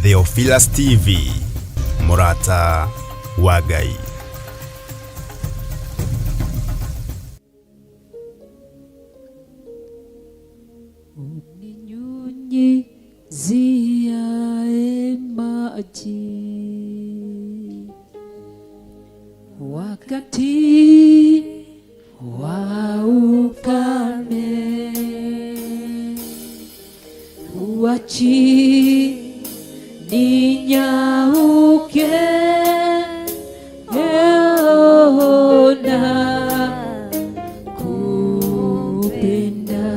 Theophilus TV, Murata wa Ngai. Uninyunyiziae maji wakati wa ukame, huachi ninyauke na kupenda.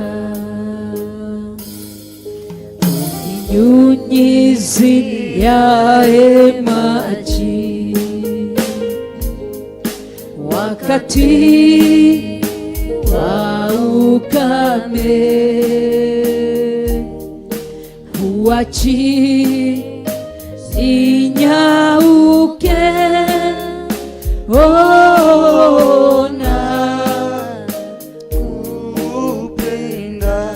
Uninyunyiziae maji wakati wa ukame, huachi ninyauke na kupenda.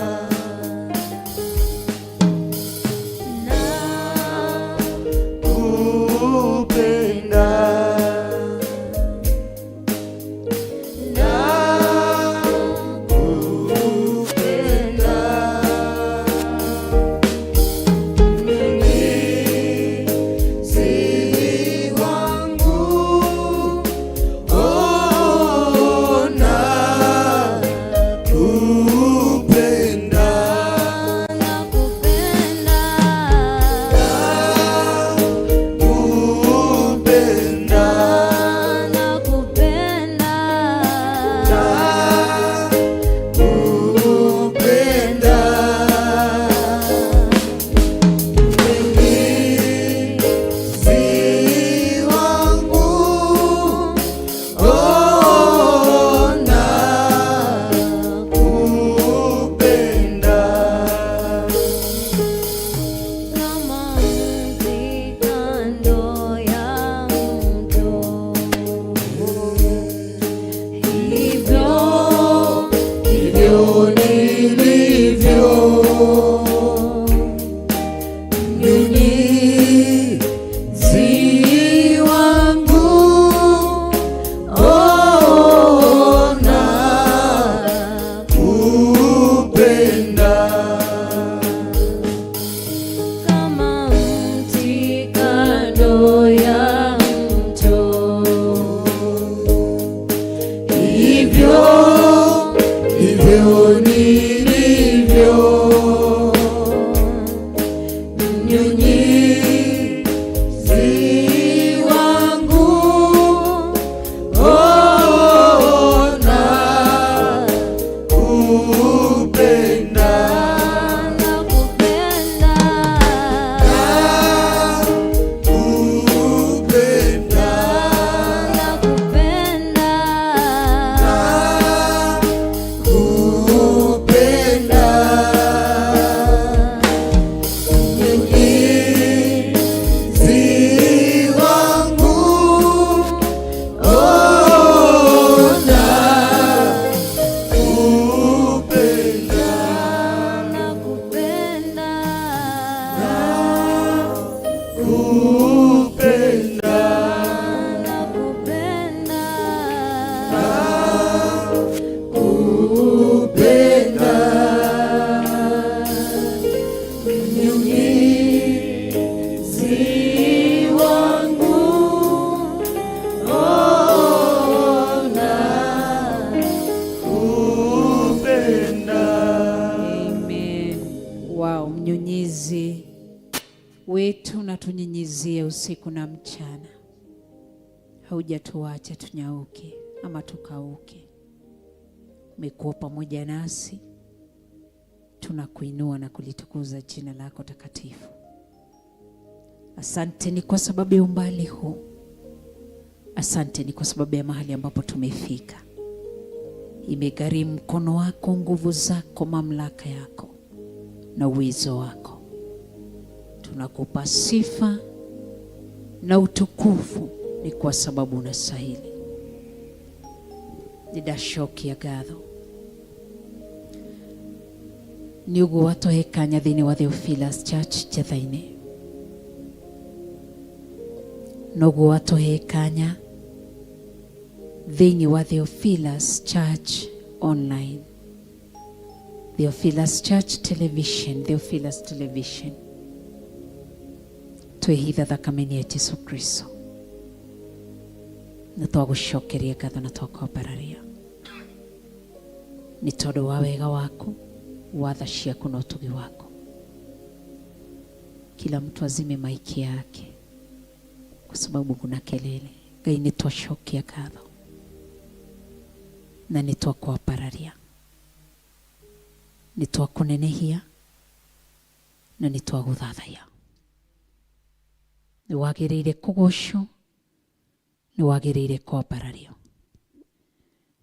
Mnyunyizi wetu na tunyinyizie usiku na mchana, haujatuacha tunyauke ama tukauke. Umekuwa pamoja nasi, tunakuinua na kulitukuza jina lako takatifu. Asante ni kwa sababu ya umbali huu, asante ni kwa sababu ya mahali ambapo tumefika. Imegharimu mkono wako, nguvu zako, mamlaka yako na uwezo wako. Tunakupa sifa na utukufu, ni kwa sababu unastahili. Nidashokia gatho ni uguo watohekanya thini wa Theophilus Church Chethaine. noguo atuhe kanya thĩinĩ wa Theophilus Church Online, Theophilus Church Television, Theophilus Television. Twĩhitha thakame-inĩ ya Jesũ Kristo, na twagũcokeria ngatho na twakwambararia nĩ tondũ wa wega waku, watha ciaku na ũtugi waku. Kila mtu azime maiki yake kwa sababu kuna kelele. Ngai nĩ twacokia ngatho na nĩ twakwambararia, nĩ twakũnenehia na nĩ twagũthathaiya. Nĩ wagĩrĩire kũgocwo, nĩ wagĩrĩire kwambarario,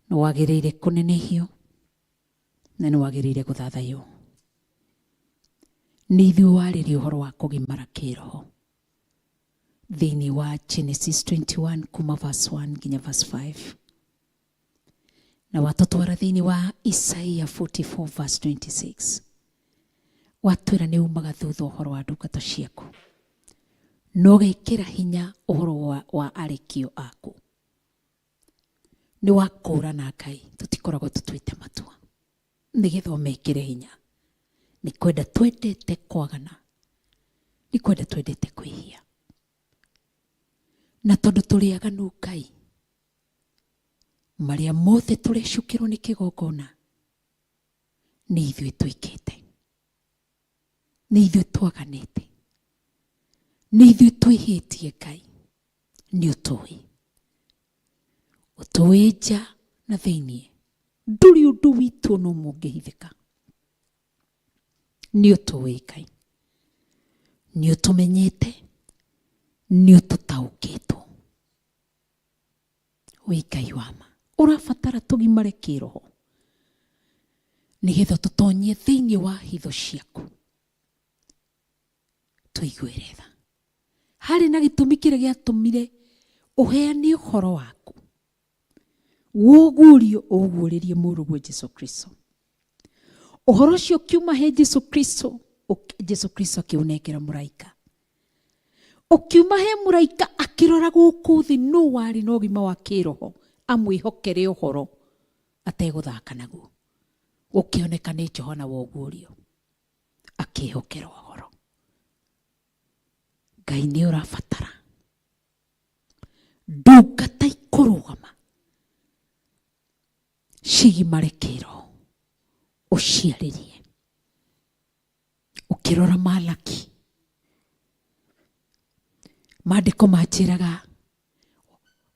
nĩ wagĩrĩire kũnenehio na nĩ wagĩrĩire gũthathaiyo. Nĩ ithuĩ warĩria ũhoro wa kũgimara kĩroho thĩinĩ wa Genesis 21 kuma verse 1 nginya verse 5, na watũtwara thĩinĩ wa Isaiah 44 verse 26. Watwĩra nĩ umaga thutha ũhoro wa ndungata ciaku, no gĩkĩra hinya ũhoro wa arĩkio aku. Nĩ wakũrana Ngai, tũtikoragwo tũtuĩte matua nĩgetha ũmekĩre hinya. Nĩ kwenda twendete kwagana, nĩ kwenda twendete kwĩhia, na tondũ tũrĩ aganu Ngai, marĩa mothe tũrecukĩrwo nĩ kĩgongona nĩ ithuĩ twĩkĩte, nĩ ithuĩ twaganĩte, nĩ ithuĩ twĩhĩtie Ngai. Nĩ ũtũĩ, ũtũĩ nja na thĩinĩ, ndũrĩ ũndũ witũ no mũngĩhithĩka. Nĩ ũtũĩ Ngai, nĩ ũtũmenyete, nĩ ũtũtaũkĩtwo. Wĩ Ngai wa ma, ũrabatara tũgimare kĩroho nĩgetha tũtonyie thĩinĩ wa hitho ciaku, tũiguĩre tha. Harĩ na gĩtũmi kĩrĩa gĩatũmire ũheane ũhoro waku, woguũrio ũguũrĩrie mũrũguo Jesũ Kristo. Ũhoro ũcio ũkiuma he Jesũ Kristo, Jesũ Kristo akĩũnengera mũraika. Ũkiuma he mũraika akĩrora gũkũ thĩ, nũ warĩ na ũgima wa kĩroho amwĩhokere ũhoro ategũthaka naguo. Gũkĩoneka nĩ Johana woguũrio akĩhokera ũhoro. Ngai nĩ ũrabatara ndungata ikũrũgama cigimare kĩroho, ũciarĩrie. Ũkĩrora Malaki, maandĩko manjĩraga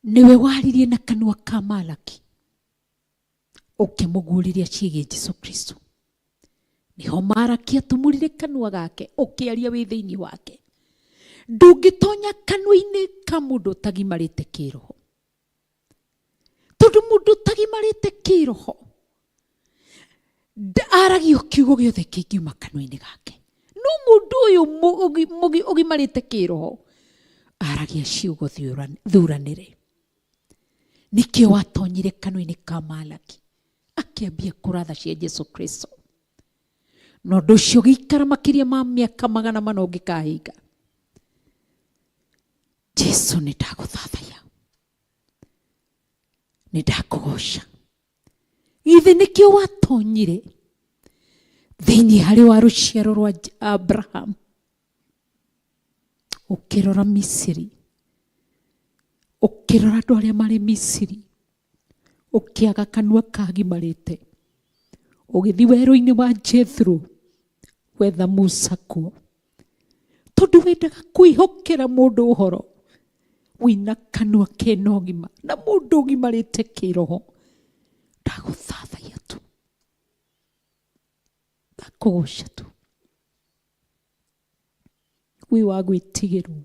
nĩwe waririe na kanua ka Malaki ũkĩmũguũrĩria ciĩgiĩ Jesũ Kristo. Nĩho Malaki atumũrire kanua gake ũkĩaria wĩ thĩinĩ wake. Ndũngĩtonya kanua-inĩ ka mũndũ ũtagimarĩte kĩroho, tondũ mũndũ ũtagimarĩte kĩroho aragio kiugo gĩothe kĩngiuma kanua-inĩ gake. No mũndũ ũyũ ũgimarĩte kĩroho aragia ciugo thuranĩre. Nĩkĩo watonyire kanua-inĩ ka Malaki akĩambia kũratha cia Jesũ Kristo, na ũndũ ũcio gĩikara makĩria ma mĩaka 400 ũngĩkahinga. Jesũ, nĩ ndagũthathaiya, nĩ ndakũgoca. Githĩ nĩkĩo watonyire thĩinĩ harĩ wa rũciaro rwa Abraham, ũkĩrora Misiri, ũkĩrora andũ arĩa marĩ Misiri, ũkĩaga kanua kagimarĩte, ũgĩthiĩ werũ-inĩ wa Jethro gwetha Musa kuo, tondũ wendaga kwĩhokera mũndũ ũhoro wĩna kanua kena ũgima, na mũndũ ũgimarĩte kĩroho. Ndagũthathaiya tu, ndakũgoca tu. Wĩ wa gwĩtigĩrwo,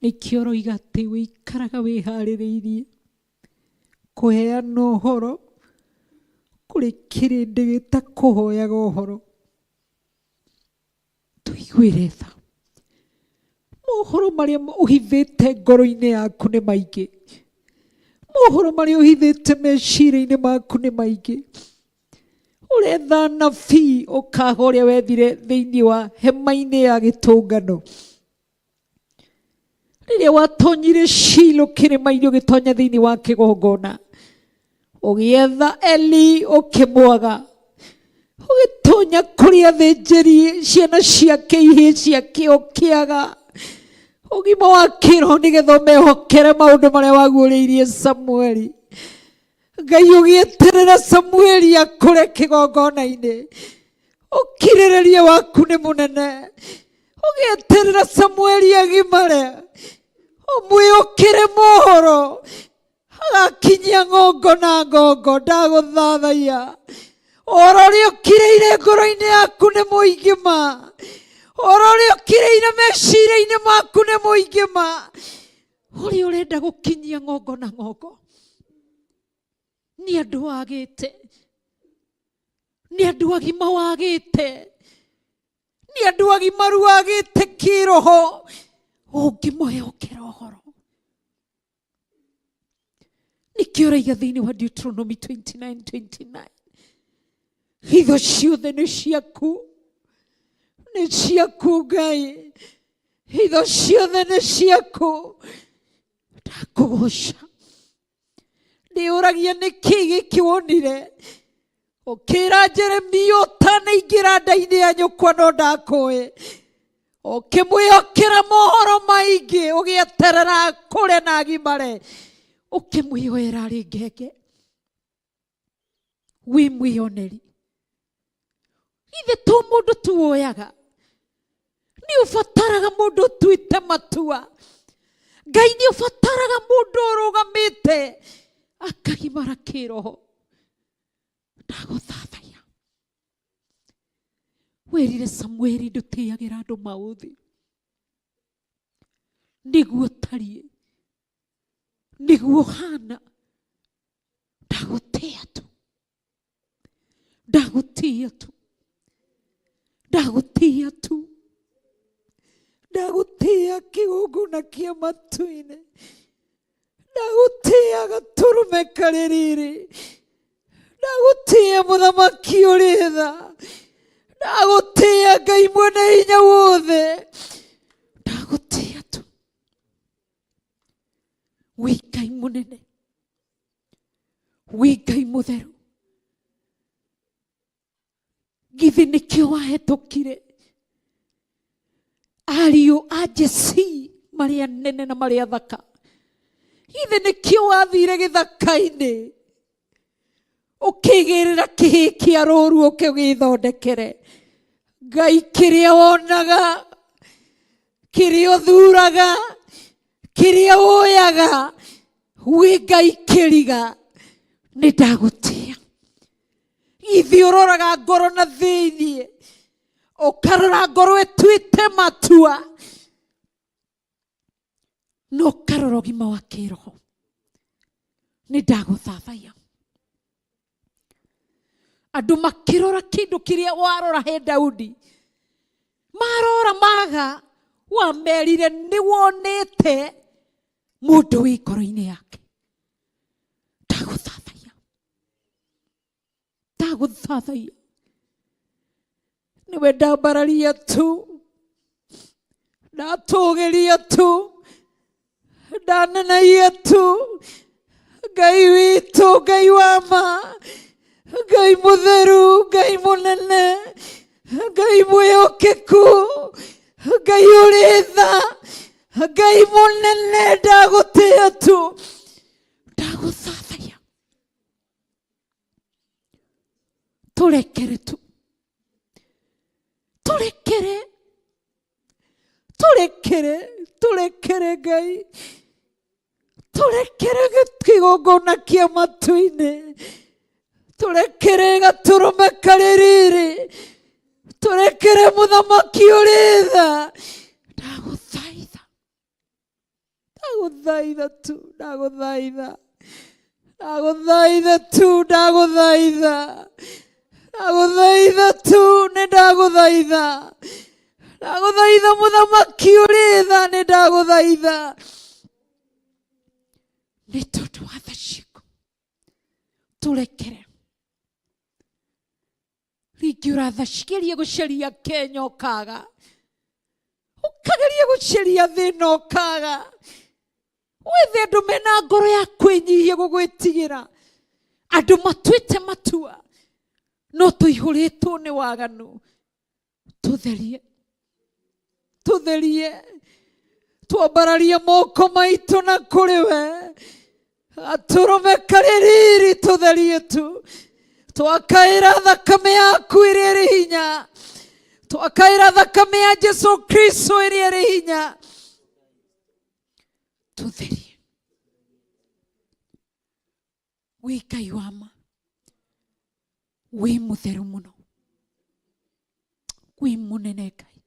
nĩkĩo ũroiga atĩ wĩikaraga wĩharĩrĩirie kũheana ũhoro kũrĩ kĩrĩndĩ gĩtakũhoyaga ũhoro. Tũiguĩre tha. Mohoro marĩa ũhithĩte ngoro-inĩ yaku nĩ maingĩ, mohoro marĩa ũhithĩte meciria-inĩ maku nĩ maingĩ. Ũretha nabii ũkaga ũrĩa wethire thĩinĩ wa hema-inĩ ya gĩtũngano, Riria watonyire Shilo kirima-ini ugitonya thiini wa kigongona ugietha Eli ukimwaga ugitonya kuria thinjiri ciana ciake ihie ciake ukiaga ugima wa kiroho nigetha umehokere maundu maria waguũrĩirie Samueli. Ngai ugieterera Samueli akũre kigongona-ini. Ukirĩrĩria waku nĩ mũnene. Ugieterera Samueli agimare umwĩũkĩre mohoro agakinyia ngongo na ngongo. Ndagũthathaiya ũhoro ũrĩa ũkirĩire ngoro-inĩ yaku nĩ mũingĩ ma. Ũhoro ũrĩa ũkirĩire meciria-inĩ maku nĩ mũingĩ ma. Ũrĩa ũrenda gũkinyia ngongo na ngongo nĩ andũ wagĩte, nĩ andũ agima wagĩte, nĩ andũ agimaru wagĩte kĩroho ũngĩmũhĩũkĩra ũhoro. Nĩkĩo ũraiga thĩinĩ wa Deuteronomy 29:29 hitho ciothe nĩ ciaku, nĩ ciaku Ngai, hitho ciothe nĩ ciaku. Ndakũgooca ndĩũragia nĩkĩ gĩkĩ wonire ũkĩra Jeremia ũtanaingĩra nda-inĩ ya nyũkwa no ndakũĩ, ũkĩmwĩhokera mohoro maingĩ ũgĩeterera akũre na agimare, ũkĩmwĩyoera arĩ ngenge. Wĩ mwĩyoneri, ithe to mũndũ tu woyaga, nĩ ũbataraga mũndũ ũtuĩte matua. Ngai nĩ ũbataraga mũndũ ũrũgamĩte akagimara kĩroho. Ndagũthathaiya wĩrire Samueli ndũtĩagĩra andũ maũthĩ, nĩguo tariĩ, nĩguo hana. Ndagũtĩya tu, ndagũtĩya tu, ndagũtĩya tu, ndagũtĩya kĩgongona kĩa matu-inĩ, ndagũtĩya gatũrũme karĩ rĩrĩ, ndagũtĩya mũthamaki ũrĩ tha, ndagũtĩya Ngai mwene hinya wothe, ndagũtĩya tu. Wĩ Ngai mũnene, wĩ Ngai mũtheru. Githĩ nĩkĩo wahĩtũkire ariũ a Jesii marĩa anene na marĩa athaka? Githĩ nĩkĩo wathire gĩthaka-inĩ ũkĩigĩrĩra kĩhĩ kĩa rũũru ũkĩgĩthondekere? Ngai kĩrĩa wonaga, kĩrĩa ũthuraga, kĩrĩa woyaga, wĩ Ngai kĩriga. Nĩ ndagũtĩya. Githĩ ũroraga ngoro na thĩinĩ, ũkarora ngoro ĩtuĩte matua, na ũkarora ũgima wa kĩroho. Nĩ ndagũthathaiya. Andũ makĩrora kĩndũ kĩrĩa warora he Daudi, marora maga, wamerire nĩ wonete mũndũ wĩ ngoro-inĩ yake. Ndagũthathaiya, ndagũthathaiya. Nĩwe ndambararia tu, ndatũgĩria tu, ndananagia tu. Ngai witũ, Ngai wa ma, Ngai mũtheru, Ngai mũnene, Ngai mwĩhokeku, Ngai ũrĩ tha, Ngai mũnene. Ndagũtĩya tu, ndagũthathaiya. Tũrekere tu, tũrekere, tũrekere, tũrekere Ngai, tũrekere kĩgongona kĩa matu-inĩ, tũrekere gatũrũme karĩ rĩrĩ, tũrekere mũthamaki ũrĩ tha. Ndagũthaitha, ndagũthaitha tu, ndagũthaitha, ndagũthaitha tu, ndagũthaitha, ndagũthaitha tu, nĩ ndagũthaitha, ndagũthaitha mũthamaki ũrĩ tha, nĩ ndagũthaitha. Nĩ tondũ wa tha ciaku tũrekere. Rĩngĩ ũratha cigeria gũcaria Kenya ũkaga, ũkageria guciria thina ukaga wethe andu mena ngoro ya kwinyihia gugwitigira andu matwite matua no tuihuritwo ni waganu tutherie twambararie moko maitu na kuri we aturume kaririri tutherie tu twakaira thakame yaku iria iri hinya twakaira thakame ya Jesu Kristo iria iri hinya tutherie wi Ngai wa ma wi mutheru muno wi munene Ngai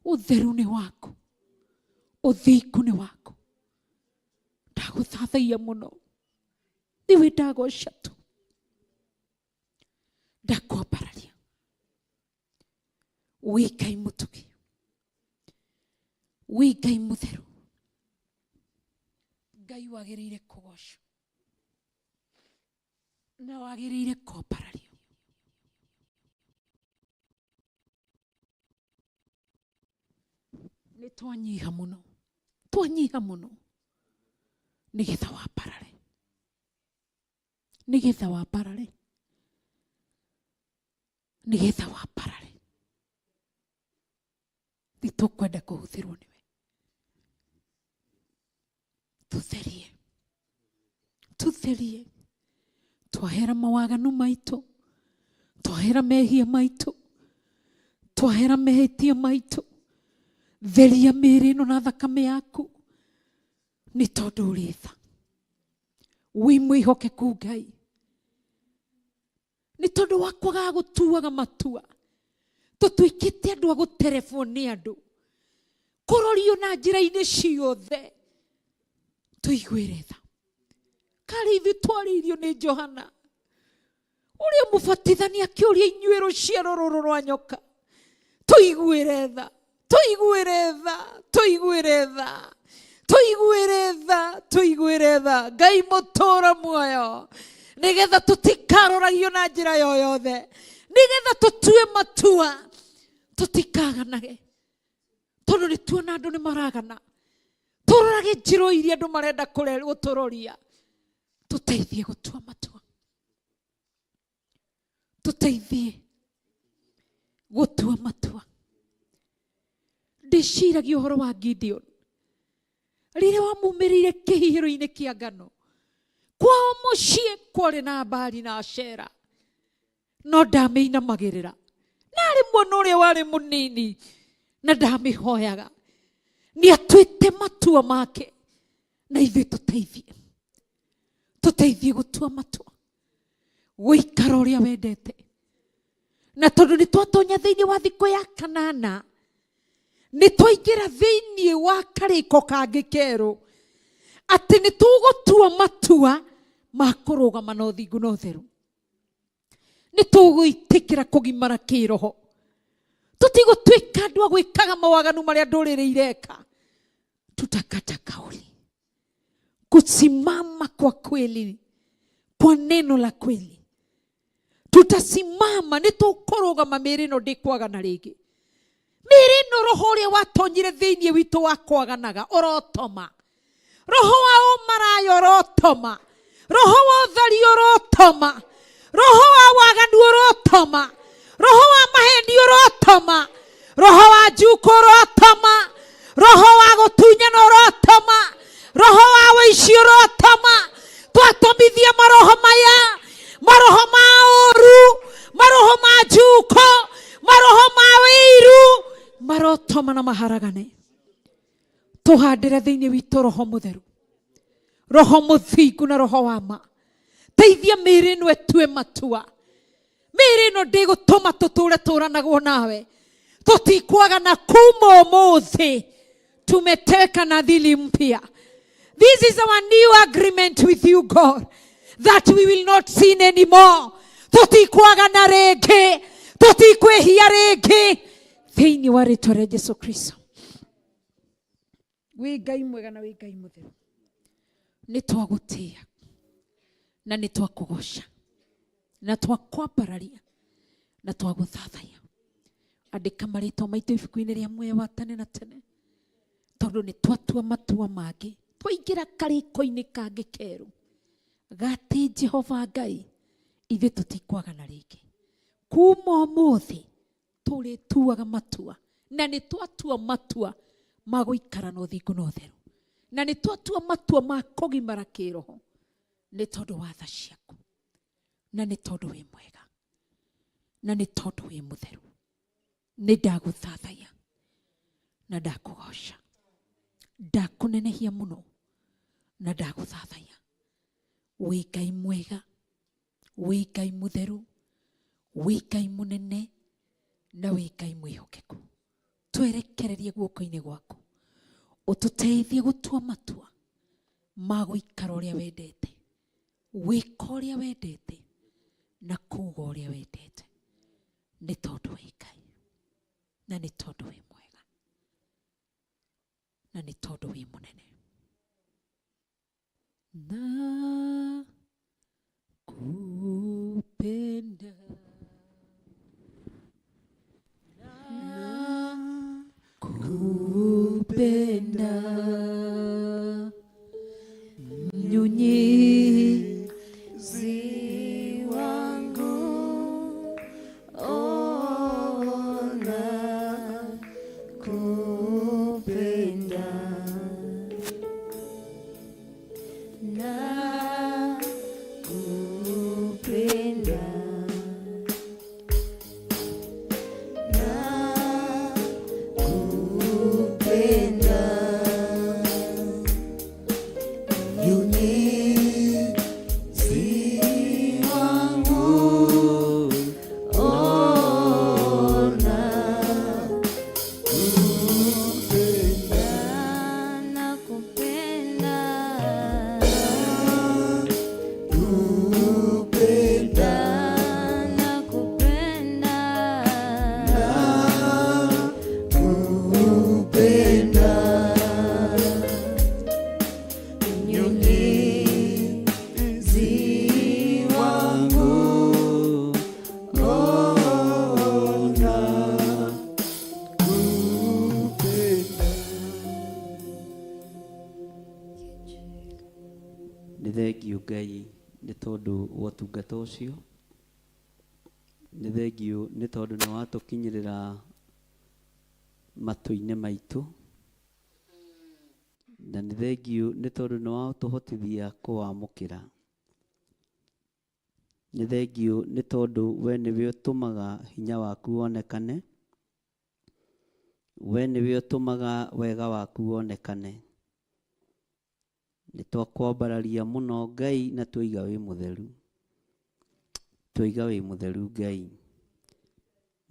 utheru ni waku uthiku ni waku ndaguthathaia muno niwe ndagoca tu ndakwambararia wi Ngai mutugi wi Ngai mutheru Ngai wagiriire kugocwo na wagiriire kwambarario ni twanyiha muno nigetha wambarare nigetha wambarare nitukwenda kuhuthirwo niwe tutherie twahera mawaganu maitu twahera mehia maitu twahera mehetia maitu theria mĩĩrĩ ĩno na thakame yaku nĩ tondũ ũrĩ tha wĩ mwĩhokeku Ngai nĩ tondũ wa kwaga gũtuaga matua tũtuĩkĩte andũ a gũterebwo nĩ andũ kũrorio na njĩra-inĩ ciothe tũiguĩre tha karĩ ithuĩ twarĩirio nĩ Johana ũrĩa mũbatithania akĩũria inyuĩ rũciaro rũrũ rwa nyoka tũiguĩre tha Ngai mũtũra muoyo nigetha tũtikaroragio na njĩra yoyothe nigetha tũtue matua tũtikaganage tondũ nĩ tuona andũ nĩ maragana tũrorage njĩra iria andũ marenda gũtũroria tũteithie gũtua matua ndĩciragia ũhoro wa Gideon rĩrĩa wamumĩrĩire kĩhihĩro-inĩ kĩa ngano kwao mũciĩ kwarĩ na Baali na Ashera no ndamĩinamagĩrĩra narĩ mwana ũrĩa warĩ mũnini na ndamĩhoyaga nĩ atuĩte matua make na ithuĩ tũteithie gũtua matua gũikara ũrĩa wendete na tondũ nĩ twatonya thĩinĩ wa thikũ ya 8 nĩ twaingĩra thĩinĩ wa karĩko kangĩ kerũ atĩ nĩ tũgũtua matua ma kũrũgama na ũthingu na ũtheru nĩ tũgũĩtĩkĩra kũgimara kĩroho tũtigũtuĩka andũ a gwĩkaga mawaganu marĩa ndũrĩrĩ ireka tutakata kauli kusimama kwa kweli kwa neno la kweli tutasimama nĩ tũkũrũgama mĩĩrĩ ĩno ndĩkwagana rĩngĩ mĩĩrĩ ĩno roho ũrĩa watonyire thĩinĩ witũ wa kwaganaga ũrotoma roho wa ũmaraya ũrotoma roho wa ũthari ũrotoma roho wa waganu ũrotoma roho wa maheni ũrotoma roho wa njuko ũrotoma roho wa gũtunyana ũrotoma roho wa ũici ũrotoma twatomithia maroho maya maroho ma ũru maroho ma njuko maroho ma wĩiru marotoma na maharagane tũhandĩre thĩinĩ witũ roho mũtheru roho mũthingu na roho wa ma teithia mĩĩrĩ ĩno ĩtue matua mĩĩrĩ ĩno ndĩgũtũma tũtũre tũranagwo nawe tũtikwagana kuma ũmũthĩ tumeteka nadhiri mpya. This is our new agreement with you, God, that we will not sin anymore. Tutikwagana rĩngĩ tutikwĩhia rĩngĩ thĩinĩ wa rĩĩtwa rĩa Jesu Kristo. Wĩ Ngai mwega na wĩ Ngai mũtheru nĩ twagũtĩĩa na nĩ twakũgoca na twakwambararia na twagũthathaiya andĩka marĩtwa maitũ ibuku-inĩ rĩa muoyo wa tene na tene, tondũ nĩ twatua matua mangĩ twaingĩra karĩko-inĩ kangĩ kerũ gatĩ Jehova Ngai ithuĩ tũtikwagana rĩngĩ. Kuma ũmũthĩ tũrĩtuaga matua, na nĩ twatua matua ma gũikara na ũthingu na ũtheru, na nĩ twatua matua ma kũgimara kĩroho, nĩ tondũ wa tha ciaku, na nĩ tondũ wĩ mwega, na nĩ tondũ wĩ mũtheru. Nĩ ndagũthathaiya na ndakũgoca, ndakũnenehia mũno na ndagũthathaiya. Wĩ Ngai mwega, wĩ Ngai mũtheru, wĩ Ngai mũnene, na wĩ Ngai mwĩhokeku. Twerekererie guoko-inĩ gwaku, ũtũteithie gũtua matua ma gũikara ũrĩa wendete, gwĩka ũrĩa wendete, na kuuga ũrĩa wendete, nĩ tondũ wĩ Ngai, na nĩ tondũ wĩ mwega, na nĩ tondũ wĩ mũnene. Na kupenda kupenda mnyunyizi wangu, ona kupenda na kupenda Nĩthengio Ngai nĩ tondũ wa ũtungata ũcio. Nĩthengio nĩ tondũ nĩ watũkinyĩrĩra matũ-inĩ maitũ, na nĩthengio nĩ tondũ nĩ watũhotithia kũwamũkĩra. Nĩthengio nĩ tondũ we nĩwe ũtũmaga hinya waku wonekane, we nĩwe ũtũmaga wega waku wonekane. Nĩtwakwambararia mũno Ngai na twoiga wĩ mũtheru, twoiga wĩ mũtheru Ngai.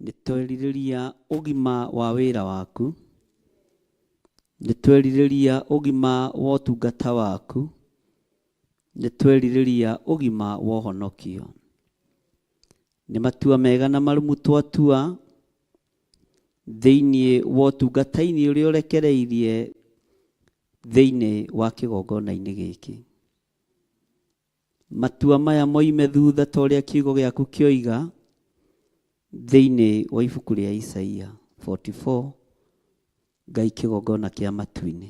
Nĩtwerirĩria ũgima wa wĩra waku, nĩtwerirĩria ũgima wa ũtungata waku, nĩtwerirĩria ũgima wa ũhonokio. Nĩ matua mega na marumu twatua thĩinĩ wa ũtungata-inĩ ũrĩa ũrekereirie thĩinĩ wa kĩgongona-inĩ gĩkĩ. Matua maya moime thutha ta ũrĩa kiugo gĩaku kĩoiga thĩinĩ wa ibuku rĩa Isaia 44, Ngai kĩgongona kĩa matu-inĩ.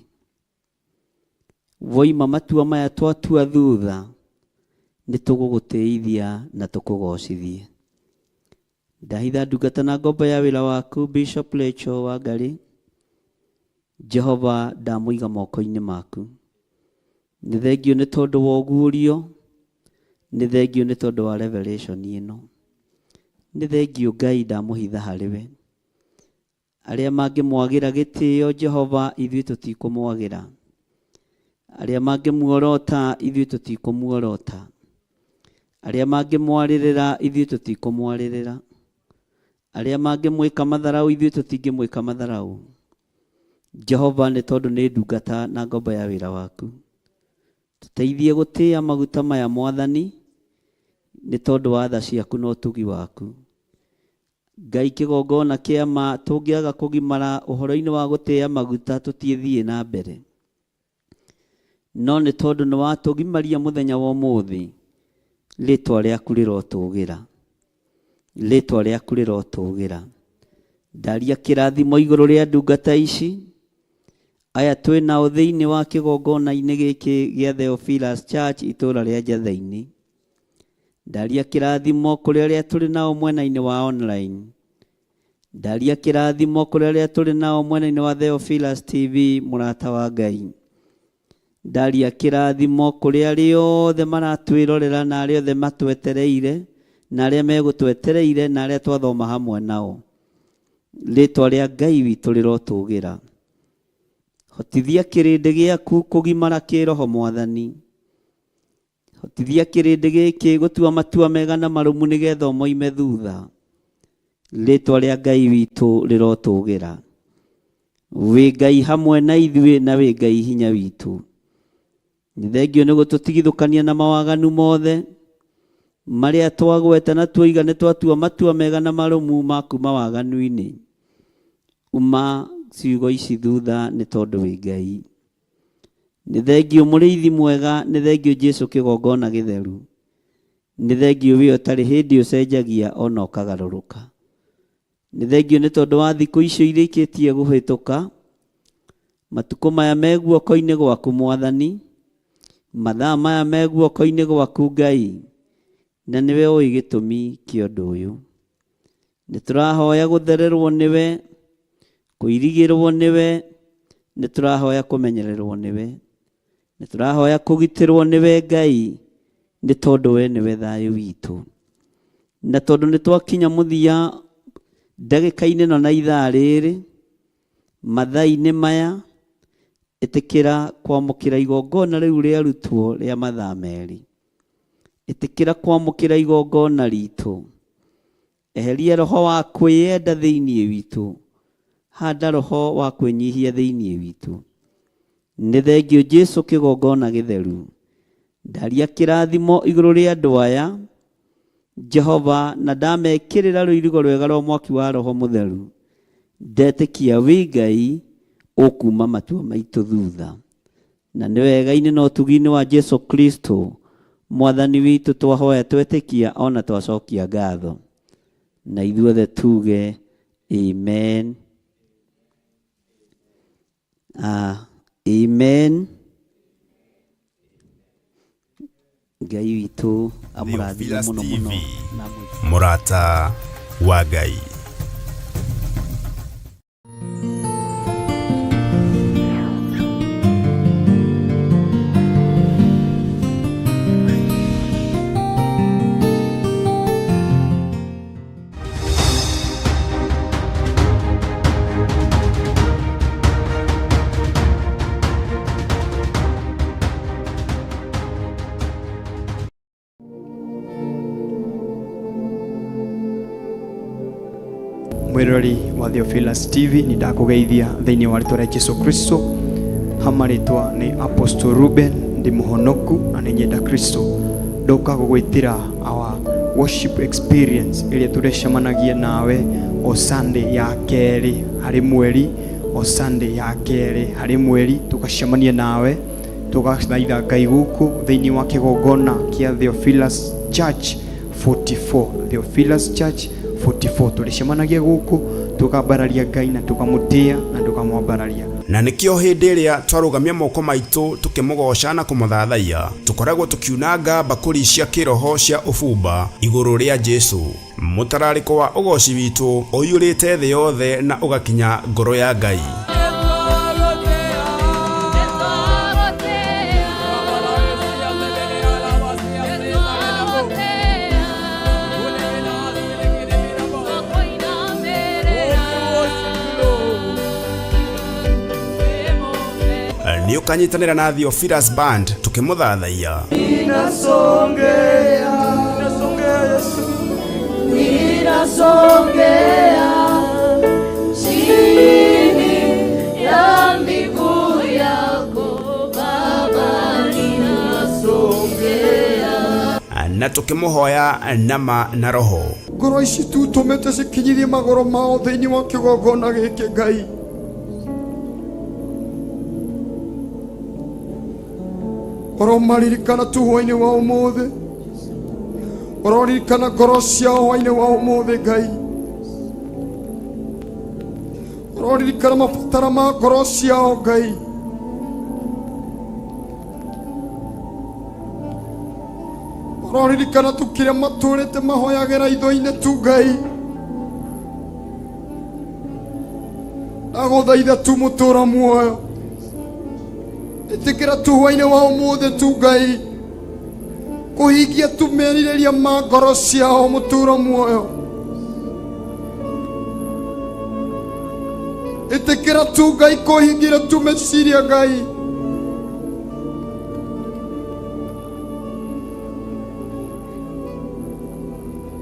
Woima matua maya twatua thutha, nĩtũgũgũtĩithia na tũkũgocithie. Ndahitha ndungata na ngombo ya wĩra waku Bishop Rachel Wangarĩ, Jehova ndamũiga moko-inĩ maku. Nĩthengio nĩ tondũ wa ũguũrio, nĩthengio nĩ tondũ wa revelation ĩno. Nĩthengio Ngai ndamũhitha harĩwe. Arĩa mangĩmwagĩra gĩtĩo Jehova ithuĩ tũtikũmwagĩra, arĩa mangĩmuorota ithuĩ tũtikũmuorota, arĩa mangĩmwarĩrĩra ithuĩ tũtikũmwarĩrĩra, arĩa mangĩmwĩka matharaũ ithuĩ tũtingĩmwĩka matharaũ. Jehova nĩ tondũ nĩ ndungata na ngombo ya wĩra waku. Tũteithie gũtĩĩa maguta maya Mwathani, nĩ tondũ wa tha ciaku na ũtugi waku. Ngai kĩgongona kĩa ma tũngĩaga kũgimara ũhoro-inĩ wa gũtĩĩa maguta tũtithiĩ na mbere. No nĩ tondũ nĩ watũgimaria mũthenya wa ũmũthĩ, rĩtwa rĩaku rĩrotũgĩra, rĩtwa rĩaku rĩrotũgĩra. ndaria kĩrathimo igũrũ rĩa ndungata ici aya twĩ nao thĩinĩ wa kĩgongona-inĩ gĩkĩ gĩa Theophilus Church itũũra rĩa Njathĩ-inĩ. Ndaria kĩrathimo kũrĩ arĩa tũrĩ nao mwena-inĩ wa online. Ndaria kĩrathimo kũrĩ arĩa tũrĩ nao mwena-inĩ wa Theophilus TV mũrata wa Ngai. Ndaria kĩrathimo kũrĩ arĩa othe maratwĩrorera na arĩa othe matwetereire na arĩa megũtwetereire na arĩa twathoma hamwe nao. Rĩĩtwa rĩa Ngai witũ rĩrotũgĩra. Hotithia kĩrĩndĩ gĩaku kũgimara kĩroho Mwathani. Hotithia kĩrĩndĩ gĩkĩ gũtua matua mega na marũmu nĩgetha moime thutha. Rĩĩtwa rĩa Ngai witũ rĩrotũgĩra. Wĩ Ngai hamwe na ithuĩ na wĩ Ngai hinya witũ. Nĩ thengio nĩ gũtũtigithũkania na mawaganu mothe marĩa twagweta na tuoiga nĩ twatua matua mega na marũmu ma kuma waganu-inĩ. Uma ciugo ici thutha nĩ tondũ wĩ Ngai. Nĩ thengio mũrĩithi mwega, nĩ thengio Jesũ kĩgongona gĩtheru. Nĩ thengio wĩ ũtarĩ hĩndĩ ũcenjagia ona ũkagarũrũka. Nĩ thengio nĩ tondũ wa thikũ icio irĩkĩtie gũhĩtũka. Matukũ maya me guoko-inĩ gwaku Mwathani. Mathaa maya me guoko-inĩ gwaku Ngai. Na nĩwe ũĩ gĩtũmi kĩa ũndũ ũyũ. Nĩ tũrahoya gũthererwo nĩwe, kũirigĩrwo nĩwe, nĩ tũrahoya kũmenyererwo nĩwe, nĩ tũrahoya kũgitĩrwo nĩwe Ngai, nĩ tondũ we nĩwe thayũ witũ. Na tondũ nĩ twakinya mũthia ndagĩka-inĩ ĩno na ithaa rĩrĩ, mathaa-inĩ maya, ĩtĩkĩra kwamũkĩra igongona rĩu rĩarutwo rĩa mathaa merĩ. Ĩtĩkĩra kwamũkĩra igongona ritũ. Eheria roho wa kwĩyenda thĩinĩ witũ. Handa roho wa kwĩnyihia thĩinĩ witũ. Nĩ thengio Jesũ kĩgongona gĩtheru. Ndaria kĩrathimo igũrũ rĩa andũ aya Jehova, na ndamekĩrĩra rũirigo rwega rwa mwaki wa roho mũtheru. Ndetĩkia wĩ Ngai ũkuma matua maitũ thutha. Na nĩ wega-inĩ na ũtugi-inĩ wa Jesũ Kristo Mwathani witũ twahoya twetĩkia ona twacokia ngatho. Na ithuothe tuge amen. Amen. Ngai witũ amũrathime mũno mũno. Mũrata wa Ngai. Mwirori wa Theophilus TV ni ndakugeithia thĩinĩ wa rĩtwa rĩa Jesũ Kristo. Hamarĩtwa nĩ Apostle Ruben ndi muhonoku na nĩ nyenda Kristo. Ndoka gũgwĩtĩra our worship experience ĩrĩa tũrecemanagia nawe o Sunday ya kerĩ harĩ mweri, o Sunday ya kerĩ harĩ mweri tũgacemania nawe tũgathaitha Ngai gũkũ thĩinĩ wa kĩgongona kĩa Theophilus Church 44. Theophilus Church 44 tulicemanagia gũkũ tukambararia Ngai na tukamũtĩa na tukamwambararia. Na nĩkĩo hĩndĩ ĩrĩa twarugamia moko maitũ tukĩmũgoca na kũmũthathaiya, tũkoragwo tũkiunanga mbakũri cia kĩroho cia ũbumba igũrũ rĩa Jesũ. Mũtararĩko wa ũgoci witũ ũiyũrĩte thĩ yothe na ũgakinya ngoro ya Ngai. Nĩ ũkanyitanĩra na Theophilus Band tukĩmũthathaiya. Ninasongea chini ya miguu yako Baba, ninasongea. Na tukĩmũhoya nama na roho. Ngoro ici tu tũmĩte cikinyithie magũrũ mao thĩinĩ wa kĩgongona gĩkĩ Ngai. Oromaririkana tu hwainĩ wa ũmũthĩ. Ororirikana ngoro ciao hwainĩ wa ũmũthĩ Ngai. Maroririkana mabatara ma ngoro ciao Ngai. Maroririkana tukire maturite mahoyagira itho-ini tu Ngai. Ndaguthaitha tu mutura muoyo. Itikira tu hwaini wa umuthi tu Ngai. Kuhingia tu meririria ma ngoro ciao mutura muoyo. Itikira tu Ngai kuhingira tu meciria Ngai.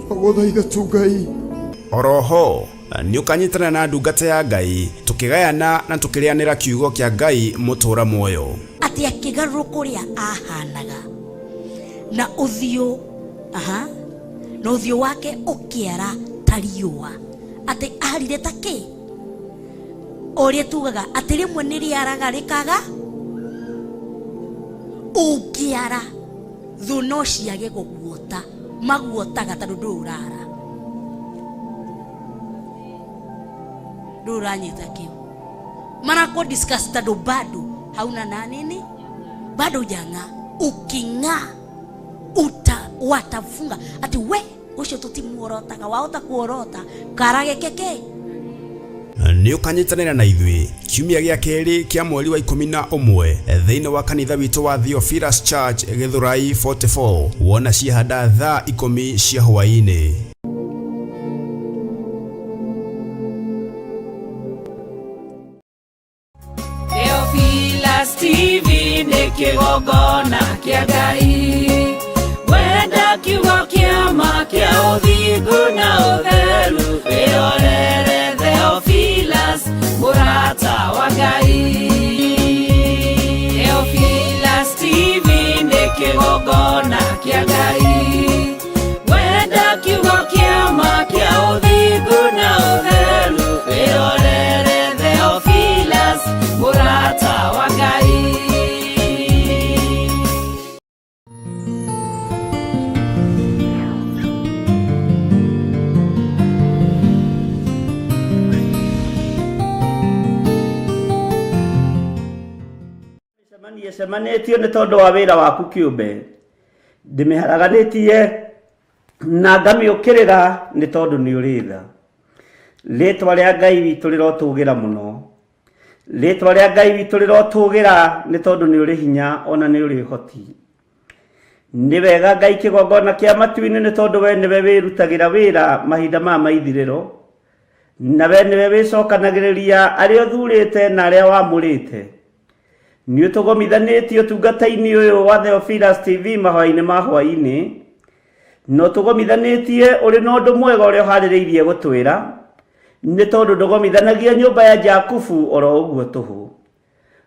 Ndaguthaitha tu Ngai. Oroho ni ukanyitana na ndungata ya Ngai tukigayana na tukirianira kiugo kia Ngai mutura muoyo. Ati akigaruru kuria ahanaga na uthio na uthio wake ukiara tariua ati arire take oria tugaga ati rimwe ni riaraga rikaga ukiara thuno ciage guguota maguotaga tondu ndurara nduranyita kiu marako discuss tondu bado hauna na nini bado janga ukinga watafunga ati we ucio tutimuorotaga waota kuorota karage keke ni ukanyitanira na ithui kiumia gia keri kia mweri wa 11 thiini wa kanitha witu wa Theophilus Church Githurai 44 wona ciahanda thaa 10 cia hwaini. Theophilus TV ni kigongona kia Ngai wenda kiugo kia ma kia uthingu na utheru wirorere Theophilus murata wa Ngai. Theophilus TV ni kigongona kia Ngai wenda kiugo kia ma kia uthingu na utheru wirorere Theophilus murata wa Ngai. Semanitio ni tondu wa wira waku kiumbe ndimiharaganitie na ngamiukirira ni tondu ni uritha ritwa ria Ngai witu rirotugira muno ritwa ria Ngai witu rirotugira ni tondu ni uri hinya ona ni uri hoti ni wega Ngai kigongona kia matuini ni tondu we niwe wirutagira wira mahinda ma maithiriro na we niwe wicokanagiriria aria thurite na aria wamurite ni utugomithanĩtie ũtungata-inĩ ũyũ wa Theophilus TV mahwainĩ ma hwainĩ no tugomithanĩtie uri na ũndũ mwega ũrĩa ũharĩrĩirie gũtwĩra nĩ tondũ ndũgomithanagia nyũmba ya Jakubu oro ũguo tũhũ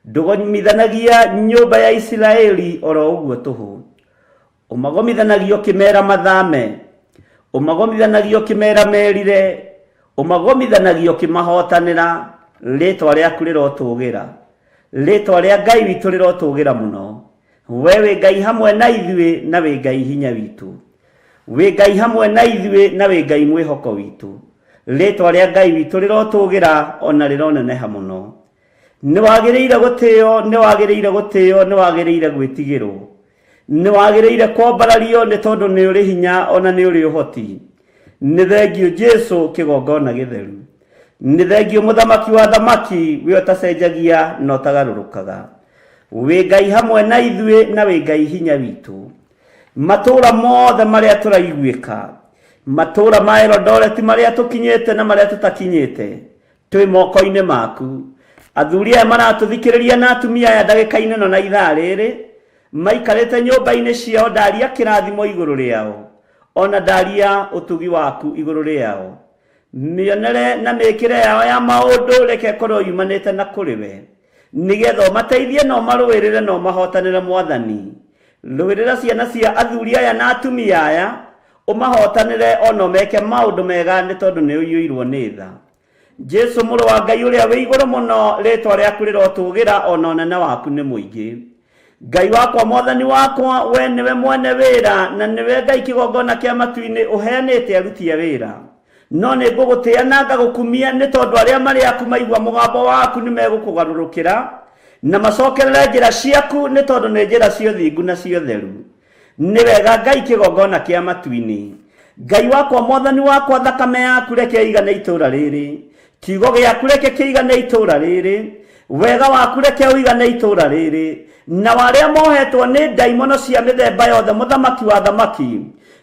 ndũgomithanagia nyũmba ya Isiraeli oro ũguo tũhũ ũmagomithanagia ũkĩmera mathame ũmagomithanagia ũkĩmera merire ũmagomithanagia ũkĩmahotanĩra rĩtwa rĩaku rĩrotũgĩra ritwa ria Ngai witu rirotugira muno we wi Ngai hamwe na ithuĩ na wi Ngai hinya witu wi Ngai hamwe na ithuĩ na wi Ngai mwihoko witu ritwa ria Ngai witu rirotugira ona rironeneha muno ni wagiriire gutio ni wagiriire gutio ni wagiriire gwitigirwo ni wagiriire kwambarario ni tondu ni uri hinya ona ni uri uhoti ni thengio Jesu kigongona githeru ni thengio muthamaki wa thamaki we utacenjagia no tagarurukaga wi Ngai hamwe na ithuĩ na wi Ngai hinya witu matura mothe maria turaiguika matura ma Eldoret maria tukinyite na maria tutakinyite twi moko-ini maku athuri aya maratuthikiriria na atumia aya ndagika-ini no na ithaa riri maikarite nyumba-ini ciao ndaria kirathimo iguru riao ona ndaria utugi waku iguru riao mionere na mekire yao ya maundu reke korwo yumanite na kuriwe nigetha mateithie no marwirire no mahotanire mwathani rwirira ciana cia athuri aya na atumia aya umahotanire ono meke maundu mega ni tondu ni uyuirwo ni tha Jesu muru wa Ngai uria wi iguru muno ritwa riaku rirotugira ona onene waku ni muingi Ngai wakwa mwathani wakwa we niwe mwene wira na niwe Ngai kigongona kia matu-ini uheanite aruti a wira no nĩ ngũgũtĩa na ngagũkumia nĩ tondũ arĩa marĩ aku maigua mũgambo waku nĩ megũkũgarũrũkĩra na macokerere njĩra ciaku nĩ tondũ nĩ njĩra cia ũthingu na cia ũtheru. Nĩ wega Ngai kĩgongona kĩa matu-inĩ. Ngai wakwa Mwathani wakwa, thakame yaku reke ĩigane itũũra rĩrĩ, kiugo gĩaku reke kĩigane itũũra rĩrĩ, wega waku reke ũigane itũũra rĩrĩ, na warĩa mohetwo nĩ ndaimono cia mĩthemba yothe, mũthamaki wa thamaki,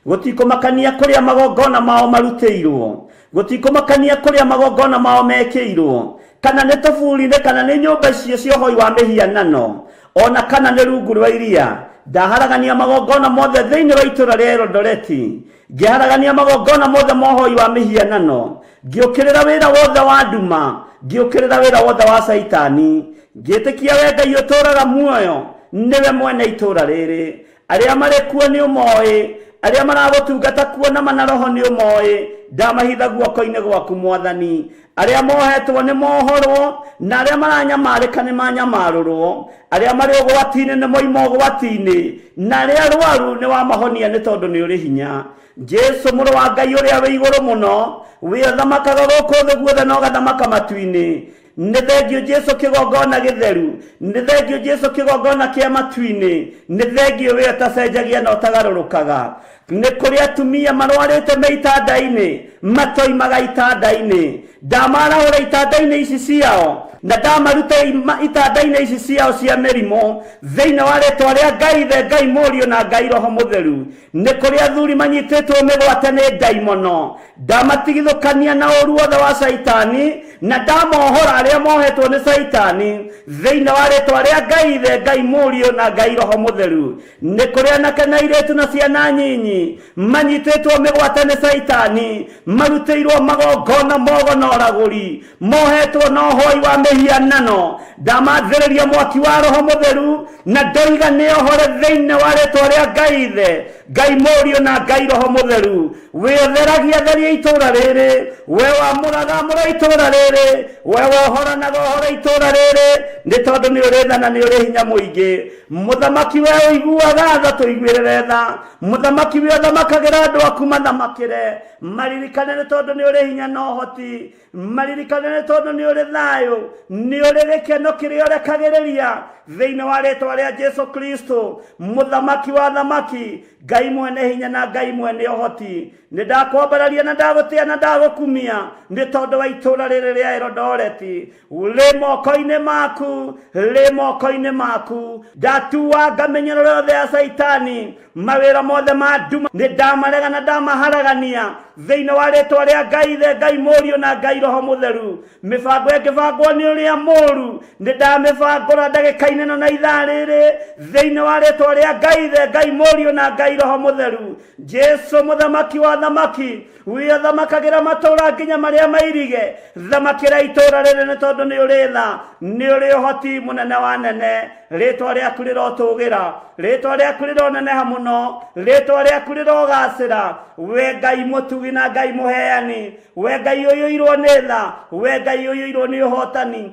gũtikũmakania kũrĩa magongona mao marutĩirwo, gũtikũmakania kũrĩa magongona mao mekĩirwo, kana nĩ tũburi-inĩ kana nĩ nyũmba icio cia ũhoi wa mĩhianano, ona kana nĩ rungu rwa iria. Ndaharagania magongona mothe thĩinĩ wa itũũra rĩa Eldoreti, ngĩharagania magongona mothe ma ũhoi wa mĩhianano, ngĩũkĩrĩra wĩra wothe wa nduma, ngĩũkĩrĩra wĩra wothe wa Saitani, ngĩtĩkia we Ngai ũtũũraga muoyo, nĩwe mwene itũũra rĩrĩ. Arĩa marĩ kuo nĩ ũmoĩ, arĩa maragũtungata kuo na mana roho nĩ ũmoĩ, ndamahitha guoko-inĩ gwaku Mwathani. Arĩa mohetwo nĩ mohorwo, na arĩa maranyamarĩka nĩ manyamarũrwo, arĩa marĩ ũgwati-inĩ nĩ moima ũgwati-inĩ, na arĩa arwaru nĩ wamahonia nĩ tondũ nĩ ũrĩ hinya. Jesu mũrũ wa Ngai ũrĩa wĩ igũrũ mũno, wĩ ũthamakaga gũkũ thĩ guothe na ũgathamaka matu-inĩ. Nĩ thengio Jesu kĩgongona gĩtheru, nĩ thengio Jesu kĩgongona kĩa matu-inĩ, nĩ thengio wĩ ũtacenjagia na ũtagarũrũkaga. Nĩ kũrĩ atumia marwarĩte me itanda-inĩ, matoimaga itanda-inĩ, ndamarahũra itanda-inĩ ici ciao na ndamaruta itanda-inĩ ici ciao cia mĩrimũ thĩinĩ wa rĩĩtwa rĩa Ngai Ithe, Ngai Mũriũ na Ngai Roho Mũtheru. Nĩ kũrĩ athuri manyitĩtwo mĩgwate nĩ ndaimono, ndamatigithũkania na ũru wothe wa Saitani na ndamohora arĩa mohetwo nĩ Saitani thĩinĩ wa rĩĩtwa rĩa Ngai Ithe, Ngai Mũriũ na Ngai Roho Mũtheru. Nĩ kũrĩ anake na airĩtu na ciana nyinyi manyitĩtwo mĩgwate nĩ Saitani, marutĩirwo magongona mogo na ũragũri, mohetwo na ũhoi wa mĩhianano, ndamathĩrĩria mwaki wa Roho Mũtheru na ndoiga nĩohore thĩinĩ wa rĩĩtwa rĩa Ngai Ithe, Ngai Mũriũ na Ngai Roho Mũtheru. Wĩotheragia theria itũũra rĩrĩ, we wamũraga itũũra rĩrĩ, we wohoranaga ũhora itũũra rĩrĩ, nĩ tondũ nĩ ũrĩ tha na nĩ ũrĩ hinya mũingĩ. Mũthamaki we ũiguaga tha, tũiguĩrĩre tha. Mũthamaki we ũthamakagĩra andũ aku mathamakĩre. Maririkane nĩ tondũ nĩ ũrĩ hinya na ũhoti, maririkane nĩ tondũ nĩ ũrĩ thayũ, nĩ ũrĩ gĩkeno kĩrĩa ũrekagĩrĩria thĩinĩ wa rĩĩtwa rĩa Jesu Kristo, mũthamaki wa thamaki, Ngai mwene hinya na Ngai mwene ũhoti. Nĩ ndakwambararia na ndagũtĩa na ndagũkumia nĩ tondũ wa itũũra rĩrĩ rĩa Eldoreti. Rĩ moko-inĩ maku, rĩ moko-inĩ maku. Ndatuwa ngamenyero yothe ya Saitani, mawĩra mothe ma nduma nĩ ndamarega na ndamaharagania thĩinĩ wa rĩĩtwa rĩa Ngai Ithe, Ngai Mũriũ na Ngai Roho Mũtheru. Mĩbango ĩngĩbangwo nĩ ũrĩa mũũru nĩ ndamĩbangũra ndagĩka-inĩ ĩno na ithaa rĩrĩ thĩinĩ wa rĩĩtwa rĩa Ngai Ithe, Ngai Mũriũ na Ngai Roho Mũtheru. Jesu mũthamaki wa thamaki, we ũthamakagĩra matũũra nginya marĩa mairige, thamakĩra itũũra rĩrĩ nĩ tondũ nĩ ũrĩ tha, nĩ ũrĩ ũhoti mũnene wa nene. Rĩĩtwa rĩaku rĩrotũũgĩra, rĩĩtwa rĩaku rĩroneneha mũno, rĩĩtwa rĩaku rĩrogacĩra. We Ngai mũtugi na Ngai mũheani, we Ngai ũiyũirwo nĩ tha, we Ngai ũiyũirwo nĩ ũhotani.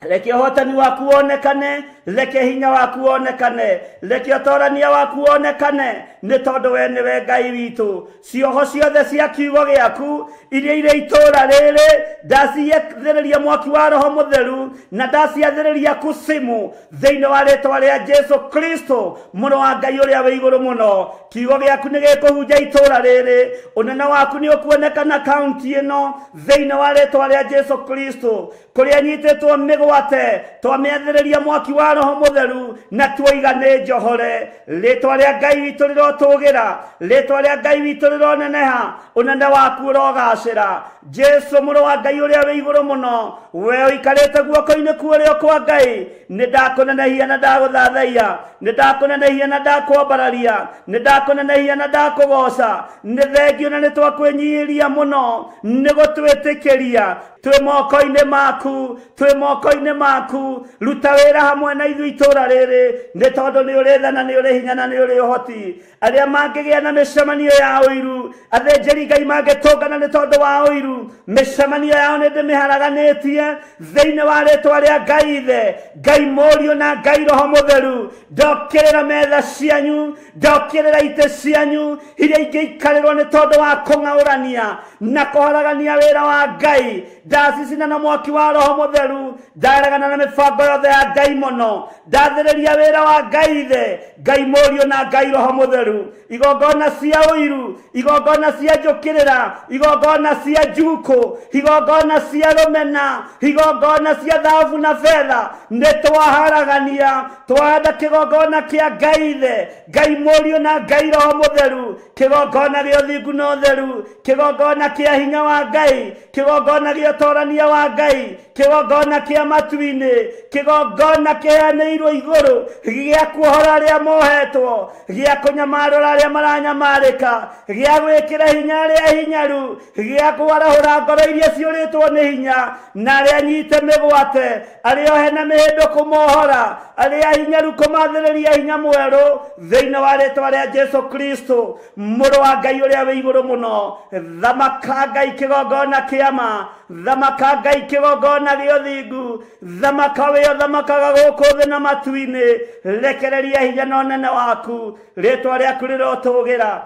Reke ũhotani waku wonekane, reke hinya waku wonekane, reke ũtorania waku wonekane, nĩ tondũ we nĩwe Ngai witũ. Cioho ciothe cia kiugo gĩaku iria irĩ itũũra rĩrĩ ndaciathĩrĩria mwaki wa Roho Mũtheru na ndaciathĩrĩria kusimu thĩinĩ wa rĩĩtwa rĩa Jesu Kristo, mũrũ wa Ngai ũrĩa wĩ igũrũ mũno. Kiugo gĩaku nĩ gĩkũhunja itũũra rĩrĩ, ũnene waku nĩ ũkuonekana kaunti ĩno thĩinĩ wa rĩĩtwa rĩa Jesu Kristo. Kũrĩa nyitĩtwo mĩgwate twamĩathĩrĩria mwaki wa Roho Mũtheru na tuoiga nĩ njohore. Rĩĩtwa rĩa Ngai witũ rĩrotũũgĩra, rĩĩtwa rĩa Ngai witũ rĩroneneha, ũnene waku ũrogacĩra. Jesu mũrũ wa Ngai ũrĩa wĩ igũrũ mũno, we ũikarĩte guoko-inĩ kuo kwa Ngai, nĩ ndakũnenehia na ndagũthathaiya, nĩ ndakũnenehia na ndakwambararia, nĩ ndakũnenehia na ndakũgoca. Nĩ thengio na nĩ twakwĩnyihĩria mũno nĩ gũtwĩtĩkĩria twĩ moko-inĩ maku, twĩ moko-inĩ maku. Ruta wĩra hamwe na ithuĩ itũũra rĩrĩ, nĩ tondũ nĩ ũrĩ tha na nĩ ũrĩ hinya na nĩ ũrĩ ũhoti. Arĩa mangĩgĩa na mĩcemanio ya ũiru, athĩnjĩri Ngai mangĩtũngana nĩ tondũ wa ũiru, mĩcemanio yao nĩ ndĩmĩharaganĩtie thĩinĩ wa rĩĩtwa rĩa Ngai Ithe, Ngai Mũriũ na Ngai Roho Mũtheru. Ndokĩrĩra metha cianyu, ndokĩrĩra itĩ cianyu iria ingĩikarĩrwo nĩ tondũ wa kũng'aũrania na kũharagania wĩra wa Ngai. Ndacicina na mwaki wa Roho Mũtheru, ndaregana na mĩbango yothe ya ndaimono, ndathĩrĩria wĩra wa Ngai Ithe, Ngai Mũriũ na Ngai Roho Mũtheru. Igongona cia ũiru, igongona cia njũkĩrĩra, igongona cia njukũ, igongona cia rũmena, igongona cia thahabu na betha, nĩ twaharagania. Twahanda kĩgongona kĩa Ngai Ithe, Ngai Mũriũ na Ngai Roho Mũtheru, kĩgongona gĩa ũthingu na ũtheru, kĩgongona kĩa hinya wa Ngai, kĩgongona gĩa ũtoorania wa Ngai, kĩgongona kĩa matu-inĩ, kĩgongona kĩheanĩirwo igũrũ gĩa kuohora arĩa mohetwo, gĩa kũnyamarũra arĩa maranyamarĩka, gĩa gwĩkĩra hinya arĩa hinyaru, gĩa kwarahũra ngoro iria ciũrĩtwo nĩ hinya na arĩa nyite mĩgwate, arĩa ohe na mĩhĩndũ kũmohora, arĩa hinyaru kũmathĩrĩria hinya mwerũ thĩinĩ wa rĩĩtwa rĩa Jesu Kristo, mũrũ wa Ngai ũrĩa wĩ igũrũ mũno. Thamaka Ngai kĩgongona kĩa ma, thamaka Ngai kĩgongona gĩa ũthingu, thamaka wĩ ũthamakaga gũkũ thĩ na matu-inĩ, rekereria hinya na ũnene waku, rĩĩtwa rĩaku rĩrotũgĩra.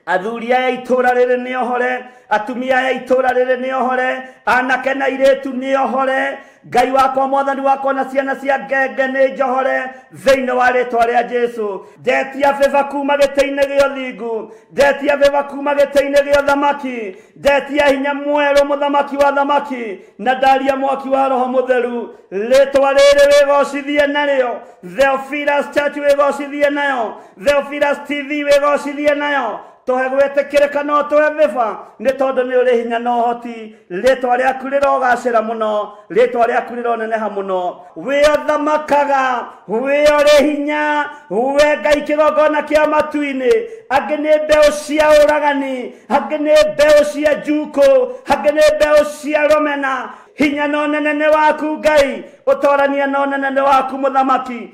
Athuri aya itũũra rĩrĩ nĩ ohore, atumia aya itũũra rĩrĩ nĩ ohore, anake na airĩtu nĩ ohore. Ngai wakwa, mwathani wakwa, na ciana cia ngenge nĩ njohore thĩinĩ wa rĩĩtwa rĩa Jesu. Ndetia beba kuma gĩtĩ-inĩ gĩa ũthingu, ndetia beba kuma gĩtĩ-inĩ gĩa ũthamaki, ndetia hinya mwerũ mũthamaki wa thamaki, na ndaria mwaki wa Roho Mũtheru. Rĩĩtwa rĩrĩ wĩgocithie narĩo, Theophilus Church wĩgocithie nayo, Theophilus TV wĩgocithie nayo. Tũhe gwĩtĩkĩrĩka no tũhe beba, nĩ tondũ nĩ ũrĩ hinya na ũhoti. Rĩĩtwa rĩaku rĩrogacĩra mũno, rĩĩtwa rĩaku rĩroneneha mũno. Wĩ ũthamakaga, wĩ ũrĩ hinya, wĩ Ngai kĩgongona kĩa matu-inĩ. Angĩ nĩ mbeũ cia ũragani, angĩ nĩ mbeũ cia njukũ, angĩ nĩ mbeũ cia rũmena. Hinya na ũnene nĩ waku Ngai, ũtoorania na ũnene nĩ waku mũthamaki.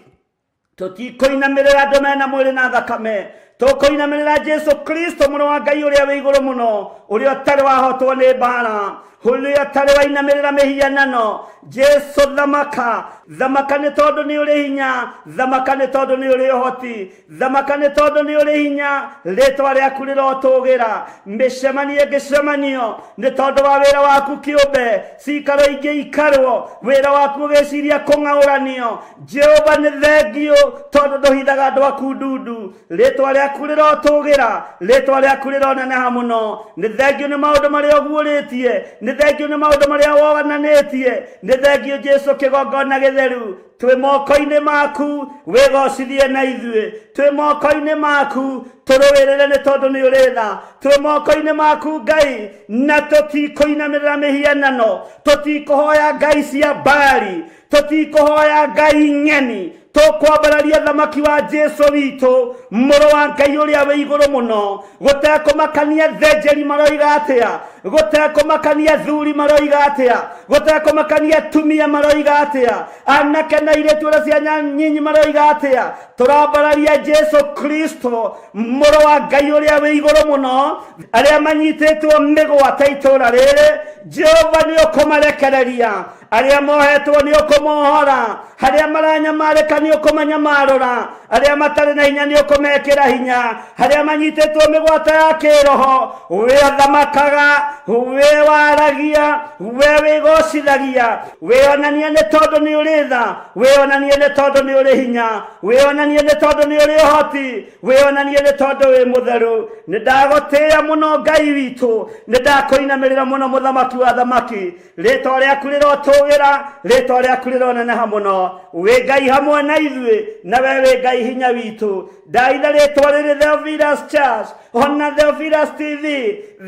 Tũtikũinamĩrĩra andũ mena mwĩrĩ na thakame, tũkũinamĩrĩra Jesu Kristo, mũrũ wa Ngai ũrĩa wĩ igũrũ mũno, ũrĩa ũtarĩ wahotwo nĩ mbaara, ũrĩa ũtarĩ wainamĩrĩra mĩhianano. Jesu thamaka, thamaka nĩ tondũ nĩ ũrĩ hinya, thamaka nĩ tondũ nĩ ũrĩ ũhoti, thamaka nĩ tondũ nĩ ũrĩ hinya. Rĩĩtwa rĩaku rĩrotũgĩra. Mĩcemanio ĩngĩcemanio nĩ tondũ wa wĩra waku kĩũmbe, cikaro ingĩikarwo wĩra waku ũgĩciria kũng'aũranio. Jehova nĩ thengio tondũ ndũhithaga andũ aku ndundu. Rĩĩtwa rĩaku rĩrotũgĩra, rĩĩtwa rĩaku rĩroneneha mũno. Nĩ thengio nĩ maũndũ marĩa ũguũrĩtie, nĩ thengio nĩ maũndũ marĩa wogananĩtie, nĩ thengio Jesu kĩgongona gĩtheru. Twĩ moko-inĩ maku, wĩgocithie na ithuĩ. Twĩ moko-inĩ maku, tũrũĩrĩre nĩ tondũ nĩ ũrĩ tha. Twĩ moko-inĩ maku Ngai, na tũtikũinamĩrĩra mĩhianano, tũtikũhoya ngai cia Baali, tũtikũhoya ngai ng'eni. Tũkwambararia thamaki wa Jesu witũ, mũrũ wa Ngai ũrĩa wĩ igũrũ mũno. Gũtekũmakania thĩnjĩri maroiga atĩa, gũtekũmakania thuri maroiga atĩa, gũtekũmakania atumia maroiga atĩa, anake na airĩtu ũrĩa cia nyinyi maroiga atĩa. Tũrambararia Jesu Kristo, mũrũ wa Ngai ũrĩa wĩ igũrũ mũno. Arĩa manyitĩtwo mĩgwate itũũra rĩrĩ, Jehova nĩ ũkũmarekereria. Arĩa mohetwo nĩ ũkũmohora, arĩa maranyamarĩka nĩ ũkũmanyamarũra, arĩa matarĩ na hinya nĩ ũkũmekĩra hinya, arĩa manyitĩtwo mĩgwate ya kĩroho. Wĩ thamakaga, wĩ waragia, wĩ wĩgocithagia. Wĩonanie nĩ tondũ nĩ ũrĩ tha, wĩonanie nĩ tondũ nĩ ũrĩ hinya, wĩonanie nĩ tondũ nĩ ũrĩ ũhoti, wĩonanie nĩ tondũ wĩ mũtheru. Nĩ ndagũtĩĩa mũno Ngai witũ, nĩ ndakũinamĩrĩra mũno mũthamaki wa thamaki. Rĩĩtwa rĩaku rĩrotũgĩra, rĩĩtwa rĩaku rĩroneneha mũno. Wĩ Ngai hamwe na ithuĩ, nawe wĩ Ngai hinya witũ. Ndaitha rĩĩtwa rĩrĩ Theophilus Church, ona Theophilus TV,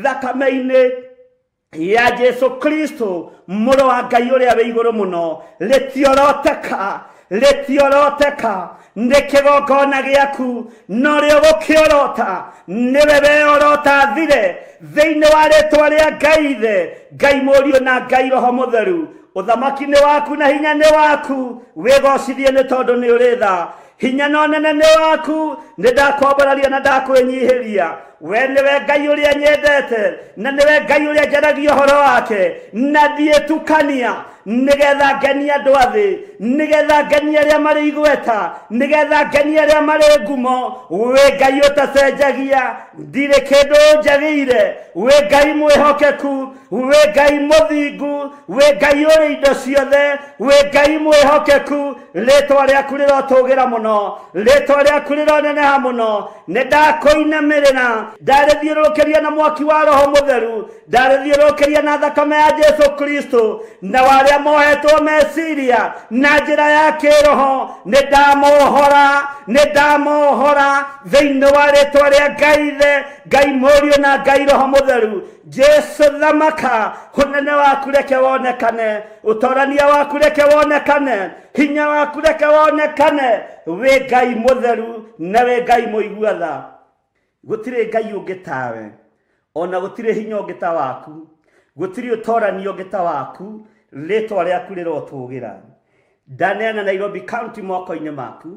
thakame-inĩ ya Jesu Kristo, mũrũ wa Ngai ũrĩa wĩ igũrũ mũno. Rĩtioroteka, rĩtioroteka nĩ kĩgongona gĩaku no rĩo gũkĩorota nĩwe weorota thire thĩinĩ wa rĩtwa rĩa Ngai Ithe, Ngai Mũriũ na Ngai Roho Mũtheru. Ũthamaki nĩ waku na hinya nĩ waku, wĩgocithie nĩ tondũ nĩ ũrĩ tha. Hinya na ũnene nĩ waku, nĩ ndakwambararia na ndakwĩnyihĩria. We nĩwe Ngai ũrĩa nyendete, na nĩwe Ngai ũrĩa njaragia ũhoro wake, na ndiĩtukania nĩgetha ngenia andũ a thĩ, nĩgetha ngenia arĩa marĩ igweta, nĩgetha ngenia arĩa marĩ ngumo. Wĩ Ngai ũtacenjagia, ndirĩ kĩndũ njagĩire. Wĩ Ngai mwĩhokeku, wĩ Ngai mũthingu, wĩ Ngai ũrĩ indo ciothe, wĩ Ngai mwĩhokeku. Rĩtwa rĩaku rĩrotũgĩra mũno, rĩtwa rĩaku rĩroneneha mũno. Nĩ ndakũinamĩrĩra, ndarĩthiũrũrũkĩria na mwaki wa Roho Mũtheru, ndarĩthiũrũrũkĩria na thakame ya Jesu Kristo, na warĩa mohetwo meciria na njĩra ya kĩroho nĩ ndamohora thĩinĩ wa rĩtwa rĩa Ngai Ithe, Ngai Mũriũ na Ngai Roho Mũtheru. Jesu thamaka, ũnene waku reke wonekane, ũtorania waku reke wonekane, hinya waku reke wonekane. Wĩ Ngai mũtheru na wĩ Ngai mũigua tha. Gũtirĩ Ngai ũngĩ tawe, ona gũtirĩ hinya ũngĩ ta waku, gũtirĩ ũtorania ũngĩ ta waku. Rĩtwa rĩaku rĩrotũgĩra. Ndaneana Nairobi County moko-inĩ maku.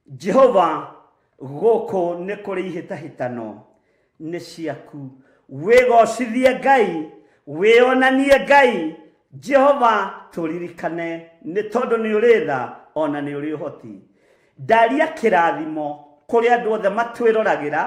Jehova, gũkũ nĩ kũrĩ ihĩtahĩtano nĩ ciaku. Wĩgocithie Ngai, wĩonanie Ngai. Jehova, tũririkane nĩ tondũ nĩ ũrĩ tha ona nĩ ũrĩ ũhoti. Ndaria kĩrathimo kũrĩ andũ othe matwĩroragĩra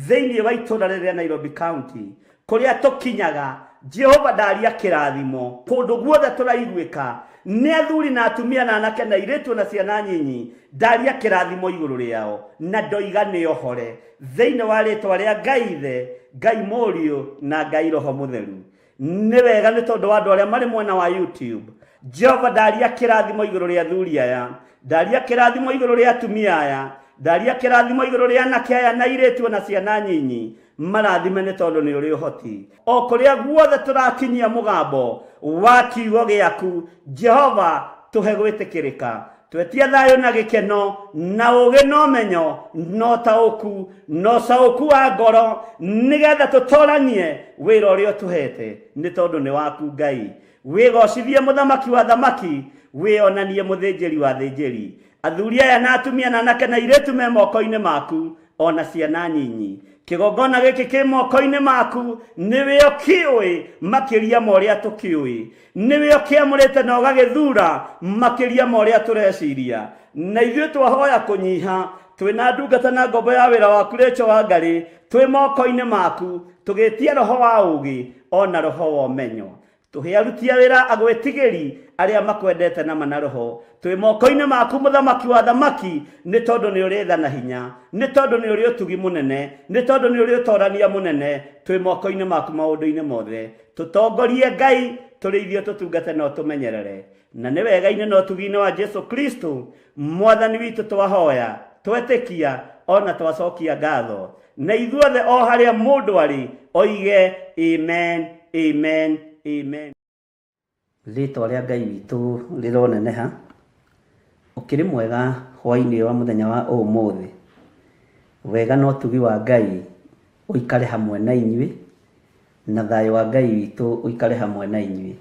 thĩinĩ wa itũũra rĩrĩa Nairobi County kũrĩa tũkinyaga. Jehova, ndaria kĩrathimo kũndũ guothe tũraiguĩka nĩ athuri na atumia na anake na airĩtu na ciana nyinyi. Ndaria kĩrathimo igũrũ rĩao na ndoiga nĩ ohore thĩinĩ wa rĩtwa rĩa Ngai Ithe, Ngai Mũriũ na Ngai Roho Mũtheru. Nĩ wega nĩ tondũ wa andũ arĩa marĩ mwena wa YouTube. Jehova, ndaria kĩrathimo igũrũ rĩa athuri aya, ndaria kĩrathimo igũrũ rĩa atumia aya, ndaria kĩrathimo igũrũ rĩa anake aya na airĩtu na ciana nyinyi. Marathime nĩ tondũ nĩ ũrĩ ũhoti. O kũrĩa guothe tũrakinyia mũgambo wa kiugo gĩaku, Jehova, tũhe gwĩtĩkĩrĩka, twetie thayũ na gĩkeno na ũũgĩ na ũmenyo na ũtaũku na ũcaũku wa ngoro, nĩgetha tũtoranie wĩra ũrĩa ũtũhete nĩ tondũ nĩ waku Ngai. Wĩgocithie mũthamaki wa thamaki, wĩonanie mũthĩnjĩri wa thĩnjĩri. Athuri aya na atumia na anake na airĩtu me moko-inĩ maku, ona ciana nyinyi. Kĩgongona gĩkĩ kĩ moko-inĩ maku, nĩwe ũkĩũĩ makĩria ma ũrĩa tũkĩũĩ, nĩwe ũkĩamũrĩte na ũgagĩthura makĩria ma ũrĩa tũreciria. Na ithuĩ twahoya kũnyiha, twĩna ndungata na ngombo ya wĩra waku Rachel Wangarĩ, twĩ moko-inĩ maku, tũgĩtia roho wa ũũgĩ ona roho wa ũmenyo. Tũhe aruti a wĩra agwĩtigĩri arĩa makwendete na mana roho. Twĩ moko-inĩ maku mũthamaki wa thamaki, nĩ tondũ nĩ ũrĩ tha na hinya, nĩ tondũ nĩ ũrĩ ũtugi mũnene, nĩ tondũ nĩ ũrĩ ũtorania mũnene. Twĩ moko-inĩ maku maũndũ-inĩ mothe. Tũtongorie Ngai, tũrĩithie tũtungate na ũtũmenyerere. Na nĩ wega-inĩ na ũtugi-inĩ wa Jesu Kristo mwathani witũ twahoya, twetĩkia ona twacokia ngatho. Na ithuothe o harĩa mũndũ arĩ oige amen, amen, amen. Rĩtwa rĩa Ngai witũ rĩroneneha. Ũkĩrĩ mwega hwaĩ-inĩ wa mũthenya wa ũmũthĩ. Wega na ũtugi wa Ngai ũikare hamwe na inyuĩ, na thayũ wa Ngai witũ ũikare hamwe na inyuĩ.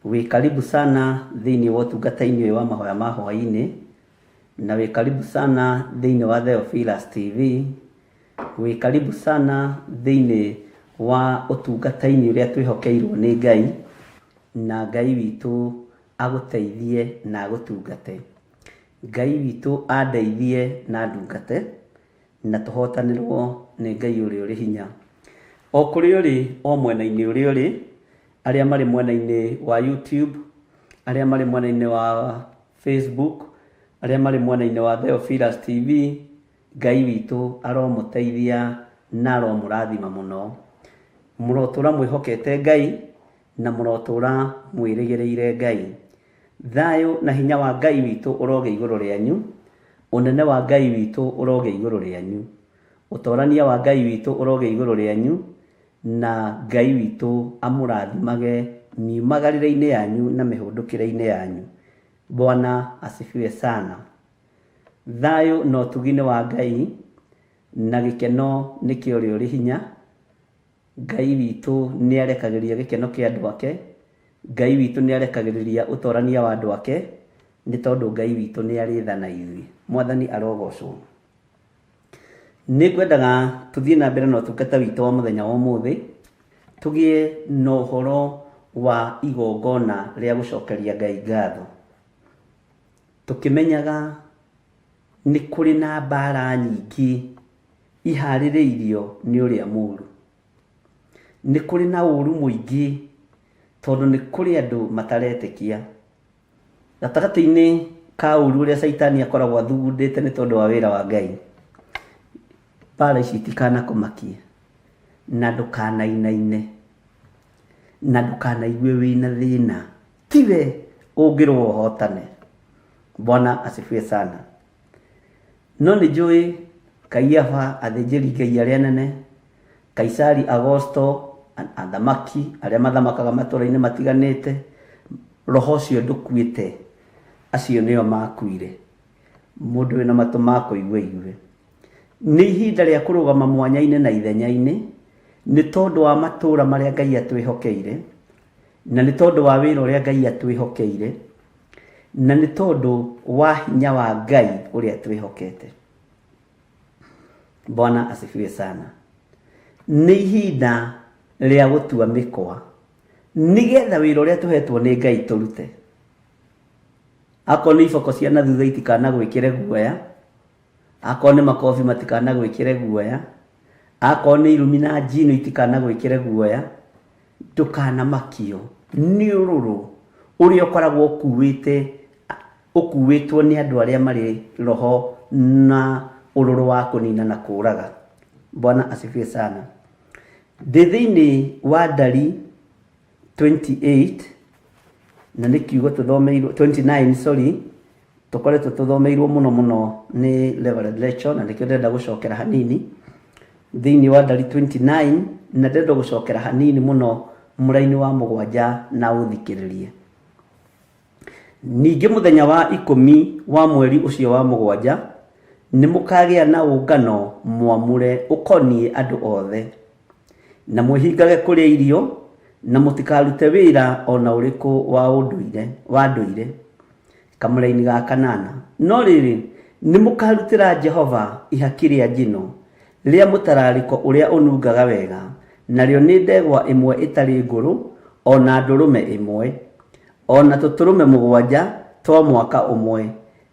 Wĩ karibu sana thĩinĩ wa ũtungata-inĩ ũyũ wa mahoya ma hwaĩ-inĩ, na wĩ karibu sana thĩinĩ wa Theophilus TV. Wĩ karibu sana thĩinĩ wa ũtungata-inĩ ũrĩa twĩhokeirwo nĩ Ngai, na Ngai witũ agũteithie na agũtungate. Ngai witũ andeithie na ndungate, na tũhotanĩrwo nĩ Ngai ũrĩa ũrĩ hinya. O kũrĩa ũrĩ, o mwena-inĩ ũrĩa ũrĩ, arĩa marĩ mwena-inĩ wa YouTube, arĩa marĩ mwena-inĩ wa Facebook, arĩa marĩ mwena-inĩ wa Theophilus TV, Ngai witũ aromũteithia na aromũrathima mũno. Mũrotũra mwĩhokete Ngai na mũrotũra mwĩrĩgĩrĩire Ngai. Thayũ na hinya wa Ngai witũ ũroge igũrũ rĩanyu, ũnene wa Ngai witũ ũroge igũrũ rĩanyu, ũtorania wa Ngai witũ ũroge igũrũ rĩanyu, na Ngai witũ amũrathimage miumagarĩre-inĩ yanyu na mĩhũndũkĩre-inĩ yanyu. Bwana asifiwe sana. Thayo no tugine wa Ngai na gikeno nikio uri hinya. Ngai witu ni arekagiriria gikeno kia andu ake. Ngai witu ni arekagiriria utorania wa andu ake ni tondu Ngai witu ni arithana ithui. Mwathani arogocwo. Ni kwendaga tuthie na mbere no tukata witu wa muthenya wa umuthi tugie no horo wa igongona ria gucokeria Ngai ngatho. Tukimenyaga ni kuri na mbara nyingi ihaririirio ni uria muru. Ni kuri na uru muingi tondu ni kuri andu mataretekia. Gatagati-ini ka uru uria Saitani akoragwo athugundite ni tondu wa wira wa Ngai. Mbara ici itikana kumakia na ndukanainaine na ndukanaigue wina thina, tiwe ungirwo hotane. Bwana asifiwe sana. No ni njui Kaiafa athĩnjĩri Ngai arĩa anene, Kaisari Agosto athamaki arĩa mathamakaga matũra-inĩ matiganĩte, roho ũcio ndũkuĩte, acio nĩo makuire. Mũndũ wĩna matũ ma kũigua igue. Nĩ ihinda rĩa kũrũgama mwanya-inĩ na ithenya-inĩ nĩ tondũ wa matũra marĩa Ngai atwĩhokeire, na nĩ tondũ wa wĩra ũrĩa Ngai atwĩhokeire, na nĩ tondũ wa hinya wa Ngai ũrĩa twĩhokete. Bwana asifiwe sana. Nĩ ihinda rĩa gũtua mĩkwa nĩgetha wĩra ũrĩa tũhetwo nĩ Ngai tũrute. Akorwo nĩ iboko cia na thutha itikanagwĩkĩre guoya, akorwo nĩ makobi matikanagwĩkĩre guoya, akorwo nĩ irumi na njino itikanagwĩkĩre guoya, ndũkanamakio nĩ ũrũrũ ũrĩa ũkoragwo ũkuĩtwo nĩ andũ arĩa marĩ roho na ũrũrũ wa kũnina na kũũraga. Bwana asifiwe sana. Thĩinĩ wa Ndari 28 na nĩ kiugo tũthomeirwo 29 sorry, tũkoretwo tũthomeirwo mũno nĩ Reverend Lecho, na nĩkĩo ndĩrenda gũcokera hanini thĩinĩ wa Ndari 29 na ndĩrenda gũcokera hanini mũno mũraini wa 7 na ũthikĩrĩrie. Ningĩ mũthenya wa 10 wa mweri ũcio wa 7 nĩ mũkagĩa na ũngano mwamure ũkoniĩ andũ othe, na mwĩhingage kũrĩa irio na mũtikarute wĩra ona ũrĩkũ wa ndũire kamũra-inĩ ga 8. No rĩrĩ nĩ mũkarutĩra Jehova ihaki rĩa njino rĩa mũtararĩko ũrĩa ũnungaga wega, narĩo nĩ ndegwa ĩmwe ĩtarĩ ngũrũ, ona ndũrũme ĩmwe, ona tũtũrũme 7 twa mwaka ũmwe,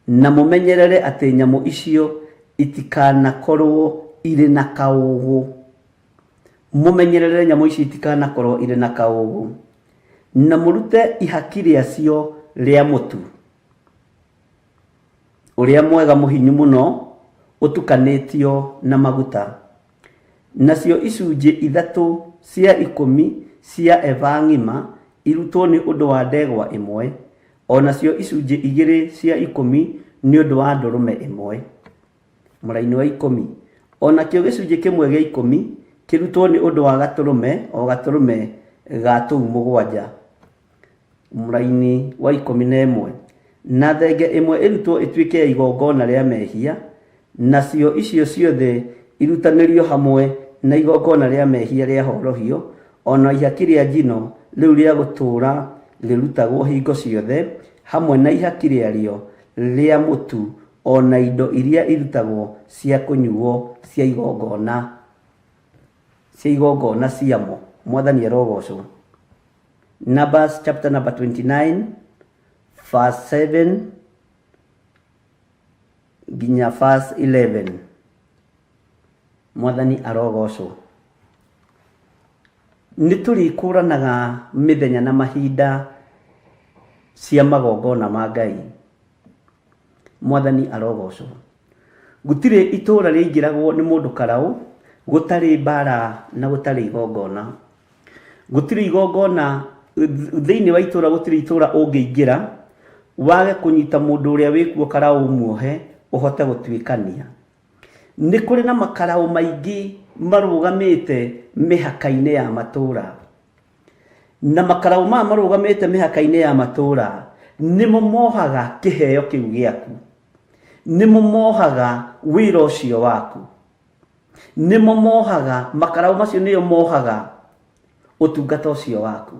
na mũmenyerere atĩ nyamũ icio itikanakorwo irĩ na kaũgũ. Mũmenyerere nyamũ ici itikanakorwo irĩ na kaũgũ, na mũrute ihaki rĩacio rĩa mũtu ũrĩa mwega mũhinyu mũno ũtukanĩtio na maguta, nacio icunjĩ 3 cia 10 cia eba ng'ima irutwo nĩ ũndũ wa ndegwa ĩmwe, onacio icunjĩ 2 cia 10 nĩ ũndũ wa ndũrũme ĩmwe. Mũraini wa 10 onakĩo gĩcunjĩ kĩmwe gĩa 10 kĩrutwo nĩ ũndũ wa gatũrũme ga tũu 7. Mũraini wa 11 na thenge ĩmwe ĩrutwo ĩtuĩke ya igongona rĩa mehia, nacio icio ciothe irutanĩrio hamwe na igongona rĩa mehia rĩa horohio, ona ihaki rĩa njino rĩu rĩa gũtũũra rĩrutagwo hingo ciothe, hamwe na ihaki rĩarĩo rĩa mũtu, ona indo iria irutagwo cia kũnyuo cia igongona ciamo. Mwathani arogocwo. Numbers chapter number 29 verse 7 nginya verse 11. Mwathani arogocwo. Nĩtũrĩkũranaga mĩthenya na mahinda cia magongona ma Ngai. Mwathani arogocwo. Gũtirĩ itũũra rĩingĩragwo nĩ mũndũ karaũ gũtarĩ mbara na gũtarĩ igongona. Gũtirĩ igongona thĩinĩ wa itũũra, gũtirĩ itũũra ũngĩingĩra wage kũnyita mũndũ ũrĩa wĩkuo karaũ muohe ũhote gũtuĩkania. Nĩ kũrĩ na makaraũ maingĩ marũgamĩte mĩhaka-inĩ ya matũũra, na makaraũ maya marũgamĩte mĩhaka-inĩ ya matũũra nimo mohaga kiheo kiu giaku, nimo mohaga wira ucio waku, nimo mohaga makarau macio niyo mohaga utungata ucio waku,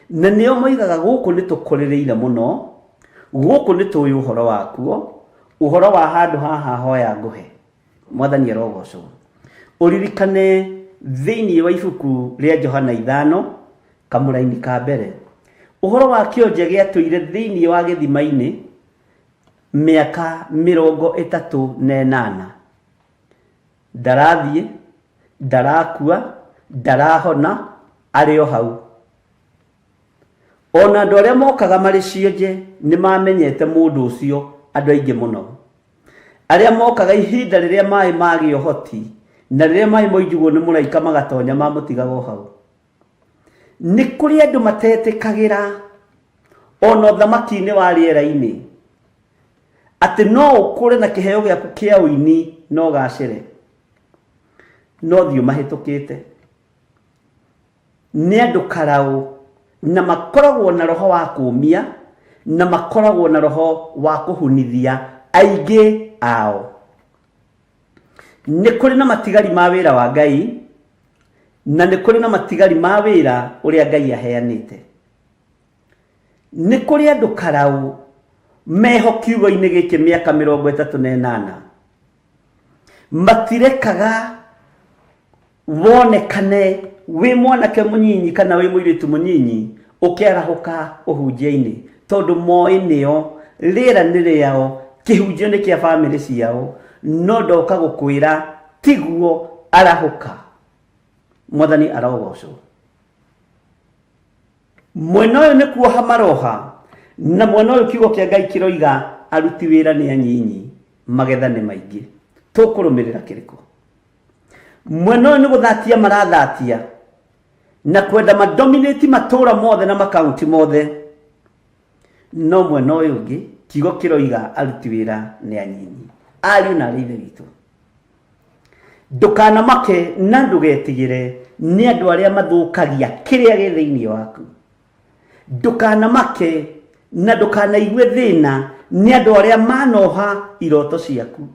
na niyo moigaga guku nitukorereire muno, guku nituyu uhoro waku, uhoro wa handu haha hoya nguhe. Mwathani arogocwo. Uririkane thiini wa ibuku ria Johana 5 kamuraini ka mbere, uhoro wa kionje giatũire thiini wa gĩthima-inĩ mĩaka 38, ndarathiĩ, ndarakua, ndarahona, arĩ o hau. Ona andũ arĩa mokaga marĩ cionje nĩ mamenyete mũndũ ũcio andũ aingĩ mũno. Arĩa mokaga ihinda rĩrĩa maĩ magĩa ũhoti na rĩrĩa maĩ moinjugwo nĩ mũraika magatonya mamũtigaga o hau. Nĩ kũrĩ andũ matetĩkagĩra ona ũthamaki-inĩ wa rĩera-inĩ atĩ no ũkũre na kĩheo gĩaku kĩa ũini no ũgacĩre, no thiũ mahĩtũkĩte. Nĩ andũ karaũ na makoragwo na roho wa kũũmia na makoragwo na roho wa kũhunithia aingĩ ao. Nĩ kũrĩ na matigari ma wĩra wa Ngai na nĩ kũrĩ na matigari ma wĩra ũrĩa Ngai aheanĩte. Nĩ kũrĩ andũ karaũ meho kiugo-inĩ gĩkĩ mĩaka 38 matirekaga wonekane wĩ mwanake mũnyinyi kana wĩ mũirĩtu mũnyinyi ũkĩarahũka ũhunjia-inĩ, tondũ moĩ nĩo, rĩera nĩ rĩao, kĩhunjio nĩ kĩa bamĩrĩ ciao, no ndoka gũkwĩra tiguo arahũka. Mwathani arogocwo. Mwena ũyũ nĩ kuoha maroha, na mwena ũyũ kiugo kĩa Ngai kĩroiga aruti wĩra nĩ anyinyi, magetha nĩ maingĩ. Tũkũrũmĩrĩra kĩrĩkũ? Mwena ũyũ nĩ gũthatia marathatia na kwenda madominate matũra mothe na makaunti mothe, no mwena ũyũ ũngĩ kiugo kĩroiga aruti wĩra nĩ anyinyi. Ariũ na arĩ ithe witũ, ndũkanamake na ndũgetigĩre nĩ andũ arĩa mathũkagia kĩrĩa gĩ thĩinĩ waku. Ndũkanamake na ndũkanaigue thĩna nĩ andũ arĩa manoha iroto ciaku.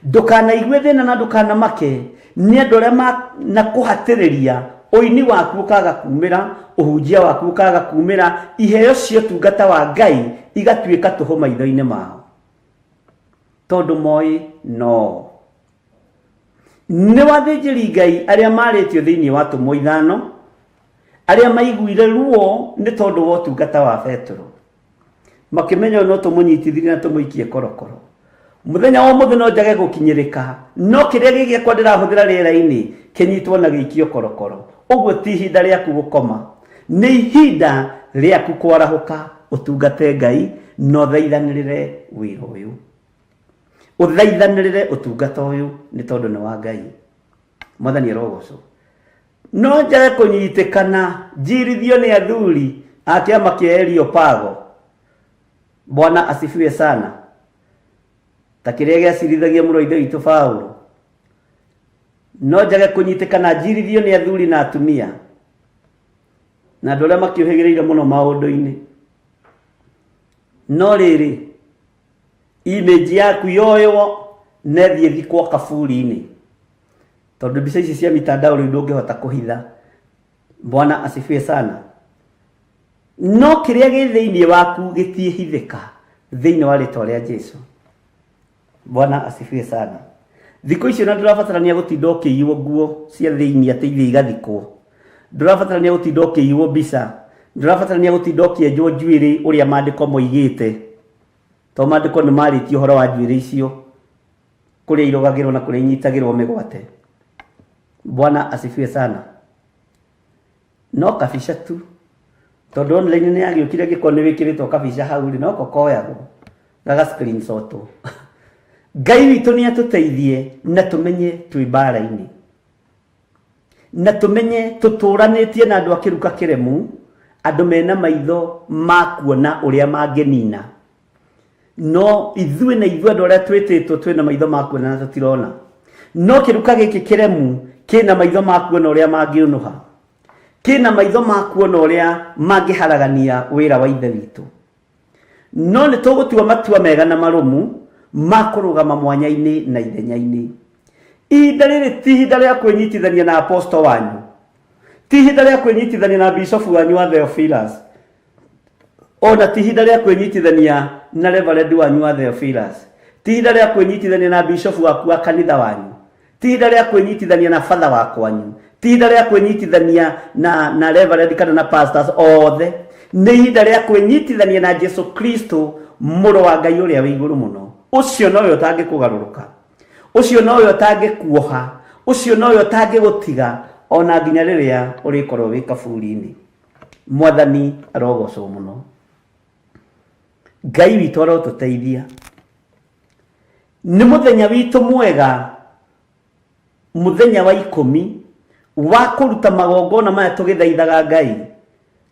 Ndũkanaigue thĩna na ndũkanamake nĩ andũ arĩa nakũhatĩrĩria ũini waku ũkaga kumĩra, ũhunjia waku ũkaga kumĩra, iheo cia ũtungata wa Ngai igatuĩka tũhũ maitho-inĩ mao, tondũ moĩ no. Nĩ wathĩnjĩri Ngai arĩa marĩtio thĩinĩ wa Tũmwo 5 arĩa maiguire ruo nĩ tondũ wa ũtungata wa Petro, makĩmenya no tũmũnyitithirie na tũmũikie korokoro. Mũthenya wa mũthenya no njage gũkinyĩrĩka, no kĩrĩa gĩgĩakwa ndĩrahũthĩra rĩera-inĩ kĩnyitwo na gĩikio korokoro. Ũguo ti ihinda rĩaku gũkoma, nĩ ihinda rĩaku kwarahũka ũtungate Ngai na ũthaithanĩrĩre wĩra ũyũ, ũthaithanĩrĩre ũtungata ũyũ nĩ tondũ nĩ wa Ngai. Mwathani arogocwo. No njage kũnyitĩkana njirithio nĩ athuri a kĩama kĩa Areopago. Bwana asifiwe sana. Ta kĩrĩa gĩacirithagia mũrũ ithe witũ Paulo. No njage kũnyitĩkana njirithio nĩ athuri na atumia na andũ arĩa makĩũhĩgĩrĩire mũno maũndũ-inĩ. No rĩrĩ, image yaku yoywo nethiĩ thikwo kaburi-inĩ, tondũ mbica ici cia mitandao rĩu ndũngĩhota kũhitha. Bwana asifiwe sana. No kĩrĩa gĩ thĩinĩ waku gĩtiĩhithĩka thĩinĩ wa rĩtwa rĩa Jesũ. Bwana asifiwe sana. Thikũ icio na ndũrabatarania gũtinda ũkĩiywo nguo cia thĩinĩ atĩ ithiĩ igathikwo. Ndũrabatarania gũtinda ũkĩiywo mbica. Ndũrabatarania gũtinda ũkĩenjwo njuĩrĩ ũrĩa maandĩko moigĩte, to maandĩko nĩ marĩtie ũhoro wa njuĩrĩ icio, kũrĩa irogagĩrwo na kũrĩa inyitagĩrwo mĩgwate. Bwana asifiwe sana. No kabica tu, tondũ online nĩ yagĩũkire gĩko nĩ wĩkĩrĩtwo kabica hau rĩ, no koyagwo gaga screenshot. Ngai witũ nĩ atũteithie na tũmenye twĩ mbara-inĩ, na tũmenye tũtũranĩtie na andũ a kĩruka kĩremu, andũ mena maitho ma kuona ũrĩa mangĩnina. No ithuĩ na ithuĩ andũ arĩa twĩtĩtwo twĩna maitho ma kuona na tũtirona. No kĩruka gĩkĩ kĩremu kĩna maitho ma kuona ũrĩa mangĩũnũha. kina maitho ma kuona uria mangiharagania wira wa ithe witu no ni tugutua matua mega na marumu makurugama mwanya-ini na ithenya-ini. Ihinda riri ti ihinda ria kwinyitithania na apostle wanyu, ti ihinda ria kwinyitithania na bishop wanyu wa Theophilus, ona ti ihinda ria kwinyitithania na reverend wanyu wa Theophilus, ti ihinda ria kwinyitithania na bishop waku wa kanitha wanyu, ti ihinda ria kwinyitithania na father wakwanyu, ti ihinda ria kwinyitithania na reverend kana na pastors othe. Ni ihinda ria kwinyitithania na Jesu Kristo muro wa Ngai uria wi iguru muno. Ucio nowe utangikugaruruka, ucio nowe utangikuoha, ucio nowe utangigutiga ona nginya riria urikorwo wi kaburi-ini. Mwathani arogocwo muno. Ngai witu arotuteithia. Ni muthenya witu mwega, muthenya wa 10 wa kuruta magongona maya tugithaithaga Ngai,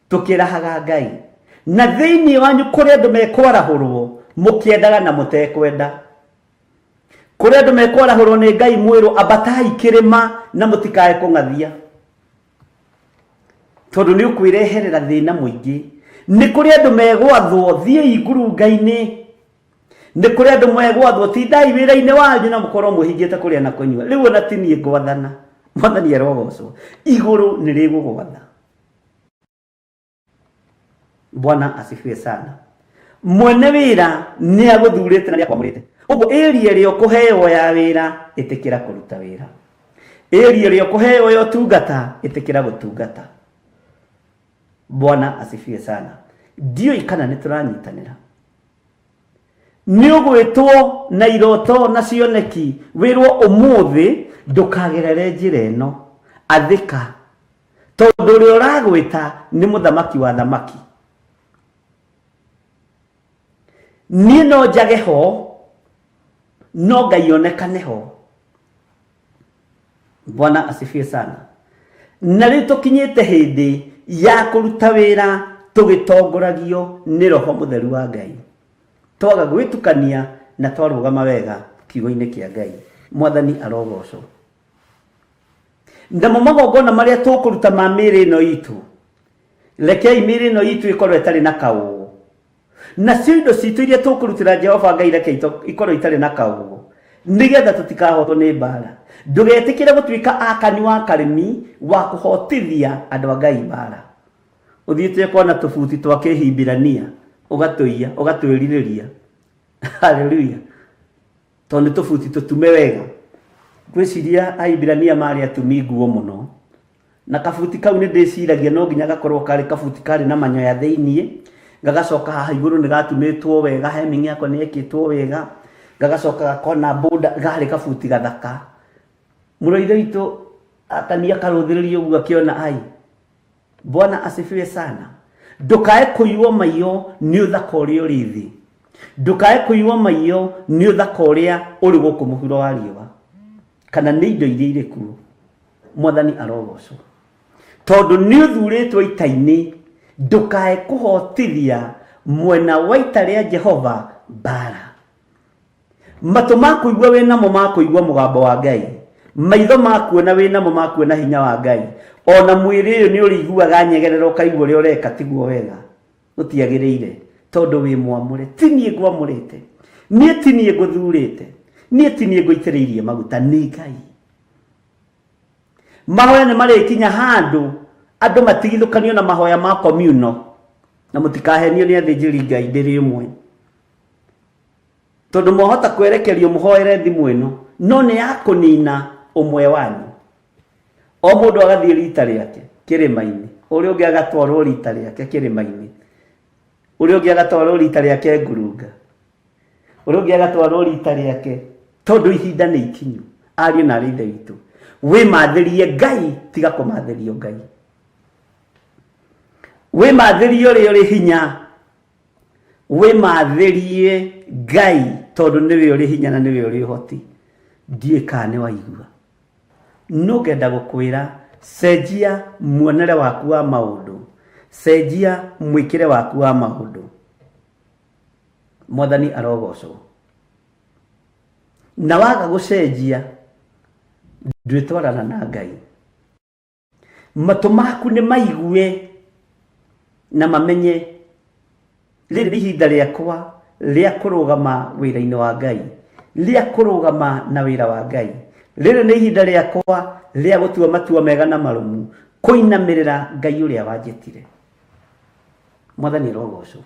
tukirahaga Ngai, na thiini wanyu kuri andu mekwarahurwo mukiendaga na mutekwenda, kuri andu mekwarahurwo ni Ngai mwiru abatai kirima na mutikae kung'athia tondu ni ukwireherera thina muingi. Ni kuri andu megwathwo thiei nguru Ngai-ini, ni kuri andu megwathwo tindai wira-ini wanyu na mukorwo muhingite kuria na kunyua. Riu ona tinie ngwathana, Mwathani arogocwo, iguru ni rigugwatha. Bwana asifiwe sana. Mwene wira ni aguthurite na ni akwamurite. Uguo area ria kuheo ya wira itikira kuruta wira, area ria kuheo ya tungata itikira gutungata. Bwana asifiwe sana. Dio ikana nituranyitanira, ni ugwitwo na iroto na cioneki wirwo umuthi ndukagerere njira ino athika, tondu ria uragwita ni muthamaki wa thamaki. Ni no njage ho no Ngai onekane ho. Bwana asifiwe sana. Na riu tukinyite hindi ya kuruta wira tugitongoragio ni Roho Mutheru wa Ngai, twaga gwitukania na twarugama wega kiugo-ini kia Ngai. Mwathani arogocwo. Ndamo magongona maria tukuruta ma miri ino itu, rekei miri ino itu ikorwo itari na kaugu, na cindo citu iria tukurutira Jehova Ngai reke ikorwo itari na kaugu, nigetha tutikahotwo ni mbara. Ndugetikire gutuika akani wa karimi wa kuhotithia andu a Ngai mbara. Uthiite kuona tubuti twa Kihibirania ugatuia ugatwiririria. Haleluya. Tondu tubuti tutume wega. Gwiciria Ahibirania mari atumi nguo muno, na kabuti kau ni ndiciragia no nginya gakorwo kari kabuti kari na manyoya thiini, gagacoka haha iguru ni gatumitwo wega, hemming yako ni ekitwo wega, gagacoka gakona boda gari kabuti gathaka. Muroithe witu akania karuthiririo uguo akiona ai. Bwana asifiwe sana. Ndukae kuyuo maiyo ni uthaka uria uri thi, ndukae kuyuo maiyo ni uthaka uria uri guku muhuro wa riũa, kana ni indo iria iri kuo. Mwathani arogocwo, tondu ni uthuritwo ita-ini, ndukae kuhotithia mwena wa ita ria Jehova mbara. Matu makuigua winamo makuigua mugambo wa Ngai, maitho makuona winamo makuona hinya wa Ngai, ona mwiri uyu ni uriguaga nyegerero kaigua ria ureka tiguo wega, utiagiriire tondu wi mwamure. Tinie ngwamurite, nie tinie nguthurite, nie tinie nguitiriirie maguta, ni Ngai. Mahoya ni marikinya handu andu matigithukanio na mahoya ma communal, na mutikahenio ni athinjiri Ngai ndiri imwe, tondu mohota kwerekerio muhoere thimu ino no ni ya kunina umwe wanyu. O mundu agathie rita riake kirima-ini, uria ungi agatwarwo rita riake kirima-ini, uria ungi agatwarwo rita riake ngurunga, uria ungi agatwarwo rita riake, tondu ihinda ni ikinyu. Ariũ na ithe witu, wimatherie Ngai tiga kumatherio Ngai, wimatherie uri uri hinya, wimatherie Ngai tondu niwe uri hinya na niwe uri hoti. Ndiĩ kana nĩ waigua no ngenda gukwira cenjia muonere waku wa maundu, cenjia mwikire waku wa maundu. Mwathani arogocwo. Na waga gucenjia ndwitwarana na Ngai, Matũ maku nĩ maigue na mamenye rĩrĩ nĩ ihinda rĩakwa rĩa kũrũgama wĩra-inĩ wa Ngai, rĩa kũrũgama na wĩra wa Ngai. Rĩrĩ nĩ ihinda rĩakwa rĩa gũtua matua mega na marũmu, kũinamĩrĩra Ngai ũrĩa wanjĩtire. Mwathani arogocwo.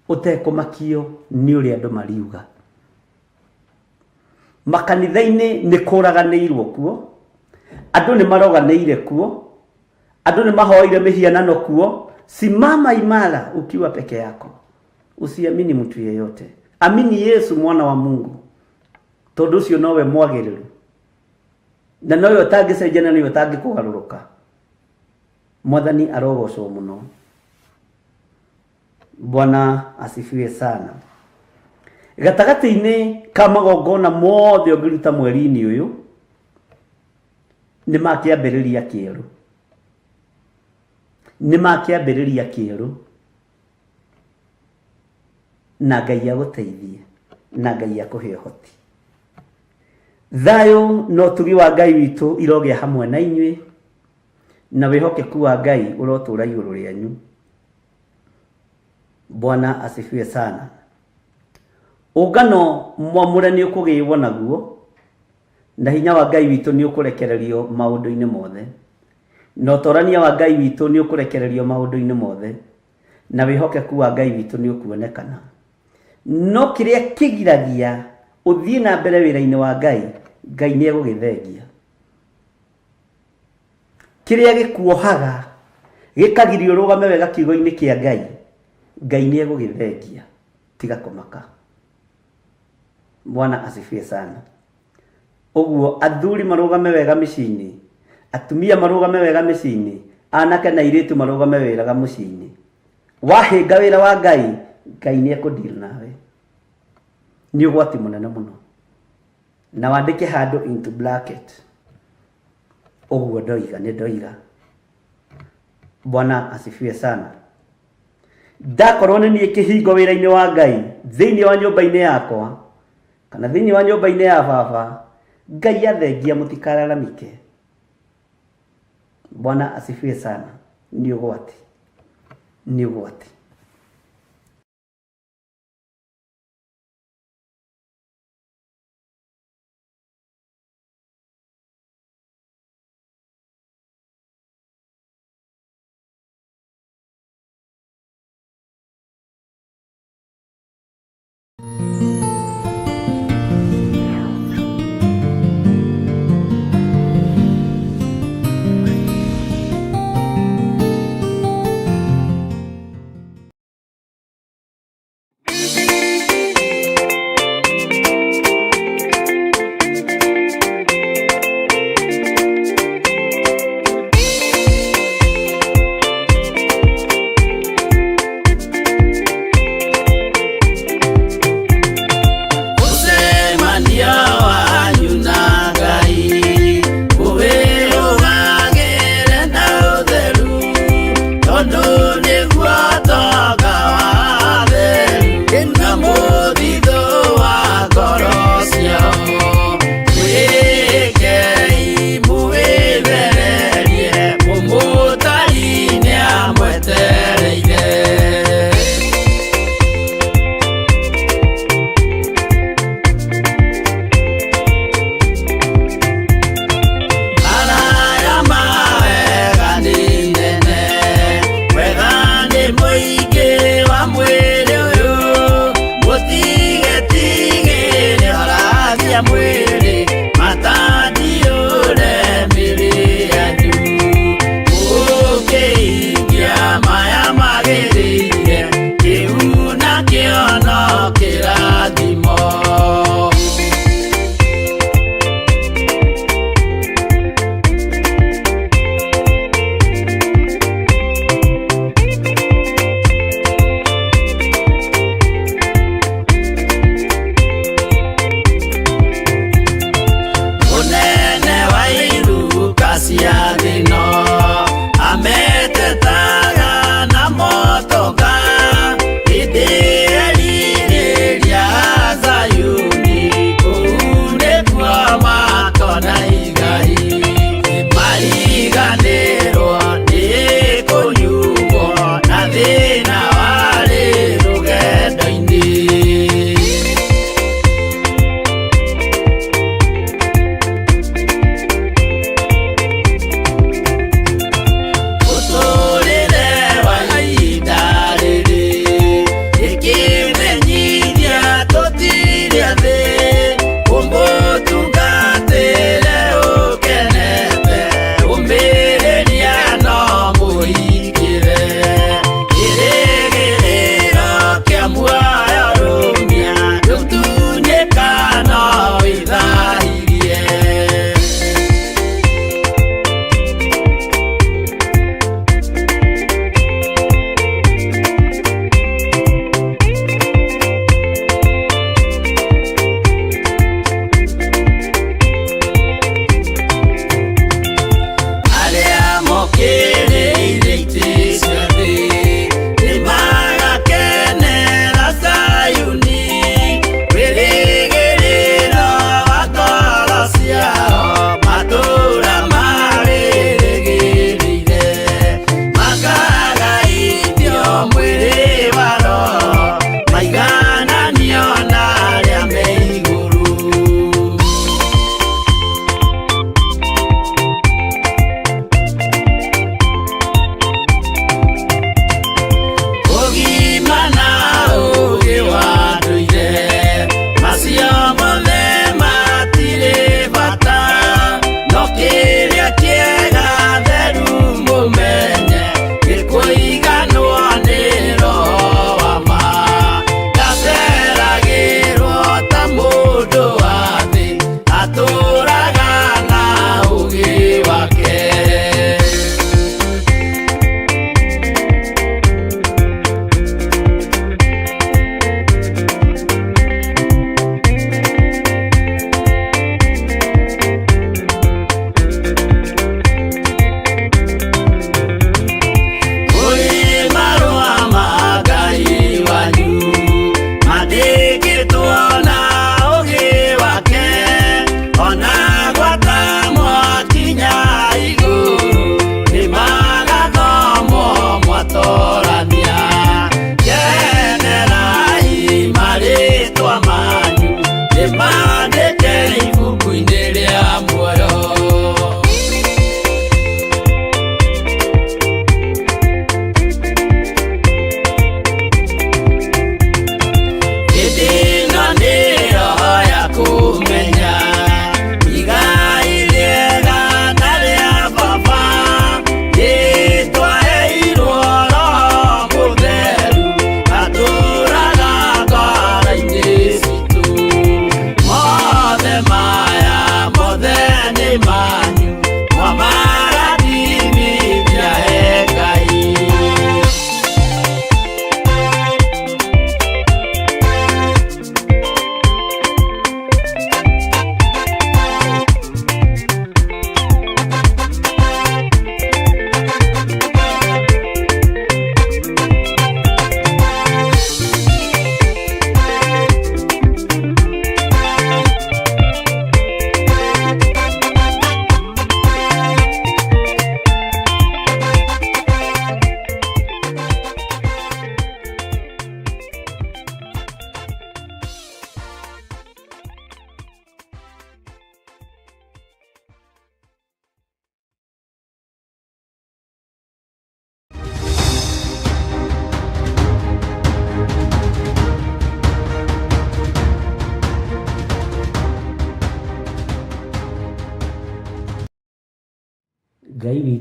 Ũtekũmakio nĩ ũrĩa andũ mariuga. Makanitha-inĩ nĩ kũraganĩirwo kuo, andũ nĩ maroganĩire kuo, andũ nĩ mahoire mĩhianano kuo. Simama imara ukiwa peke yako, usiamini mtu yeyote, amini Yesu mwana wa Mungu, tondu ucio nowe mwagĩrĩru na nowe ũtangĩcenjia na nowe ũtangĩkũgarũrũka. Mwathani arogocwo mũno. Bwana asifiwe sana. Gatagati-inĩ ka magongona mothe ũngĩruta mweri-inĩ ũyũ nĩ makĩambĩrĩria kĩerũ, nĩ makĩambĩrĩria kĩerũ, na Ngai agũteithie na Ngai akũhe ũhoti. Thayũ na ũtugi wa Ngai witũ irogĩa hamwe na inyuĩ, na wĩhokeku wa Ngai ũrotũũra igũrũ rĩanyu. Bwana asifiwe sana. Ũngano mwamũre nĩ ũkũgĩĩrwo naguo, na hinya wa Ngai witũ nĩ ũkũrekererio maũndũ-inĩ mothe, na ũtorania wa Ngai witũ nĩ ũkũrekererio maũndũ-inĩ mothe, na wĩhokeku wa Ngai witũ nĩ ũkuonekana. No kĩrĩa kĩgiragia ũthiĩ na mbere wĩra-inĩ wa Ngai, Ngai nĩ egũgĩthengia. Kĩrĩa gĩkuohaga gĩkagirio ũrũgame wega kiugo-inĩ kĩa Ngai, Ngai nĩ egũgĩthengia, tiga kũmaka. Bwana asifiwe sana. Ũguo athuri marũgame wega mĩciĩ-inĩ, atumia marũgame wega mĩciĩ-inĩ, anake na airĩtu marũgame wega mũciĩ-inĩ. Wahĩnga wĩra wa Ngai, Ngai nĩ ekũdeal nawe. Nĩ ũgwati mũnene mũno. Na wandĩke handũ into bracket. Ũguo ndoiga, nĩ ndoiga. Bwana asifiwe sana. Ndakorwo nĩ niĩ kĩhingo wĩra-inĩ wa Ngai thĩinĩ wa nyũmba-inĩ yakwa kana thĩinĩ wa nyũmba-inĩ ya baba, Ngai athengia mũtikararamike. Bwana asifiwe sana. Nĩ ũgwati, nĩ ũgwati. Nĩ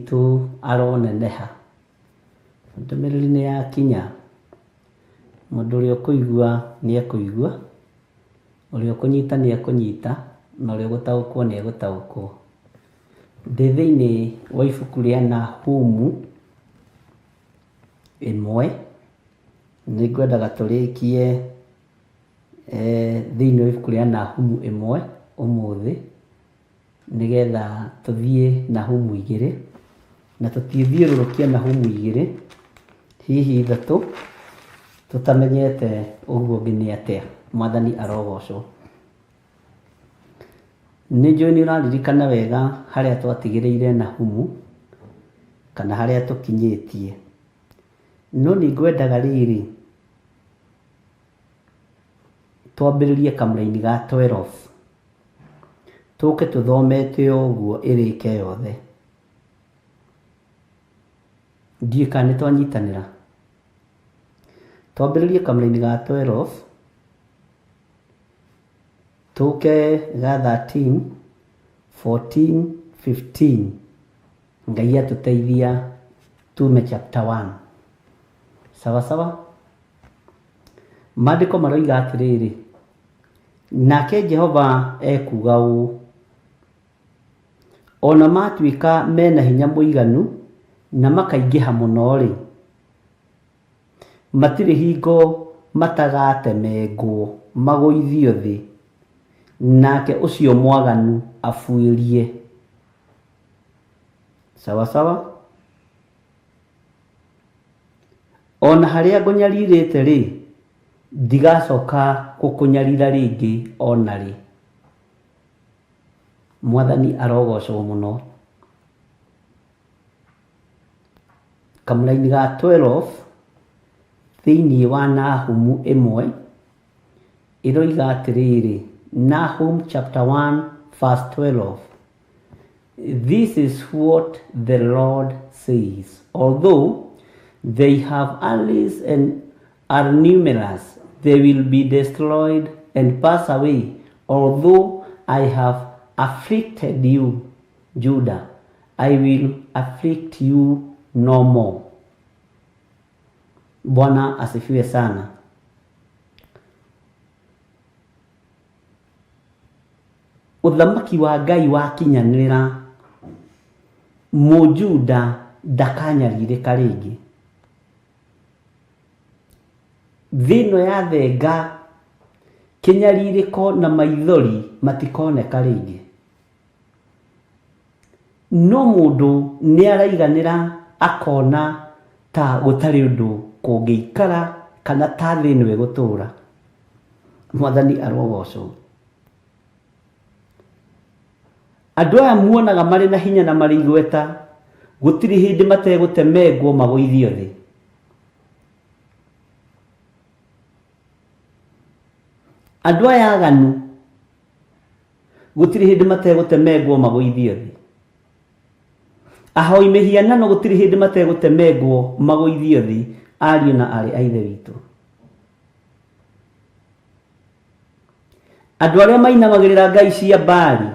witũ aroneneha. Ndũmĩrĩri nĩ yakinya. Mũndũ ũrĩa ũkũigua nĩ ekũigua, ũrĩa ũkũnyita nĩ ekũnyita, na ũrĩa ũgũtaũkwo nĩ egũtaũkwo. Ndĩ thĩinĩ wa ibuku rĩa Nahumu 1, nĩ ngwendaga tũrĩkie thĩinĩ wa ibuku rĩa Nahumu 1 ũmũthĩ, nĩgetha tũthiĩ Nahumu 2, na tũtithiũrũrũkia Nahumu 2 hihi 3 tũtamenyete ũguo ũngĩ nĩ atĩa. Mwathani arogocwo. Nĩ njũĩ nĩ ũraririkana wega harĩa twatigĩrĩire Nahumu, kana harĩa tũkinyĩtie. No nĩ ngwendaga rĩrĩ twambĩrĩrie kamũra-inĩ ga 12, tũke tũthomete ũguo ĩrĩke yothe. Ndiĩ kana nĩ twanyitanĩra. Twambĩrĩrie kamũra-inĩ ga 12, tũke ga 13, 14, 15. Ngai atũteithia tume chapter 1. Sawa sawa. Maandĩko maroiga atĩrĩrĩ, nake Jehova ekuga ũũ: ona matuĩka mena hinya mũiganu na makaingĩha mũno-rĩ, matirĩ hingo matagatemengwo magũithio thĩ, nake ũcio mwaganu abuĩrie. Sawa sawa. Ona harĩa ngũnyarirĩte-rĩ, ndigacoka gũkũnyarira rĩngĩ ona rĩ. Mwathani arogocwo mũno. Kamũra-inĩ ga 12 thĩinĩ wa Nahumu 1 ĩroiga atĩrĩrĩ, Nahum chapter 1 verse 12. This is what the Lord says. Although they have armies and are numerous, they will be destroyed and pass away. Although I have afflicted you, Judah, I will afflict you no more. Bwana asifiwe sana. Ũthamaki wa Ngai wakinyanĩra, Mũjuda ndakanyarirĩka rĩngĩ. Thĩno ya thenga, kĩnyarirĩko na maithori matikoneka rĩngĩ. No mũndũ nĩ araiganĩra akona ta gũtarĩ ũndũ kũngĩikara kana ta thĩ ĩno ĩgũtũũra. Mwathani arogocwo. Andũ aya muonaga marĩ na hinya na marĩ igweta, gũtirĩ hĩndĩ mategũtemengwo magũithio thĩ. Andũ aya aganu, gũtirĩ hĩndĩ mategũtemengwo magũithio thĩ. Ahoi mĩhianano gũtirĩ hĩndĩ mategũtemengwo magũithio thĩ, ariũ na arĩ a Ithe witũ. Andũ arĩa mainamagĩrĩra ngai cia Baali,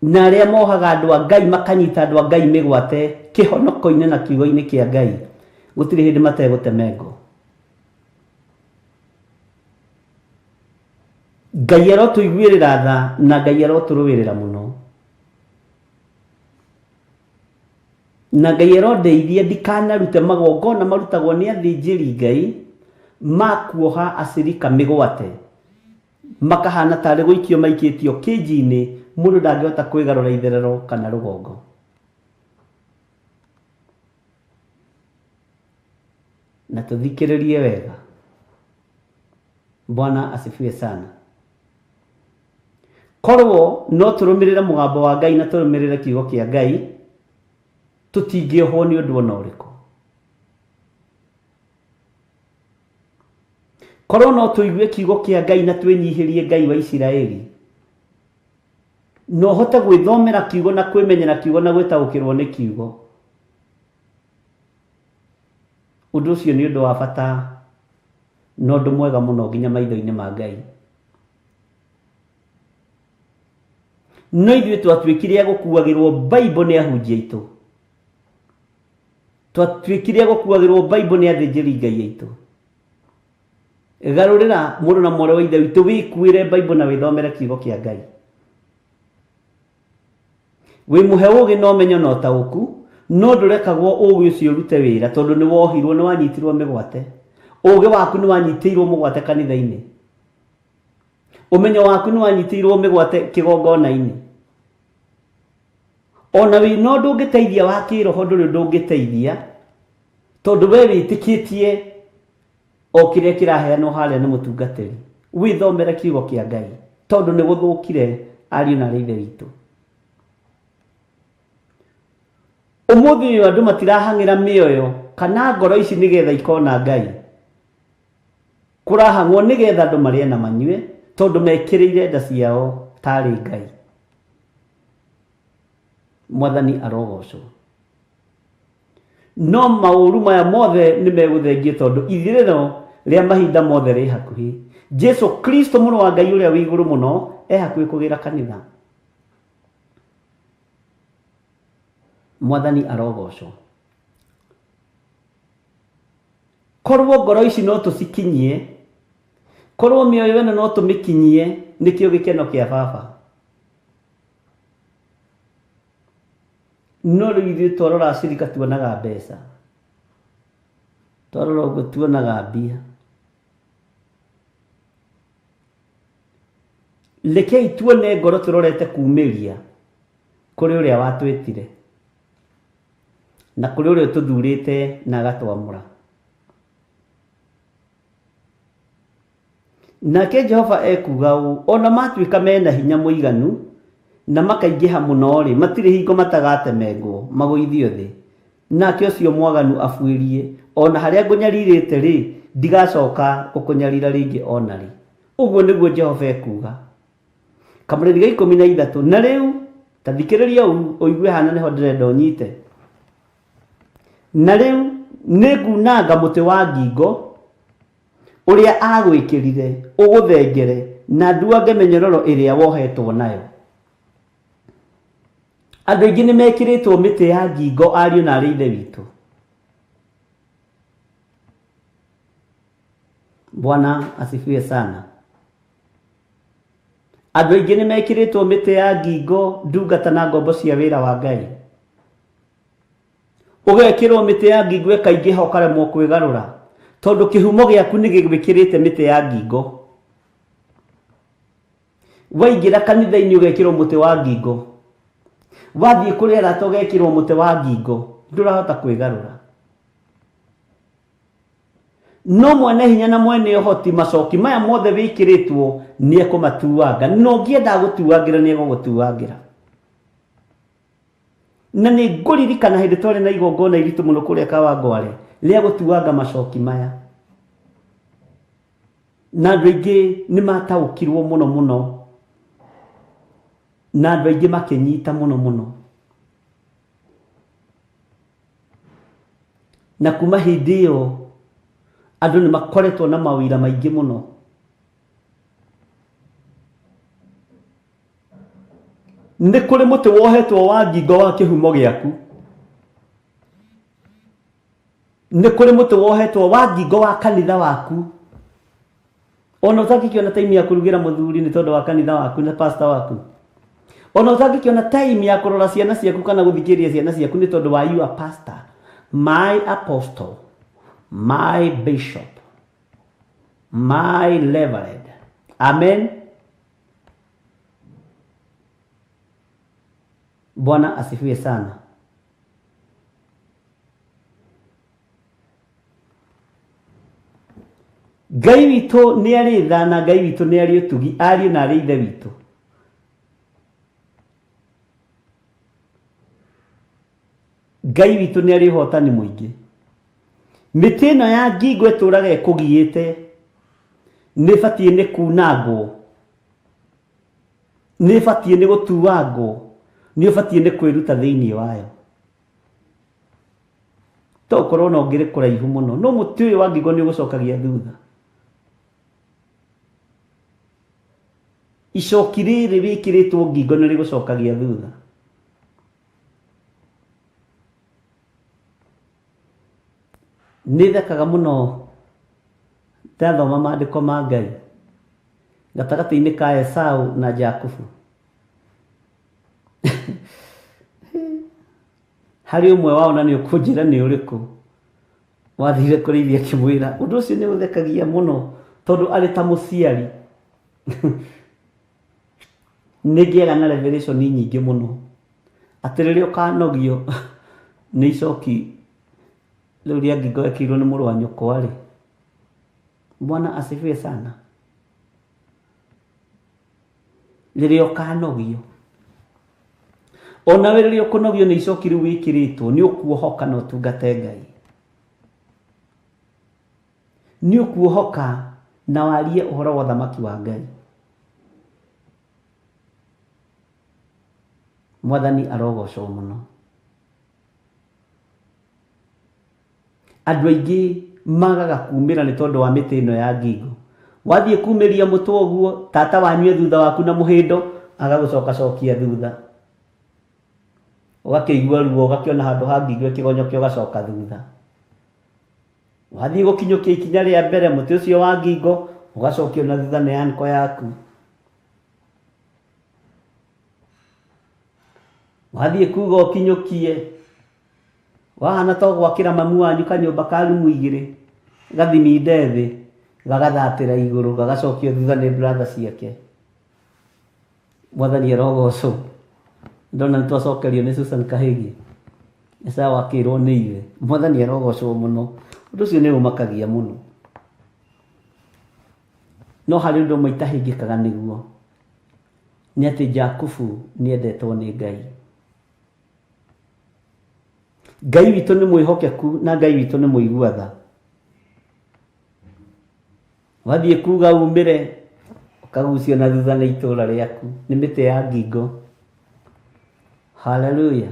na arĩa mohaga andũ a Ngai makanyita andũ a Ngai mĩgwate kĩhonoko-inĩ na kiugo-inĩ kĩa Ngai, gũtirĩ hĩndĩ mategũtemengwo. Ngai arotũiguĩrĩra tha na Ngai arotũrũĩrĩra mũno. Na Ngai arondeithia ndikanarute magongona marutagwo nĩ athĩnjĩri Ngai ma kuoha acirika mĩgwate, makahana tarĩ gũikio maikĩtio kĩnji-inĩ, mũndũ ndangĩhota kwĩgarũra itherero kana rũgongo. Na tũthikĩrĩrie wega. Bwana asifiwe sana. Korwo no tũrũmĩrĩre mũgambo wa Ngai na tũrũmĩrĩre kiugo kĩa Ngai, tũtingĩohwo nĩ ũndũ ona ũrĩkũ. Korwo no tũigue kiugo kĩa Ngai na twĩnyihĩrie Ngai wa Isiraeli, no hote gwĩthomera kiugo na kwĩmenyera kiugo na gwĩtaũkĩrwo nĩ kiugo, ũndũ ũcio nĩ ũndũ wa bata na ũndũ mwega mũno nginya maitho-inĩ ma Ngai. no ithuĩ twatuĩkire gũkuagĩrwo Bible nĩ ahunjia aitũ, twatuĩkire gũkuagĩrwo Bible nĩ athĩnjĩri Ngai aitũ. Garũrĩra mũndũ na mwarĩ wa ithe witũ wĩkuĩre Bible na wĩthomere kiugo kĩa Ngai. Wĩ mũhe ũgĩ na ũmenyo na ũtaũku, no ndũrekagwo ũgĩ ũcio ũrute wĩra tondũ nĩ wohirwo, nĩ wanyitirwo mĩgwate. Ũgĩ waku nĩ wanyitĩirwo mũgwate kanitha-inĩ, ũmenyo waku nĩ wanyitĩirwo mĩgwate kĩgongona-inĩ. Ona wĩ no ndũngĩteithia wa kĩroho, ndũrĩ ndũngĩteithia tondũ we wĩtĩkĩtie o kĩrĩa kĩraheanwo harĩa nĩ mũtungatĩri. Wĩthomere kiugo kĩa Ngai tondũ nĩ gũthũkire ariũ na ithe witũ. Ũmũthĩ ũyũ andũ matirahang'ĩra mĩoyo kana ngoro ici nĩgetha ikona Ngai. Kũrahang'wo nĩgetha andũ marĩe na manyue tondũ mekĩrĩire nda ciao tarĩ Ngai. Mwathani arogocwo. No maũru maya mothe nĩ megũthengie tondũ ithirĩro rĩa mahinda mothe rĩ hakuhĩ. Jesu Kristo mũrũ wa Ngai ũrĩa wĩ igũrũ mũno hakuhĩ kũgĩra kanitha. Mwathani arogocwo. Korwo ngoro ici no tũcikinyie, korwo mĩoyo ĩno no tũmĩkinyie, nĩkĩo gĩkeno kĩa Baba. No rĩu ithuĩ twarora acirika tuonaga mbeca, twarora ũguo tuonaga mbia. Rekei tuone ngoro tũrorete kumĩria kũrĩ ũrĩa watwĩtire na kũrĩ ũrĩa tũthurĩte na agatwamũra. Nake Jehova ekuga ũũ, ona matuĩka mena hinya mũiganu na makaingĩha mũno rĩ, matirĩ hingo matagatemengwo magũithio thĩ. Nake ũcio mwaganu abuĩrie, ona harĩa ngũnyarirĩte rĩ, ndigacoka gũkũnyarira rĩngĩ ona rĩ. Ũguo nĩguo Jehova ekuga. Kamũrĩri ga 13. Na rĩu ta thikĩrĩria ũigue hana nĩho ndĩrenda ũnyite. Na rĩu nĩngunanga mũtĩ wa ngingo ũrĩa agwĩkĩrire ũgũthengere na nduange mĩnyororo ĩrĩa wohetwo nayo. Andũ aingĩ nĩ mekĩrĩtwo mĩtĩ ya ngingo, ariũ na arĩ ithe witũ. Bwana asifiwe sana. Andũ aingĩ nĩ mekĩrĩtwo mĩtĩ ya ngingo, ndungata na ngombo cia wĩra wa Ngai. Ũgekĩrwo mĩtĩ ya ngingo ĩkaingĩha ũkaremwo kwĩgarũra tondũ kĩhumo gĩaku nĩ gĩgwĩkĩrĩte mĩtĩ ya ngingo. Waingĩra kanitha-inĩ ũgekĩrwo mũtĩ wa ngingo, wathiĩ kũrĩ arata ũgekĩrwo mũtĩ wa ngingo, ndũrahota kwĩgarũra. No mwene hinya na mwene ũhoti macoki maya mothe wĩkĩrĩtwo nĩ ekũmatuanga, no ngĩenda gũtuangĩra nĩ egũgũtuangĩra. Na nĩ ngũririkana hĩndĩ twarĩ na igongona iritũ mũno kũrĩa Kawangware rĩa gũtuanga macoki maya, na andũ aingĩ nĩ mataũkirwo mũno mũno, na andũ aingĩ makĩnyita mũno mũno. Na kuma hĩndĩ ĩyo andũ nĩ makoretwo na mawĩra maingĩ mũno. Nĩ kũrĩ mũtĩ wohetwo wa ngingo wa kĩhumo gĩaku, nĩ kũrĩ mũtĩ wohetwo wa ngingo wa kanitha waku. Ona ũtangĩkĩona time ya kũrugĩra mũthuri nĩ tondũ wa kanitha waku na pastor waku. Ona ũtangĩkĩona time ya kũrora ciana ciaku kana gũthikĩrĩria ciana ciaku nĩ tondũ wa your pastor, my apostle, my bishop, my reverend. Amen. Bwana asifiwe sana. Ngai witũ nĩ arĩ tha na Ngai witũ nĩ arĩ ũtugi, ariũ na arĩ ithe witũ. Ngai witũ nĩ arĩ ũhotani mũingĩ. Mĩtĩ ĩno ya ngingo ĩtũraga ĩkũgiĩte nĩ ĩbatiĩ nĩ kunangwo, nĩ ĩbatiĩ nĩ gũtuangwo, nĩ ũbatiĩ nĩ kwĩruta thĩinĩ wayo. To ũkorwo na ũngĩrĩ kũraihu mũno, no mũtĩ ũyũ wa ngingo nĩ ũgũcokagia thutha. icoki rĩrĩ rĩkĩrĩtwo ngingo nĩ rĩgũcokagia thutha. Nĩ thekaga mũno ndathoma maandĩko ma Ngai gatagatĩ-inĩ ka Esau na Jakubu. Harĩ ũmwe wao na nĩ ũkũnjĩra nĩ ũrĩkũ wathire kũrĩithia kĩmwĩra. Ũndũ ũcio nĩ ũthekagia mũno tondũ arĩ ta mũciari. Nĩ ngĩaga na revelation nyingĩ mũno atĩ rĩrĩa ũkanogio nĩ icoki rĩu rĩa ngingo ekĩirwo nĩ mũrũ wa nyũkwa rĩ. Bwana asifiwe sana. Rĩrĩa ũkanogio ona we rĩrĩa ũkũnogio nĩ icoki rĩu wĩkĩrĩtwo nĩ ũkuohoka na ũtungate Ngai. Nĩ ũkuohoka na warie ũhoro wa thamaki wa Ngai. Mwathani arogocwo mũno. Andũ aingĩ magaga kumĩra nĩ tondũ wa mĩtĩ ĩno ya ngingo. Wathiĩ kumĩria mũtwe ũguo tata wanyu thutha waku na mũhĩndo agagũcoka cokia thutha. Ũgakĩigua ruo ũgakĩona handũ ha ngingo ĩkĩgonyokia ũgacoka thutha. Wathiĩ gũkinyũkia ikinya rĩa mbere mũtĩ ũcio wa ngingo ũgacokio na thutha nĩ anko yaku. Wathiĩ kuga ũkinyũkie wahana to gwakĩra mamu wanyu kanyũmba ka rumu 2 gathiminde thĩ gagathatĩra igũrũ gagacokio thutha nĩ brother ciake. Mwathani arogocwo. Ndona nĩtwacokerio nĩ Susan Kahĩgi. Esau akĩrwo nĩ ithe. Mwathani arogocwo mũno. Ũndũ ũcio nĩ ũmakagia mũno. No harĩ ũndũ ũmwe itahĩngĩkaga nĩguo nĩ atĩ Jakubu nĩendetwo nĩ Ngai. Ngai witũ nĩ mwĩhokeku na Ngai witũ nĩ mũigua tha. Wathiĩ kuga umĩre ũkagucio na thutha nĩ itũũra rĩaku nĩ mĩtĩ ya ngingo. Haleluya.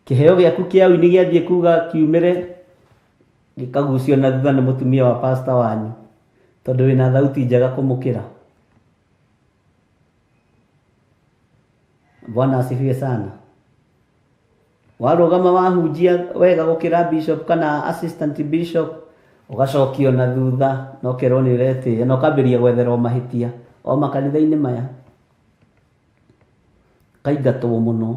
Kĩheo gĩaku kĩa ũini gĩathiĩ kuga kiumĩre gĩkagucio na thutha nĩ mũtumia wa pastor wanyu tondũ wĩna thauti njega kũmũkĩra. Bwana asifiwe sana. Warũgama wahunjia wega gũkĩra bishop kana assistant bishop ũgacokio na thutha no kerwo nĩ ũretĩĩa na ũkambĩrĩria gwetherwo mahĩtia o makanitha-inĩ maya. Kaingatwo mũno.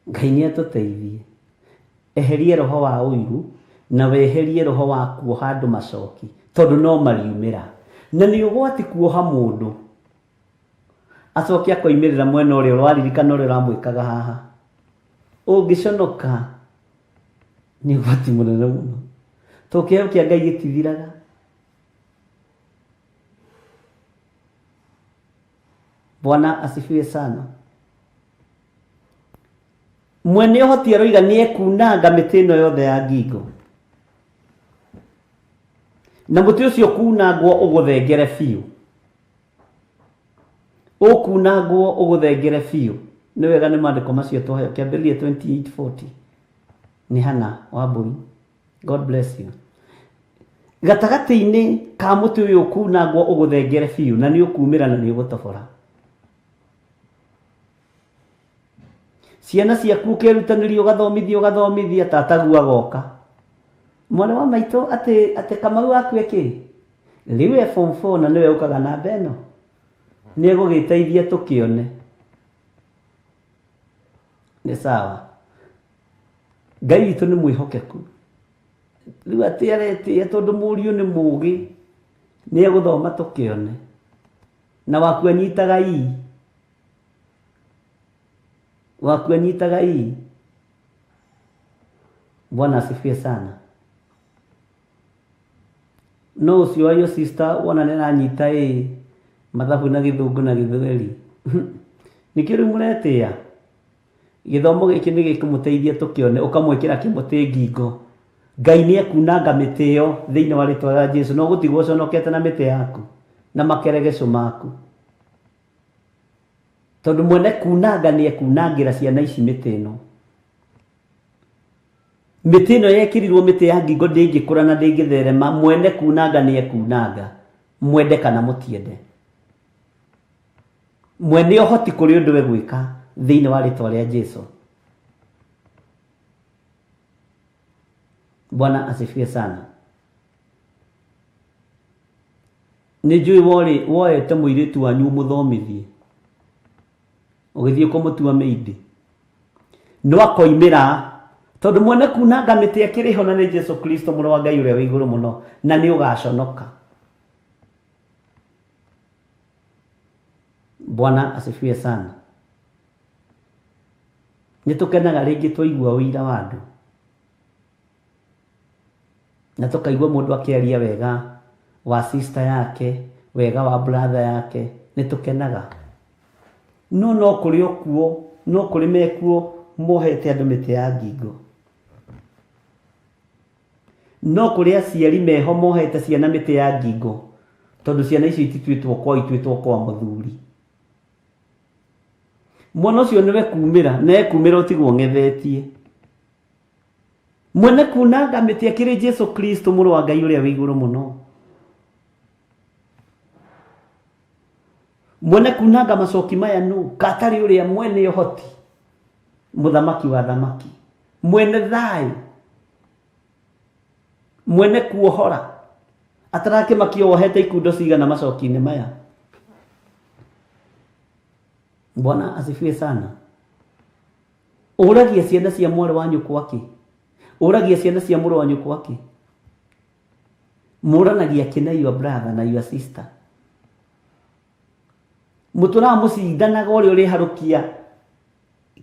Ngai nĩ atũteithie. Eherie roho wa ũiru na weherie roho wa kuoha andũ macoki tondũ no mariumĩra. Na nĩ ũgwati kuoha mũndũ acoke akoimĩrĩra mwena ũrĩa waririkana ũrĩa ũramwĩkaga haha. Ũngĩconoka nĩ ũgwati mũnene mũno. To kĩheo kĩa Ngai gĩtithiraga. Bwana asifiwe sana. Mwene ũhoti aroiga nĩ ekunanga mĩtĩ ĩno yothe ya ngingo. Na mũtĩ ũcio kunangwo ũgũthengere biũ. Ũkunangwo ũgũthengere biũ. Nĩ wega nĩ maandĩko macio tũheo kĩambĩrĩria 28:40. Nĩ Hana wa Mbũri. God bless you. Gatagatĩ-inĩ ka mũtĩ ũyũ ũkunangwo ũgũthengere biũ na nĩ ũkumĩra na nĩ ũgũtobora. Ciana ciaku ũkĩrutanĩria ũgathomithia tataguo agoka. Mwana wa maitũ atĩ Kamau waku eki rĩu e form 4 na nĩwe ũkaga na beno nĩ egũgĩteithia tũkĩone. Nĩ sawa. Ngai witũ nĩ mwĩhokeku. Rĩu atĩ aretĩĩa tondũ mũriũ nĩ mũũgĩ nĩ egũthoma tũkĩone. Na waku anyitaga ii. Waku anyitaga ii. Bwana asifiwe sana. No ũcio wa yo sister wona nĩ aranyita mathabu na gĩthũngũ na gĩthweri. Nĩkĩo rĩu mũretĩĩa. Gĩthomo gĩkĩ nĩ gĩkũmũteithia tũkĩone ũkamwĩkĩra kĩmũtĩ ngingo. Ngai nĩ ekunanga mĩtĩ ĩyo thĩinĩ wa rĩtwa rĩa Jesũ. No gũtigwo ũconokete na mĩtĩ yaku na makeregeco maku. Tondũ mwene kunanga nĩ ekunangĩra ciana ici mĩtĩ ĩno. mĩtĩ ĩno yekirirwo mĩtĩ ya ngingo ndĩngĩkũra na ndĩngĩtherema, mwene kunanga nĩ ekunanga, mwende kana mũtiende. Mwene ũhoti kũrĩ ũndũ we gwĩka thĩinĩ wa rĩtwa rĩa Jesũ. Bwana asifiwe sana. Nĩnjũĩ woete mũirĩtu wanyu mũthomithie, ũgĩthiĩ kũmũtua mĩindi, no akoimĩra tondũ mwene kunanga mĩtĩ akĩrĩ ho na nĩ Jesũ Kristo mũrũ wa Ngai ũrĩa wĩ igũrũ mũno, na nĩ ũgaconoka. Bwana asifiwe sana. Nĩtũkenaga rĩngĩ twaigua ũira wa andũ na tũkaigua mũndũ akĩaria wega wa sister yake, wega wa brother yake, nĩtũkenaga. No kũrĩ okuo, no kũrĩ mekuo mohete andũ mĩtĩ ya ngingo. No kũrĩ aciari meho mohete ciana mĩtĩ ya ngingo, tondũ ciana icio itituĩtwo kwa mũthuri. Mwana ũcio nĩwe kumĩra, na ekumĩra ũtigwo ng'ethetie. Mwene kunanga mĩtĩ akĩrĩ Jesũ Kristo mũrũ wa Ngai ũrĩa wĩ igũrũ mũno. Mwene kunanga macoki maya nũ? Katarĩ ũrĩa mwene ũhoti, mũthamaki wa thamaki, mwene thayũ, mwene kuohora, atarakĩmakio wohete ikundo cigana macoki-inĩ maya. Bwana asifiwe sana. Ũragia ciana cia mwarĩ wa nyũkwa kĩ? Ũragia ciana cia mũrũ wa nyũkwa kĩ? Mũranagia kĩ na your brother na your sister? Mũtũraga mũcindanaga ũrĩa ũrĩharũkia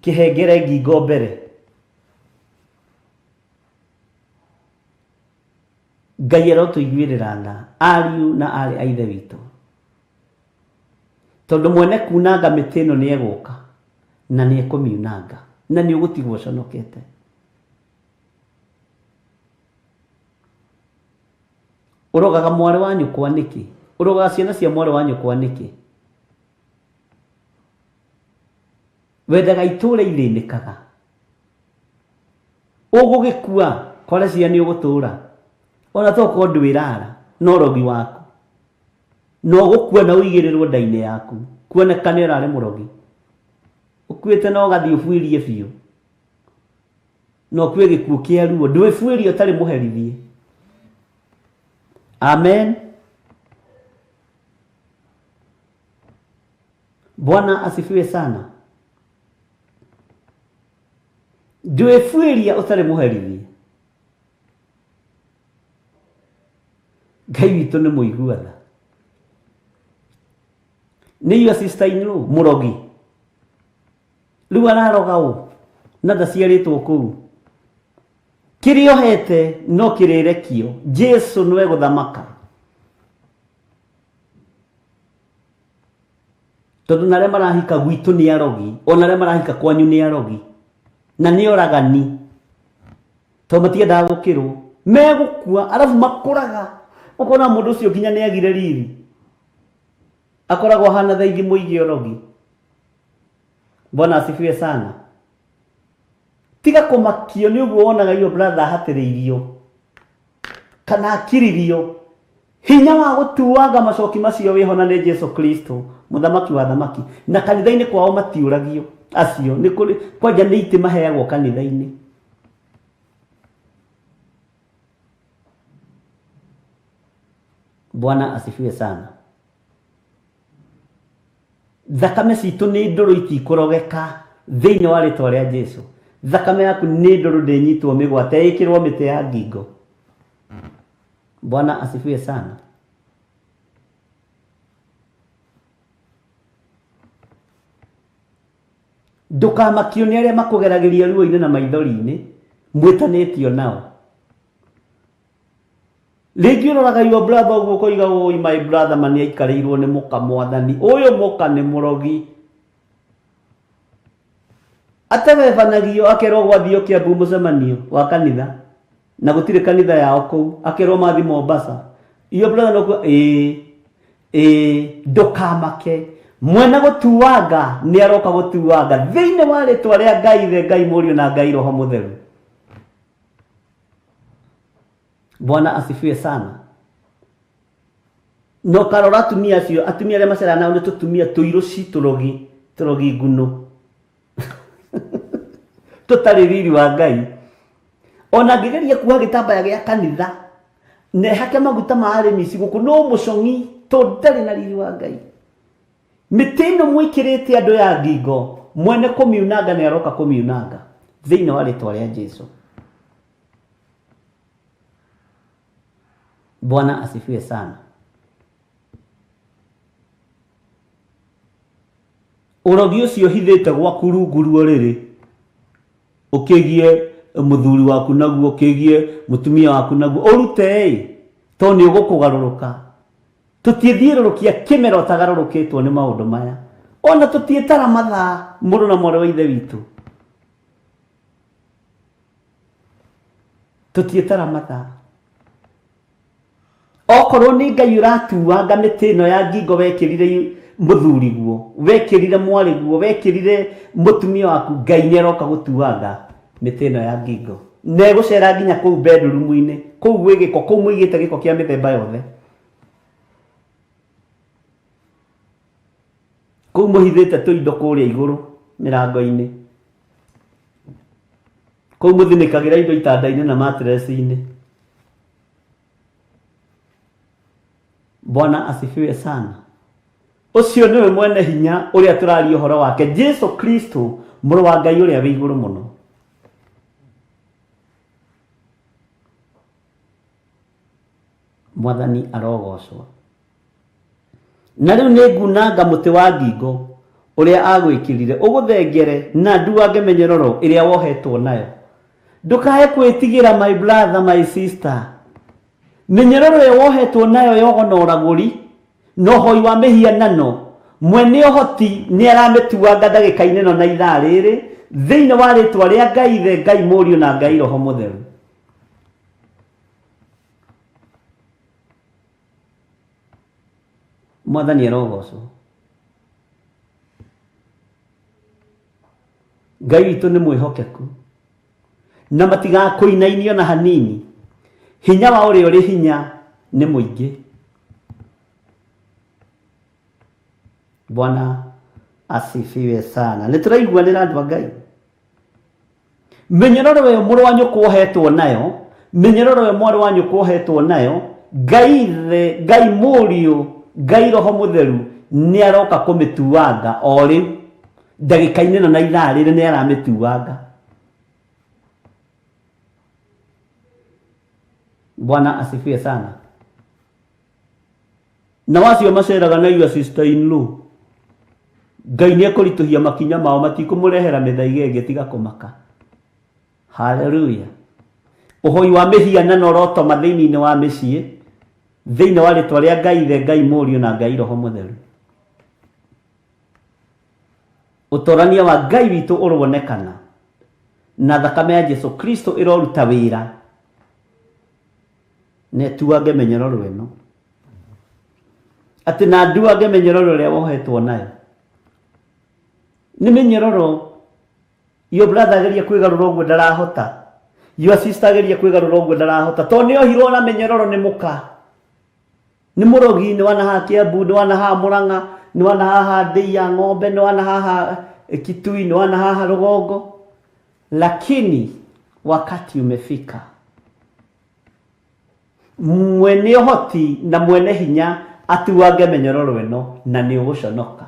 kĩhengere ngingo mbere. Ngai arotũiguĩrĩra tha, ariũ na arĩ a ithe witũ, tondũ mwene kunanga mĩtĩ ĩno nĩ egũka na nĩ ekũmiunanga, na nĩ ũgũtigwo ũconokete. Ũrogaga mwarĩ wa nyũkwa nĩkĩ? Ũrogaga ciana cia mwarĩ wa nyũkwa nĩkĩ? Wendaga itũũra irĩnĩkaga, ũgũgĩkua kwara cia nĩ ũgũtũũra, ona tokorwo ndwĩrara no rogi waku, no gũkua na ũigĩrĩrwo nda-inĩ yaku, kuonekane ũrarĩ mũrogi, ũkuĩte na ũgathiĩ ũbuĩrie biũ, no ũkue gĩkuũ kĩa ruo, ndwĩbuĩrie ũtarĩ mũherithie. Amen. Bwana asifiwe sana. Ndwĩbuĩria ũtarĩ mũherithie. Ngai witũ nĩ mũigua tha. Nĩ your sister in law mũrogi, rĩu araroga ũ na ndaciarĩtwo kũu? Kĩrĩa ohete no kĩrĩrekio. Jesũ nĩwe gũthamaka, tondũ na arĩa marahika gwitũ nĩ arogi, ona arĩa marahika kwanyu nĩ arogi na nĩ oragani, tondũ matiendaga gũkĩrwo, megũkua arabu makũraga. Ũkona mũndũ ũcio nginya nĩ agire riri, akoragwo ahana thaigi mũigi orogi. Bwana asifiwe sana. Tiga kũmakio nĩ ũguo wonaga your brother ahatĩrĩirio kana akiririo. Hinya wa gũtuanga macoki macio wĩho na nĩ Jesũ Kristo mũthamaki wa thamaki, na kanitha-inĩ kwao matiũragio acio. Nĩ kũrĩ kwanja nĩ itĩ maheagwo kanitha-inĩ. Bwana asifiwe sana. Thakame citũ nĩ ndũrũ itikũrogeka thĩinĩ wa rĩtwa rĩa Jesũ. Thakame yaku nĩ ndũrũ ndĩnyitwo mĩgwate ĩkĩrwo mĩtĩ ya ngingo. Bwana asifiwe sana. Ndũkamakio nĩ arĩa makũgeragĩria ruo-inĩ na maithori-inĩ mwĩtanĩtio nao. Rĩngĩ ũroraga your brother ũguo ũkoiga oi my brother mani aikarĩirwo nĩ mũka mwathani, ũyũ mũka nĩ mũrogi. Atebebanagio akerwo gwathio Kĩambu mũcemanio wa kanitha na gũtirĩ kanitha yao kũu, akerwo mathi Mombasa. Your brother no kuo ndũkamake. Mwena gũtuanga nĩ aroka gũtuanga thĩinĩ wa rĩtwa rĩa Ngai, the Ngai Mũriũ na Ngai Roho Mũtheru. Bwana asifiwe sana. No karora atumia acio, atumia arĩa maceranaga nao nĩ tũtumia tũirũci tũrogi nguno tũtarĩ riri wa Ngai. Ona ngĩgeria kuoha gĩtambaya gĩa kanitha ne hake maguta ma arĩmi gũkũ no mũcong'i tondũ ndarĩ na riri wa Ngai. Mĩtĩ ĩno mwĩkĩrĩte andũ ya ngingo, mwene kũmiunanga nĩ aroka kũmiunanga thĩinĩ wa rĩtwa rĩa Jesũ. Bwana asifiwe sana. Ũrogi ũcio hithĩte gwaku rungu rũrĩrĩ, ũkĩgie mũthuri waku naguo, ũkĩgie mũtumia waku naguo, ũrute tondũ nĩ ũgũkũgarũrũka. Tũtiĩthiũrũrũkia kĩmera ũtagarũrũkĩtwo nĩ maũndũ maya. Ona tũtiĩtara mathaa mũrũ na mwarĩ wa ithe witũ. Tũtiĩtara mathaa. Okorwo nĩ Ngai ũratuanga mĩtĩ ĩno ya ngingo wekĩrire mũthuri guo, wekĩrire mwarĩ guo, wekĩrire mũtumia waku, Ngai nĩ aroka gũtuanga mĩtĩ ĩno ya ngingo. Na egũcera nginya kũu bedroom-inĩ, kũu gwĩ gĩko, kũu mũigĩte gĩko kĩa mĩthemba yothe. Kũu mũhithĩte tũindo kũrĩa igũrũ mĩrango-inĩ. Kũu mũthinĩkagĩra indo itanda-inĩ na mattress-inĩ. Bwana asifiwe sana. Ucio niwe mwene hinya uria turaria uhoro wake, Jesu Kristo mũrũ wa Ngai uria wĩ igũrũ mũno. Mwathani arogocwo. Na rĩu nĩ ngunanga mũtĩ wa ngingo uria agwĩkĩrire, ũgũthengere na nduange mĩnyororo ĩrĩa wohetwo nayo. Ndũkae kwĩtigĩra my brother, my sister. Mĩnyororo ĩyo wohetwo nayo yogo na ũragũri no hoi wa mĩhianano, mwene ũhoti nĩ aramĩtuanga ndagĩka-inĩ ĩno na ithaa rĩrĩ thĩinĩ wa rĩtwa rĩa Ngai Ithe, Ngai Mũriũ na Ngai Roho Mũtheru. Mwathani arogocwo. Ngai witũ nĩ mwĩhokeku na matigakũinainio na hanini. Hinya wa ũrĩa ũrĩ hinya nĩ mũingĩ. Bwana asifiwe sana. Nĩtũraiguanĩra andũ a Ngai. Mĩnyororo ĩyo mũrũ wa nyũkwa ũhetwo nayo, mĩnyororo ĩyo mwarĩ wa nyũkwa ũhetwo nayo, Ngai Ithe, Ngai Mũriũ, Ngai Roho Mũtheru nĩ aroka kũmĩtuanga o rĩu ndagĩka-inĩ ĩno na ithaa rĩrĩ nĩ aramĩtuanga. Bwana asifiwe sana. Na wacio maceraga na your sister in law, Ngai nĩ ekũritũhia makinya mao, matikũmũrehera mĩthaiga ĩngĩ tiga kũmaka. Haleluya. Ũhoi wa mĩhianano ũrotoma thĩinĩ wa mĩciĩ thĩinĩ wa rĩtwa rĩa Ngai Ithe, Ngai Mũriũ na Ngai Roho Mũtheru. Ũtorania wa Ngai witũ ũronekana na thakame ya Jesu Kristo ĩroruta wĩra netuage mĩnyororo ĩno, atĩ na nduage mĩnyororo ĩrĩa wohetwo nayo. Nĩ mĩnyororo your brother ageria kwĩgarũra ũguo ndarahota, your sister ageria kwĩgarũra ũguo ndarahota, tondũ nĩ ohirwo na mĩnyororo nĩ mũka, nĩ mũrogi, nĩ wana haha Kiambu, nĩ wana haha Mũrang'a, nĩ wana haha Ndei ya Ng'ombe, nĩ wana haha Kitui, nĩ wana haha Rũgongo. Lakini wakati umefika, mwene ũhoti na mwene hinya atuage mĩnyororo ĩno na nĩ ũgũconoka.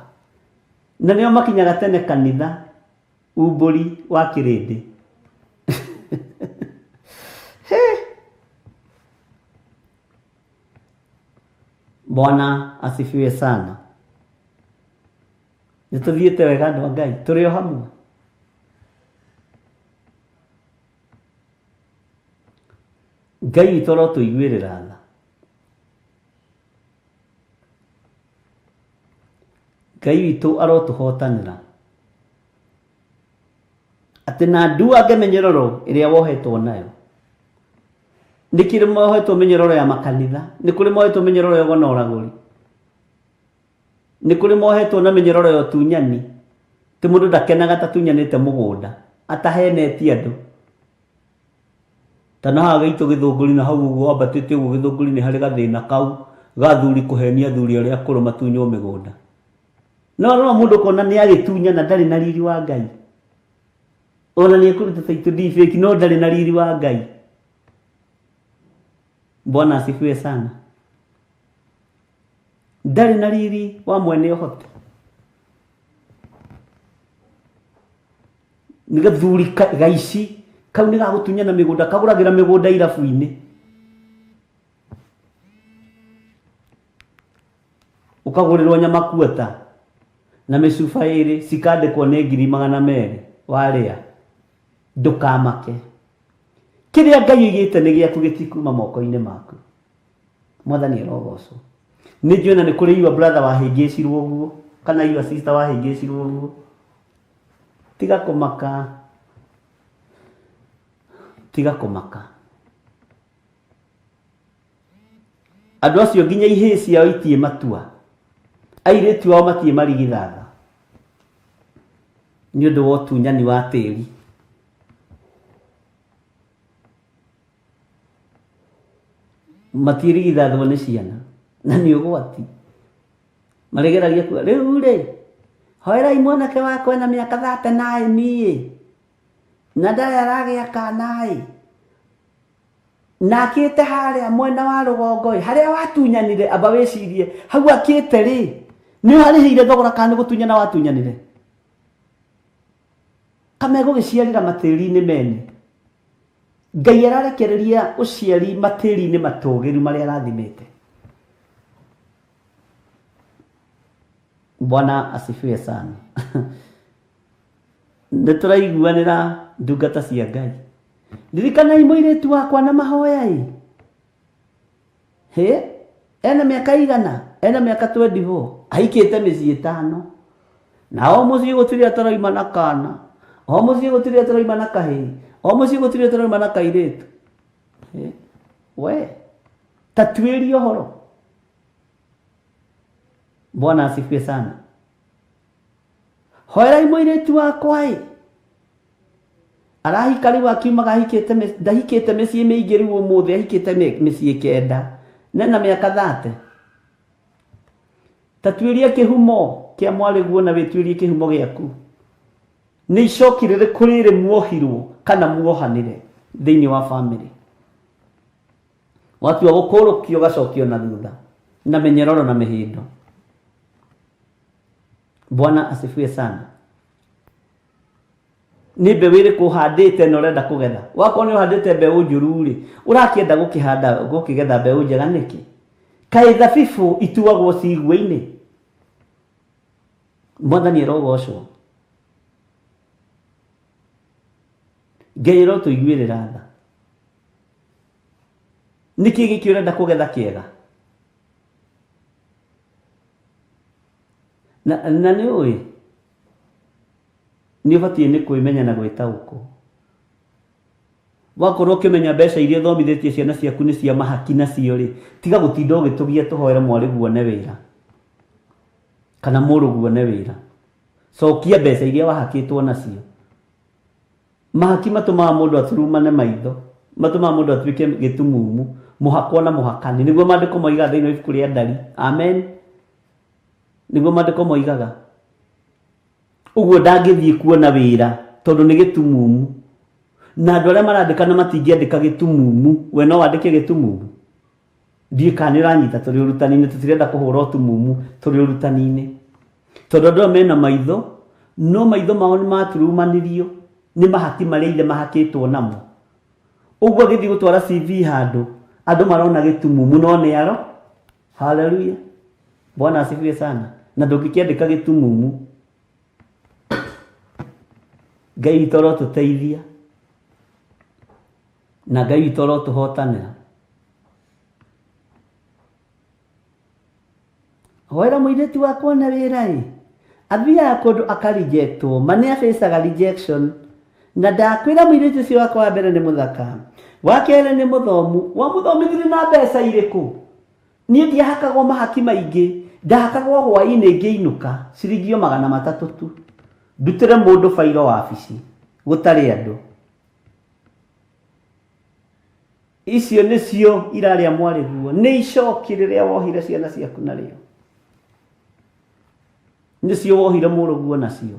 Na nĩo makinyaga tene kanitha umbũri wa kĩrĩndĩ. Bwana asifiwe sana. Nĩtũthiĩte wega andũ a Ngai, tũrĩ o hamwe. Ngai witũ arotũiguĩrĩra tha. Ngai witũ arotũhotanĩra atĩ na nduage mĩnyororo ĩrĩa wohetwo nayo. Nĩ kĩrĩ mohetwo mĩnyororo ya makanitha, nĩ kũrĩ mohetwo mĩnyororo ya ũgona ũragũri, nĩ kũrĩ mohetwo na mĩnyororo ya ũtunyani, ti mũndũ ndakenaga ta tunyanĩte mũgũnda atahenetie andũ. tana haga ito githunguri na hau uguo ambatite uguo githunguri ni hari gathina kau gathuri kuhenia thuri aria akuru matunyo migunda no mundu kona ni agitunya na ndari na riri wa Ngai ona ni kuruta taitu defake no ndari na riri wa Ngai. Bwana asifiwe sana. Ndari na riri wa mwene hote niga thuri gaici kau ni gagutunya na migunda kaguragira migunda irabu-ini ukagurirwo nyama kuota na micuba iri cikandikwo ni 200,000 waria ndukamake kiria Ngai igite ni giaku gitikuma moko-ini maku. Mwathani arogocwo. Ni njuona ni kuri your brother wahingicirwo uguo kana your sister wahingicirwo uguo tiga kumaka andu acio nginya ihĩ ciao itie matua airĩtu ao matie marigithatha nĩ ũndũ wa ũtunyani wa tĩri. Matirigithathwo nĩ ciana na nĩ ũgwati maregeragia kuga rĩu rĩ hoerai mwanake wakwa na mĩaka 39 na ndarĩ aragĩa kana na akĩte harĩa mwena wa rũgongo harĩa watunyanire amba wĩcirie hau akĩte rĩ nĩ harĩhĩire thogora kana nĩ gũtunyana watunyanire kamegũgĩciarĩra matĩri-inĩ mene. Ngai ararekereria ũciari matĩri-inĩ matũgĩru marĩa arathimĩte. Bwana asifiwe sana. Nĩtũraiguanĩra ndungata cia Ngai. Ndirikanai mũirĩtu wakwa na mahoya ena mĩaka igana ena mĩaka 24 ahikĩte mĩciĩ 5 na o mũciĩ gũtirĩ ataraima na kana o mũciĩ gũtirĩ ataraima na kahĩĩ o mũciĩ gũtirĩ ataraima na kairĩtu. We tatuĩrie ũhoro. Bwana asifiwe sana. Hoerai mũirĩtu wakwa arahika rĩu akiumaga ndahikĩte mĩciĩ mĩingĩ rĩu ũmũthĩ ahikĩte mĩciĩ 9 nena mĩaka 30. Tatuĩrie kĩhumo kĩa mwarĩguo na wĩtuĩrie kĩhumo gĩaku. Nĩ icoki rĩrĩkũ rĩrĩ muohirwo kana muohanĩre thĩinĩ wa family. Watua gũkũrũkio gacokio na thutha na mĩnyororo na mĩhĩndo. Bwana asifiwe sana. Nĩ mbeũ ĩrĩkũ ũhandĩte na ũrenda kũgetha? Wakorwo nĩ ũhandĩte mbeũ njũru rĩ ũrakĩenda gũkĩgetha mbeũ njega nĩkĩ? Kaĩ thabibũ ituagwo cigua-inĩ? Mwathani arogocwo. Ngai arotũiguĩrĩra tha. Nĩkĩ gĩkĩ ũrenda kũgetha kĩega? Na nĩ ũĩ nĩ ũbatiĩ nĩ kwĩmenya na gwĩtaũkwo. Wakorwo ũkĩmenya mbeca iria thomithĩtie ciana ciaku nĩ cia mahaki nacio rĩ tiga gũtinda ũgĩtũgia tũhoere mwarĩguo ne wĩra kana mũrũguo ne wĩra. Cokia mbeca iria wahakĩtwo nacio. Mahaki matũmaga mũndũ aturumane maitho, matũmaga mũndũ atuĩke gĩtumumu, mũhakwo na mũhakani. Nĩguo maandĩko moigaga thĩinĩ wa ibuku rĩa Ndari. Amen. Nĩguo maandĩko moigaga. Ũguo ndangĩthiĩ kuona wĩra tondũ nĩ gĩtumumu. Na andũ arĩa marandĩkana matingĩandĩka gĩtumumu, we no wandĩke gĩtumumu. Ndiĩ kana nĩũranyita tũrĩ ũrutani-inĩ tũtirenda kũhũra ũtumumu tũrĩ ũrutani-inĩ. Tondũ andũ mena maitho no maitho mao nĩ maturumanĩrio nĩ mahaki marĩa ithe mahakĩtwo namo. Ũguo agĩthiĩ gũtwara CV handũ andũ marona gĩtumumu no nĩ aro. Haleluya. Bwana asifiwe sana. Na ndũngĩkĩandĩka gĩtumumu. Ngai witũ arotũteithia na Ngai witũ arotũhotanĩra. Hoera mũirĩtu wakwa na wĩra athiaga kũndũ akarejectwo. Ma nĩ abecaga rejection. Na ndakwĩra mũirĩtu ũcio wakwa wa mbere nĩ mũthaka, wa kerĩ nĩ mũthomu, wa mũthomithiri na mbeca irĩkũ? Niĩ ndiahakagwo mahaki maingĩ, ndahakagwo hwaĩ-inĩ ngĩinũka ciringi 300 tu. Ndutĩre mũndũ bairo wabici gũtarĩ andũ. icio nicio iraria mwariguo ni icoki riria wohire ciana ciaku nario nicio wohire muruguo nacio.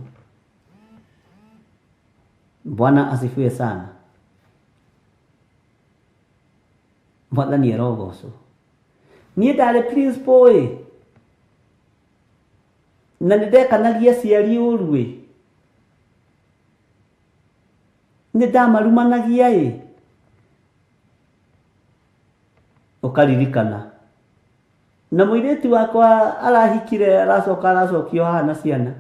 Bwana asifiwe sana. Mwathani arogocwo. Niĩ ndarĩ principal na nĩndekanagia ciari ũru nĩndamarumanagia ũkaririkana na mũirĩtu wakwa arahikire aracokio hana ciana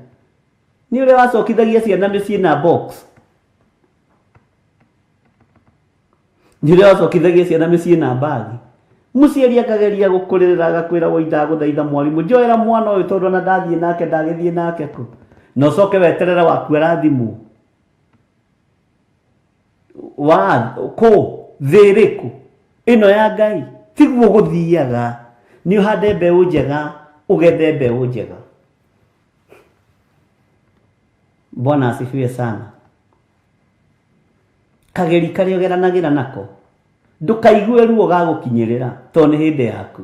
nĩ ũrĩa wacokithagia ciana mĩciĩ na box nĩ ũrĩa wacokithagia ciana mĩciĩ na bagi mũciari akageria gũkũrĩrĩra agakwĩra woi ndagũthaitha mwarimũ njoera mwana ũyũ tondũ na ndathiĩ nake ndagĩthiĩ nake kũ na ũcoke weterere waku arathimwo wa kũ thĩrĩkũ ĩno ya Ngai tiguo gũthiaga. Nĩ ũhande mbeũ njega ũgethe mbeũ njega. Bwana asifiwe sana. Kageri karĩa ũgeranagĩra nako ndũkaigue ruo gagũkinyĩrĩra tondũ nĩ hĩndĩ yaku.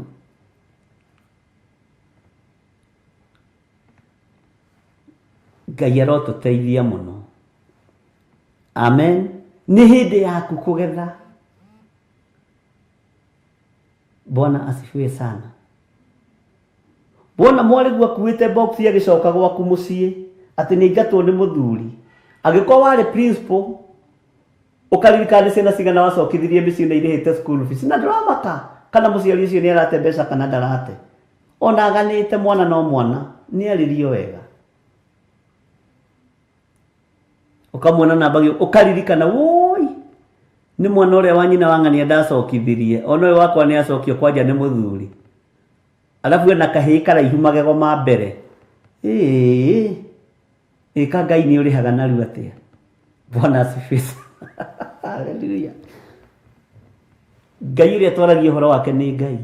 Ngai arotũteithia mũno. Amen. Nĩ hĩndĩ yaku kũgetha. Bwana asifiwe sana. Bona mwarĩguo akuĩte box agĩcoka gwaku mũciĩ atĩ nĩ aingatwo nĩ mũthuri. Agĩkorwo warĩ principal ũkaririkana ciana cigana wacokithirie mĩciĩ na irĩhĩte school fees na ndũramaka kana mũciari ũcio nĩ arate mbeca kana ndarate. Ona aganĩte mwana no mwana nĩ arĩrio wega. Ũkamwona namba ũkaririkana woi nĩ mwana ũrĩa wa nyina wa ng'ania ndacokithirie ona ũyũ wakwa nĩ acokio kwanja nĩ mũthuri. Alafu ena kahĩĩ karaihu magego ma mbere. Ĩka Ngai nĩ ũrĩhaga narua atĩa. Bwana asifiwe. Hallelujah. Ngai ũrĩa twaragia ũhoro wake nĩ Ngai.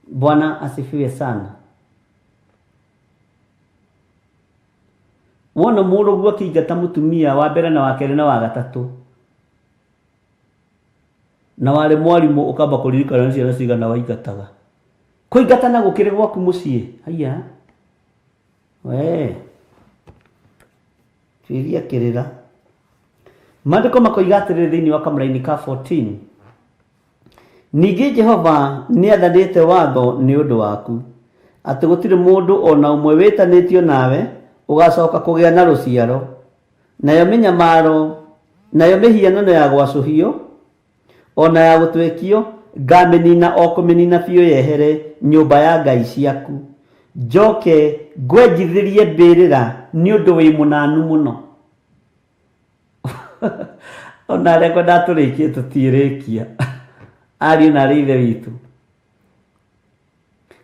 Bwana asifiwe sana. Wona mũrũguo akĩingata mũtumia wa mbere na wa kerĩ na wa gatatũ na warĩ mwarimũ ũkamba kũririkana ciana cigana waingataga. Kũingatana gũkĩrĩ gwaku mũciĩ. Haiya. Tuiria kĩrĩra. Maandĩko makoiga atĩrĩrĩ thĩinĩ wa Kamũra-inĩ ka 14. Ningĩ Jehova nĩ athanĩte watho nĩ ũndũ waku atĩ gũtirĩ mũndũ ona ũmwe wĩtanĩtio nawe ũgacoka kũgĩa na rũciaro. Nayo mĩnyamaro nayo mĩhianano ya gwacũhio ona ya gũtwekio ngamĩnina o kũmĩnina biũ yehere nyũmba ya Ngai ciaku. Njoke ngwenjithĩrie mbĩrĩra nĩ ũndũ wĩ mũnanu mũno. Ona arĩa ndatũrĩkie tũtiĩrĩkia. Ariũ na arĩ ithe witũ.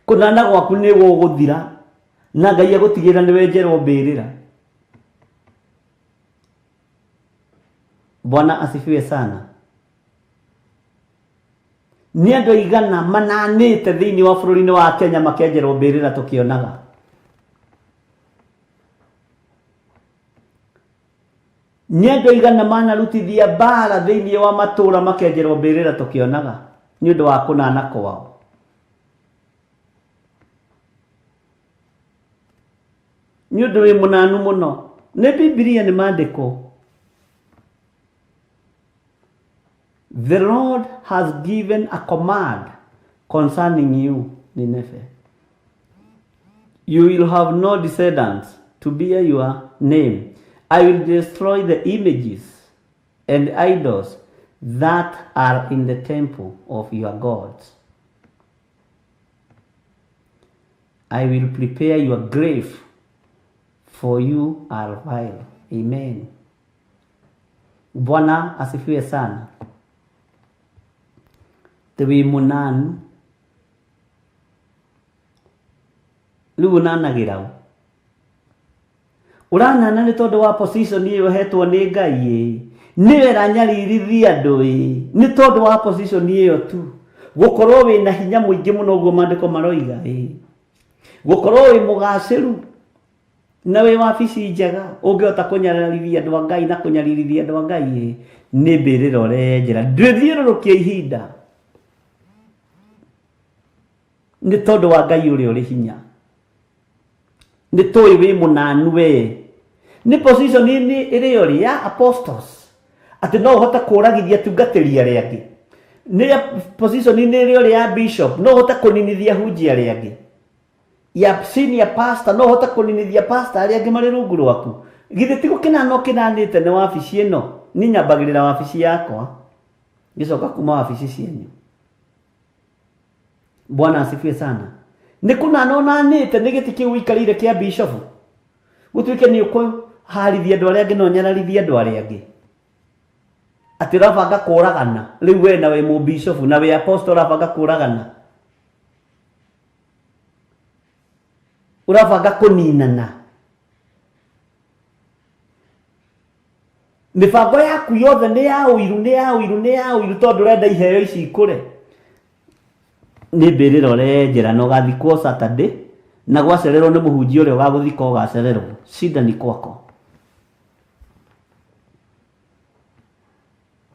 Kũnana gwaku nĩ gũgũthira na Ngai agũtigĩra nĩ wenjerwo mbĩrĩra. Bwana asifiwe sana. Nĩ andũ aigana mananĩte thĩinĩ wa bũrũri-inĩ wa Kenya makenjerwo mbĩrĩra tũkĩonaga. Nĩ andũ aigana manarutithia mbara thĩinĩ wa matũũra makenjerwo mbĩrĩra tũkĩonaga nĩ ũndũ wa kũnana kwao. Nĩ ũndũ wĩ mũnanu mũno. Nĩ Biblia nĩ maandĩko. The Lord has given a command concerning you, Nineveh. You will have no descendants to bear your name. I will destroy the images and idols that are in the temple of your gods. I will prepare your grave, for you are vile. Amen. Bwana asifiwe sana. Tewi munanu. Rĩu nanagĩra ũranana nĩ tondũ wa position ĩyo hetwo nĩ Ngai nĩwe ranyarithia andũ nĩ tondũ wa position ĩyo tu gũkorwo wĩ na hinya mũingĩ mũno ũguo maandĩko maroiga gũkorwo wĩ mũgacĩru na wĩ wabici njega ũngĩhota kũnyararithia andũ a Ngai na kũnyararithia andũ a Ngai nĩ mbĩrĩra ũrenjera ndwĩthiũrũrũkia ihinda nĩ tondũ wa Ngai ũrĩa ũrĩ hinya nĩ tũĩ wĩ mũnanu we nĩ position ĩrĩa ũrĩ ya apostles atĩ no ũhote kũragithia tungatĩri arĩa angĩ nĩ position ĩrĩa ũrĩ ya bishop no ũhote kũninithia hunjia arĩa angĩ ya senior pastor no ũhote kũninithia pastor arĩa angĩ marĩ rungu rwaku githĩ ti gũkĩnana ũkĩnanĩte nĩ wabici ĩno nĩ nyambagĩrĩra wabici yakwa ngĩcoka kuma wabici cianyu. Bwana asifiwe sana. Nĩ kũnana ũnanĩte nĩ gĩtĩ kĩu ũikarĩire kĩa bishop gũtuĩke nĩ ũkũharithia andũ arĩa angĩ na ũnyararithia andũ arĩa angĩ atĩ ũrabanga kũragana rĩu we na wĩ mũbishop na wĩ apostle ũrabanga kũragana ũrabanga kũninana mĩbango yaku yothe nĩ ya ũiru tondũ ũrenda iheo ici ikũre nĩ mbĩrĩra ũrenjera na ũgathikwo Saturday na gwacererwo nĩ mũhunjia ũrĩa ũgagũthika ũgacererwo shida ni kwako.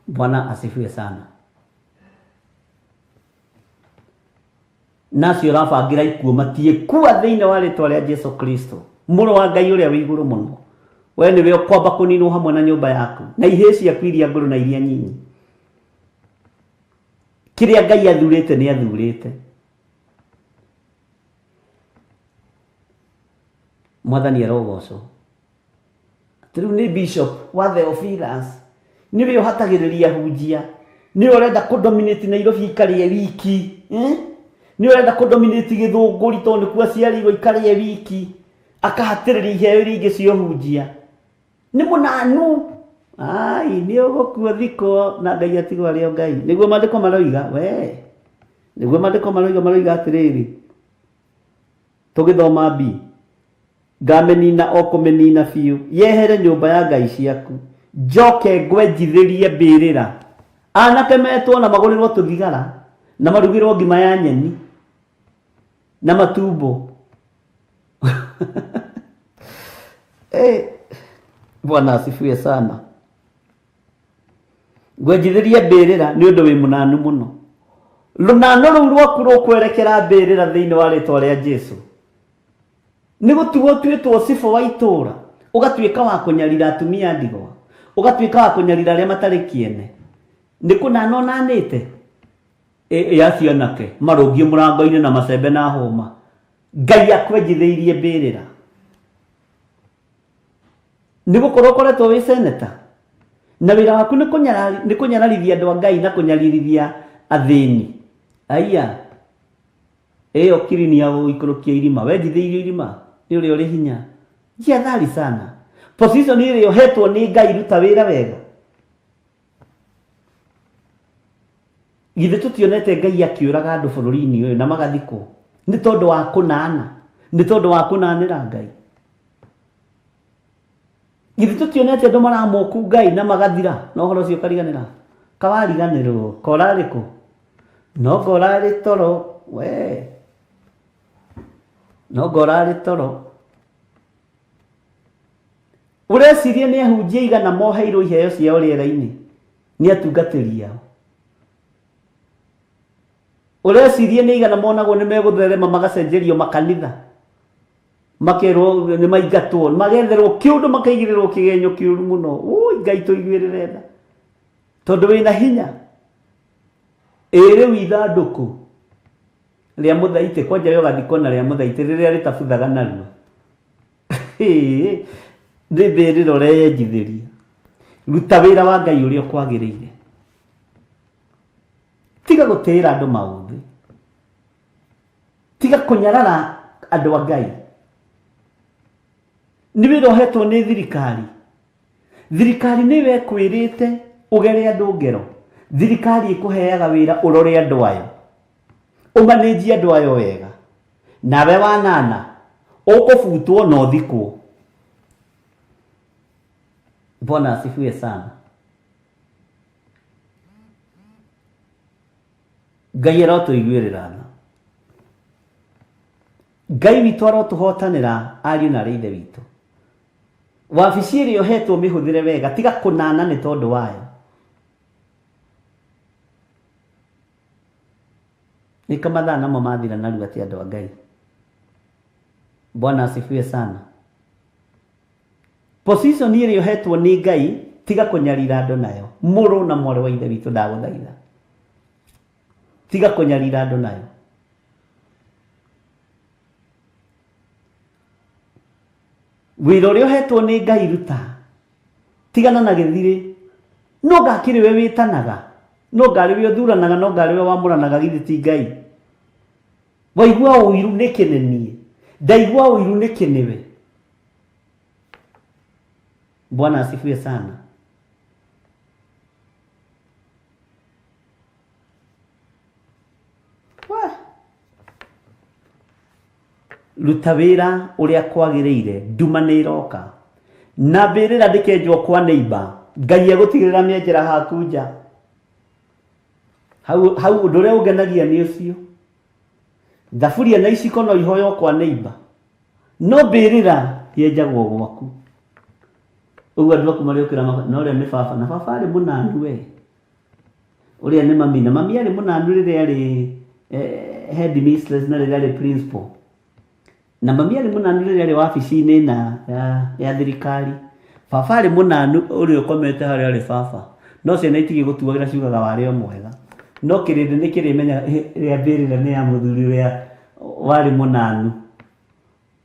Bwana asifiwe sana. Nacio ũrabangira ikuo matiĩkua thĩinĩ wa rĩtwa rĩa Jesu Kristo mũrũ wa Ngai ũrĩa wĩ igũrũ mũno we nĩwe ũkwamba kũninwo hamwe na nyũmba yaku na ihĩĩ ciaku iria ngũrũ na iria nyinyi. Kĩrĩa Ngai athurĩte nĩ athurĩte. Mwathani arogocwo. Rĩu nĩ bishop wa Theophilus niwe ũhatagĩrĩria hunjia niwe ũrenda kũdominate Nairobi ikarĩe wiki niwe ũrenda kũdominate Gĩthũngũri tondũ nĩkuo aciarirwo ikarĩe wiki akahatĩrĩria iheo iria ingĩ cia ũhunjia nĩ mũnanu. Ai nĩ ũgũkua thiko na Ngai atigwo arĩ o Ngai nĩguo maandĩko maroiga we nĩguo maandĩko maroiga atĩrĩrĩ tũgĩthoma mbi ngamenina o kũmenina biũ yehere nyũmba ya Ngai ciaku njoke ngwenjithĩrie mbĩrĩra anake metwo na magũrĩrwo tũthigara na marugĩrwo ngima ya nyeni na matumbo. Bwana asifiwe sana. Ngwenjithĩrie mbĩrĩra nĩ ũndũ wĩ mũnanu mũno rũnano rũu rwaku rũkwerekera mbĩrĩra thĩinĩ wa rĩtwa rĩa Jesu nĩ gũtuo tuĩtwo cibũ wa itũũra ũgatuĩka wa kũnyarira atumia ndigwa ũgatuĩka wa kũnyarira arĩa matarĩ kĩene nĩ kũnana ũnanĩte acio anake marũngie mũrango-inĩ na macembe na hũma Ngai akwenjithĩirie mbĩrĩra nĩ gũkorwo ũkoretwo wĩ seneta na wĩra waku nĩ kũnyararithia andũ a Ngai na kũnyararithia athĩni. Aya ĩyo kirini ya gũikũrũkia irima wenjithĩirio irima nĩ ũrĩa ũrĩ hinya jiathari sana. Position ĩrĩa ũhetwo nĩ Ngai ruta wĩra wega. Githĩ tũtionete Ngai akĩũraga andũ bũrũri-inĩ ũyũ na magathikwo nĩ tondũ wa kũnana nĩ tondũ wa kũnanĩra Ngai. Githĩ tũtionete andũ maramũku Ngai na magathira na ũhoro ũcio ũkariganĩra kawariganĩrwo korarĩ kũ no korarĩ toro we no korarĩ toro ũreciria nĩ ahunjia igana moheirwo iheo ciao rĩera-inĩ nĩ atungatĩri ao ũreciria nĩ igana monagwo nĩ megũtherema magacenjerio makanitha makerwo nĩ maingatwo magetherwo kĩũndũ makaigĩrĩrwo kĩgenyo kĩũru mũno Ngai tũiguĩrĩre tha tondũ wĩna hinya rĩu ithandũkũ rĩa mũthaitĩ kwanja rĩo gathikona rĩa mũthaitĩ rĩrĩa rĩtabuthaga naruo nĩ mbĩrĩra ũrenjithĩria ruta wĩra wa Ngai ũrĩa ũkwagĩrĩire tiga gũtĩĩra andũ maũthĩ tiga kũnyarara andũ a Ngai nĩ wĩra ũhetwo nĩ thirikari nĩwe kwĩrĩte ũgere andũ ngero thirikari ĩkũheaga wĩra ũrore andũ ayo ũmanĩnji andũ ayo wega nawe wanana ũkũbutwo na ũthikwo. Bwana asifiwe sana. Ngai arotũiguĩrĩra tha Ngai witũ arotũhotanĩra ariũ na ithe witũ wabici ĩrĩa ũhetwo mĩhũthĩre wega, tiga kũnana nĩ tondũ wayo. Nĩ kamathaa namo mathira narua ti andũ a Ngai. Bwana asifiwe sana. Position ĩrĩa ũhetwo nĩ Ngai, tiga kũnyarira andũ nayo. Mũrũ na mwarĩ wa ithe witũ ndagũthaitha, tiga kũnyarira andũ nayo. Wĩra ũrĩa ũhetwo nĩ Ngai ruta, tigana na gĩthirĩ. No ngakĩrĩ we wĩtanaga, no ngarĩ we ũthuranaga, no ngarĩ we wamũranaga, githĩ ti Ngai? Waigua ũiru nĩ kĩnenie, ndaigua ũiru nĩ kĩnĩwe. Bwana asifiwe sana. Ruta wĩra ũrĩa kwagĩrĩire, nduma nĩ iroka. Na mbĩrĩra ndĩkenjwo kwa neighbor, Ngai egũtigĩrĩra mĩenjera haku nja. Hau ũndũ ũrĩa ũngenagia nĩ ũcio. Thaburia na iciko no ihoyo kwa neighbor, no mbĩrĩra yenjagwo gwaku. Ũguo andũ aku marĩũkĩra na ũrĩa nĩ baba, na baba arĩ mũnanu we. Ũrĩa nĩ mami, na mami arĩ mũnanu rĩrĩa arĩ head mistress na rĩrĩa arĩ principal. Na mami arĩ mũnanu rĩrĩa arĩ wabici-inĩ na ya thirikari. Baba arĩ mũnanu ũrĩa ũkomete harĩa arĩ baba. No ciana itigĩgũtuagĩra ciugaga warĩ o mwega. No kĩrĩndĩ nĩ kĩrĩmenya rĩa mbĩrĩra nĩ ya mũthuri ũrĩa warĩ mũnanu.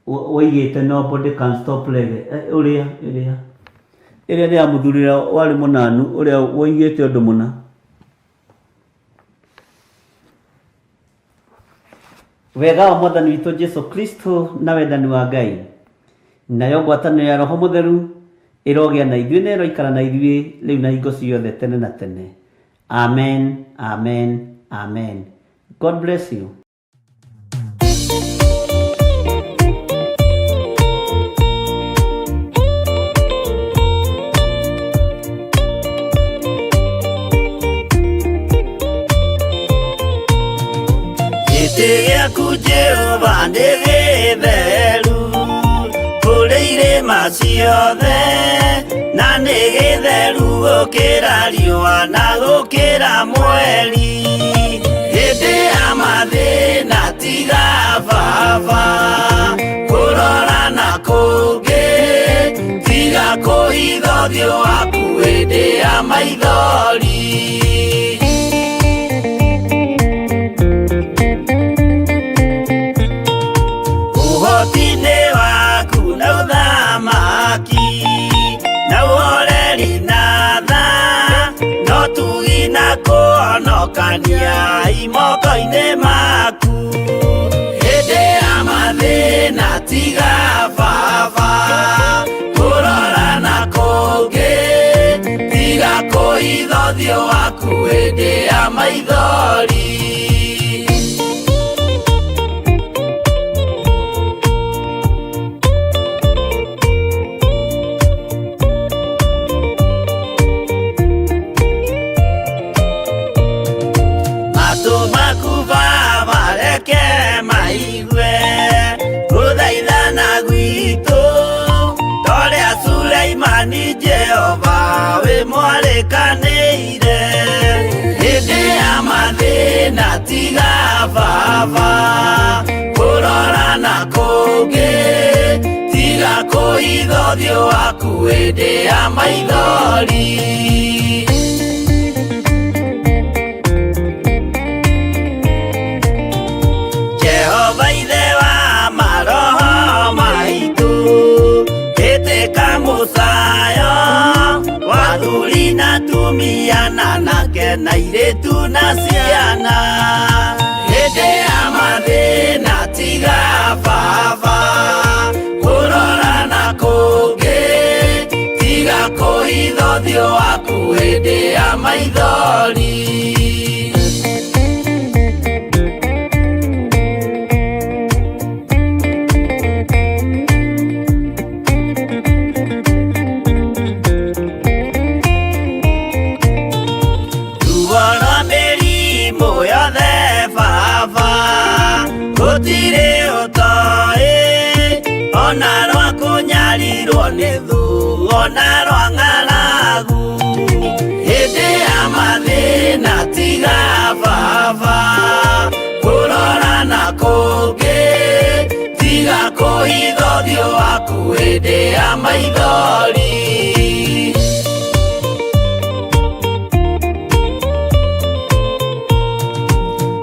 Woigĩte nobody can stop reggae. Ũrĩa nĩ ya mũthuri ũrĩa warĩ mũnanu ũrĩa woigĩte ũndũ mũna. Wega wa Mwathani witũ Jesu Kristo na wendani wa Ngai nayo ngwatanĩro ya Roho Mũtheru ĩrogĩa na ithuĩ na ĩroikara na ithuĩ rĩu na hingo ciothe tene na tene. Amen, amen, amen. God bless you. Gĩaku Jehova nĩ gĩtheru kũrĩ irĩma ciothe, na nĩ gĩtheru gũkĩra riũa na gũkĩra mweri. Hĩndĩ ya mathĩna tiga baba kũrora na kũngĩ, tiga kũhitha ũthiũ waku hĩndĩ ya maithori. Kũhonokania imoko-inĩ maku hĩndĩ ya mathĩna tiga baba kũrora na kũngĩ, tiga kũhitha ũthiũ waku hĩndĩ ya maithori. Ni Jehova we mwarekanĩire hĩndĩ ya mathĩna tiga baba kũrora na kũngĩ, tiga kũhitha ũthiũ waku hĩndĩ ya maithori. Jehova ithe wa maroho maitũ, ĩtĩka mũcayo wathuri na tumia na nake na airĩtu na ciana hĩndĩ ya mathĩna tiga baba kũrora na kũngĩ, tiga kũhitha ũthiũ waku hĩndĩ ya maithori. Gũtirĩ ũtoĩ ona rwa kũnyarirwo nĩ thũ ona rwang'aragu hĩndĩ ya mathĩna tiga baba kũrora na kũngĩ tiga kũhitha ũthiũ waku hĩndĩ ya maithori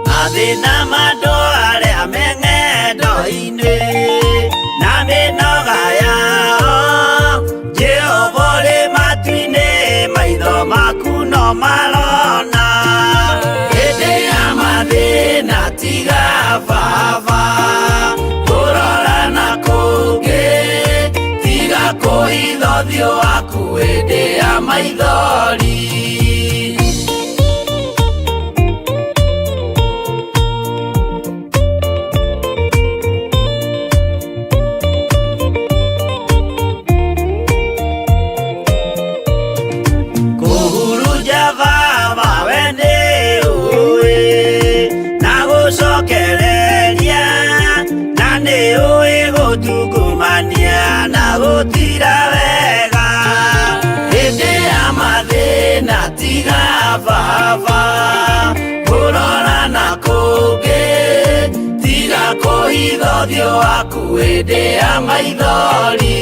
mathĩna mandũ arĩa me ng'endo-inĩ na mĩnoga yao Jehova ũrĩ matu-inĩ maitho maku no marona hĩndĩ ya mathĩna tiga baba kũrora na kũngĩ tiga kũhitha ũthiũ waku hĩndĩ ya maithori gũtira wega hĩndĩ ya mathĩna tiga baba kũrora na kũngĩ tiga kũhitha ũthiũ waku hĩndĩ ya maithori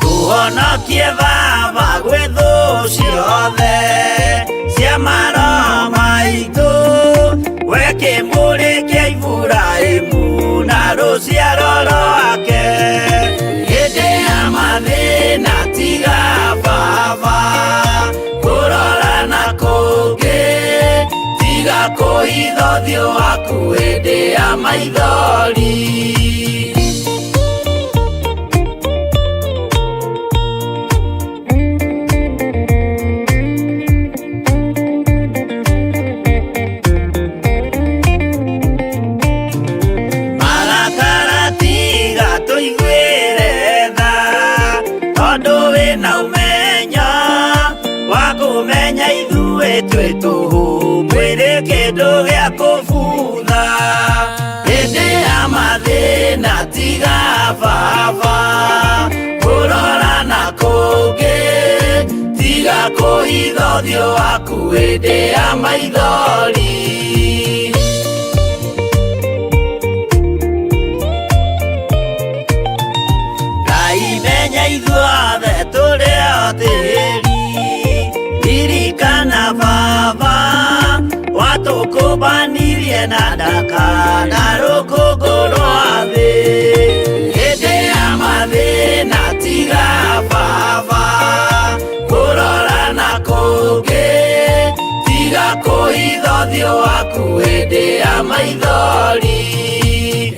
tũhonokie baba gwĩ thũ ciothe cia maroho maitũ kĩmũrĩ kĩa Iburahĩmu na rũciaro rwake hĩndĩ ya mathĩna tiga baba kũrora na kũngĩ tiga kũhitha ũthiũ waku hĩndĩ ya maithori twĩ tũhũ mwĩrĩ kĩndũ gĩa kũbutha hĩndĩ ya mathĩna tiga baba kũrora na kũngĩ tiga kũhitha ũthiũ waku hĩndĩ ya maithori Ngai menya ithuothe tũrĩ o tĩri ririkana baba watũkũmbanirie na ndaka na rũkũngũ rwa thĩ hĩndĩ ya mathĩna tiga baba kũrora na kũngĩ tiga kũhitha ũthiũ waku hĩndĩ ya maithori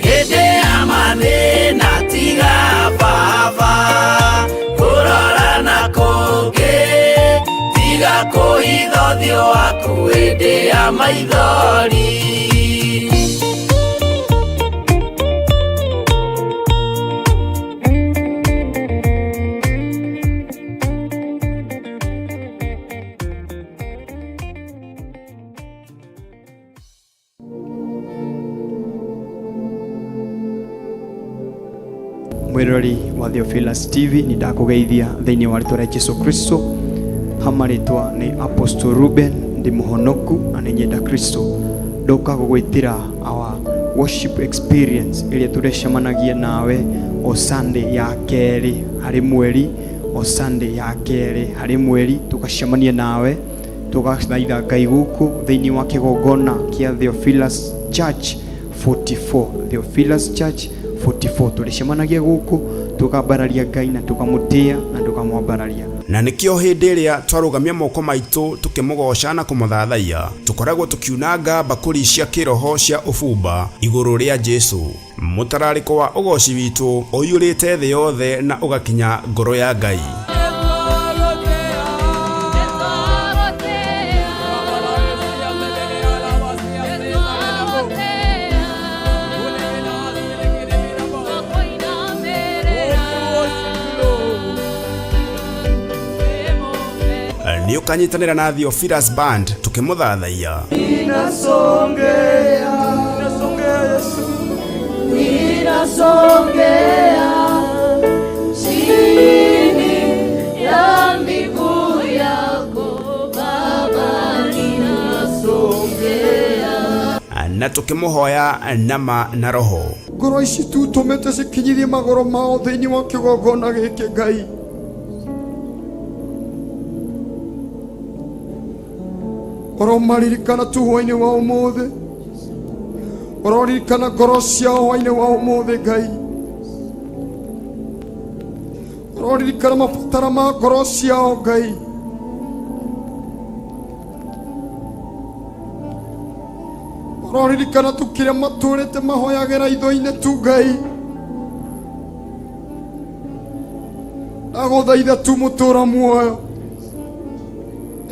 hĩndĩ ya mathĩna tiga baba kũrora na kũngĩ tiga kũhitha ũthiũ waku hĩndĩ ya maithori mwirori wa Theophilus TV ni ndakugeithia thĩinĩ wa rĩtwa rĩa Jesũ Kristo hama rĩtwa nĩ Apostle Ruben ndi muhonoku na nĩ nyenda Kristo ndoka gũgwĩtĩra our worship experience ĩrĩa tũrecemanagia nawe o Sunday ya kerĩ harĩ mweri o Sunday ya kerĩ harĩ mweri tukacemania nawe tugathaitha Ngai gũkũ thĩinĩ wa kĩgongona kĩa Theophilus Church 44 Theophilus Church 44 tulicemanagia gũkũ tukambararia Ngai na tukamũtĩa na tukamwambararia na nikio hĩndĩ ĩrĩa twarugamia moko maitũ tukĩmũgoca na kũmũthathaiya tukoragwo tukiunanga mbakũri cia kĩroho cia ũbumba igũrũ rĩa Jesũ mũtararĩko wa ũgoci witũ ũiyũrĩte thĩ yothe na ũgakinya ngoro ya Ngai. Ni ukanyitanira na Theophilus Band tukimuthathaiya. Inasongea Yesu ninasongea chini ya miguu yako Baba, ninasongea. Na tukimuhoya nama na roho. Ngoro ici tu tumete cikinyithie magoro mao thiini wa kigongona giki Ngai. Oromaririkana tu hwaini wa umuthi. Ororirikana ngoro ciao hwaini wa umuthi Ngai. Ororirikana mabatara ma ngoro ciao Ngai. Ororirikana tu kiria maturite mahoyagira itho-ini tu Ngai. Ndaguthaitha tu mutura muoyo.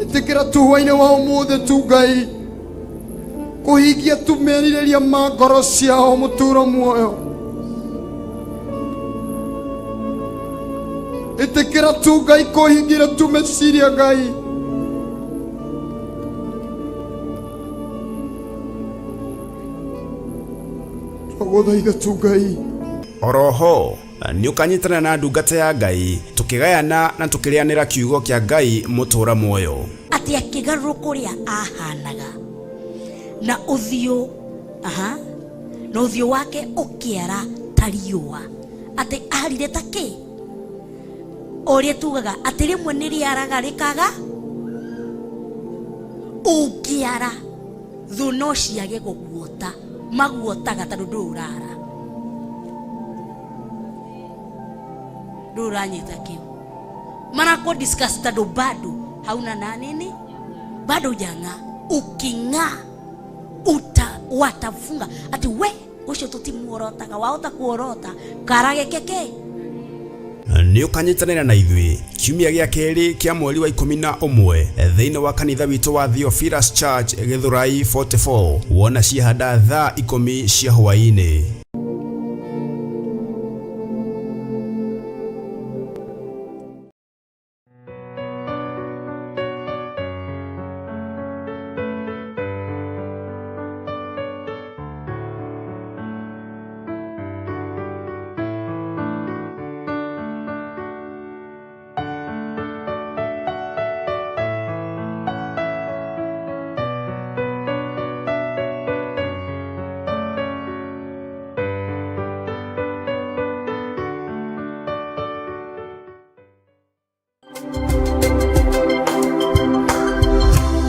Itikira tu hwaini wa umuthi tu Ngai kuhingia tu meririria ma ngoro ciao mutura muoyo. Itikira tu Ngai kuhingira tu meciria Ngai. Ndaguthaitha tu Ngai. Oroho ni ukanyitana na ndungata ya Ngai tukigayana na tukirianira kiugo kia Ngai mutura muoyo. Ati akigaruruka uria ahanaga na uthio na uthio wake ukiara ta riua. Ati arire ta ki uria tugaga ati rimwe ni riaraga rikaga ukiara thu no ciage guguota maguotaga tondu ndurara nduranyita kiu manako discuss tondu bado hauna na nini, bado janga ukinga watafunga ati we ucio tutimuorotaga waota kuorota karage keke. Ni ukanyitanira na ithui kiumia gia keri kia mweri wa 11 thiini wa kanitha witu wa Theophilus Church Githurai 44 wona ciahanda thaa 10 cia hwaini.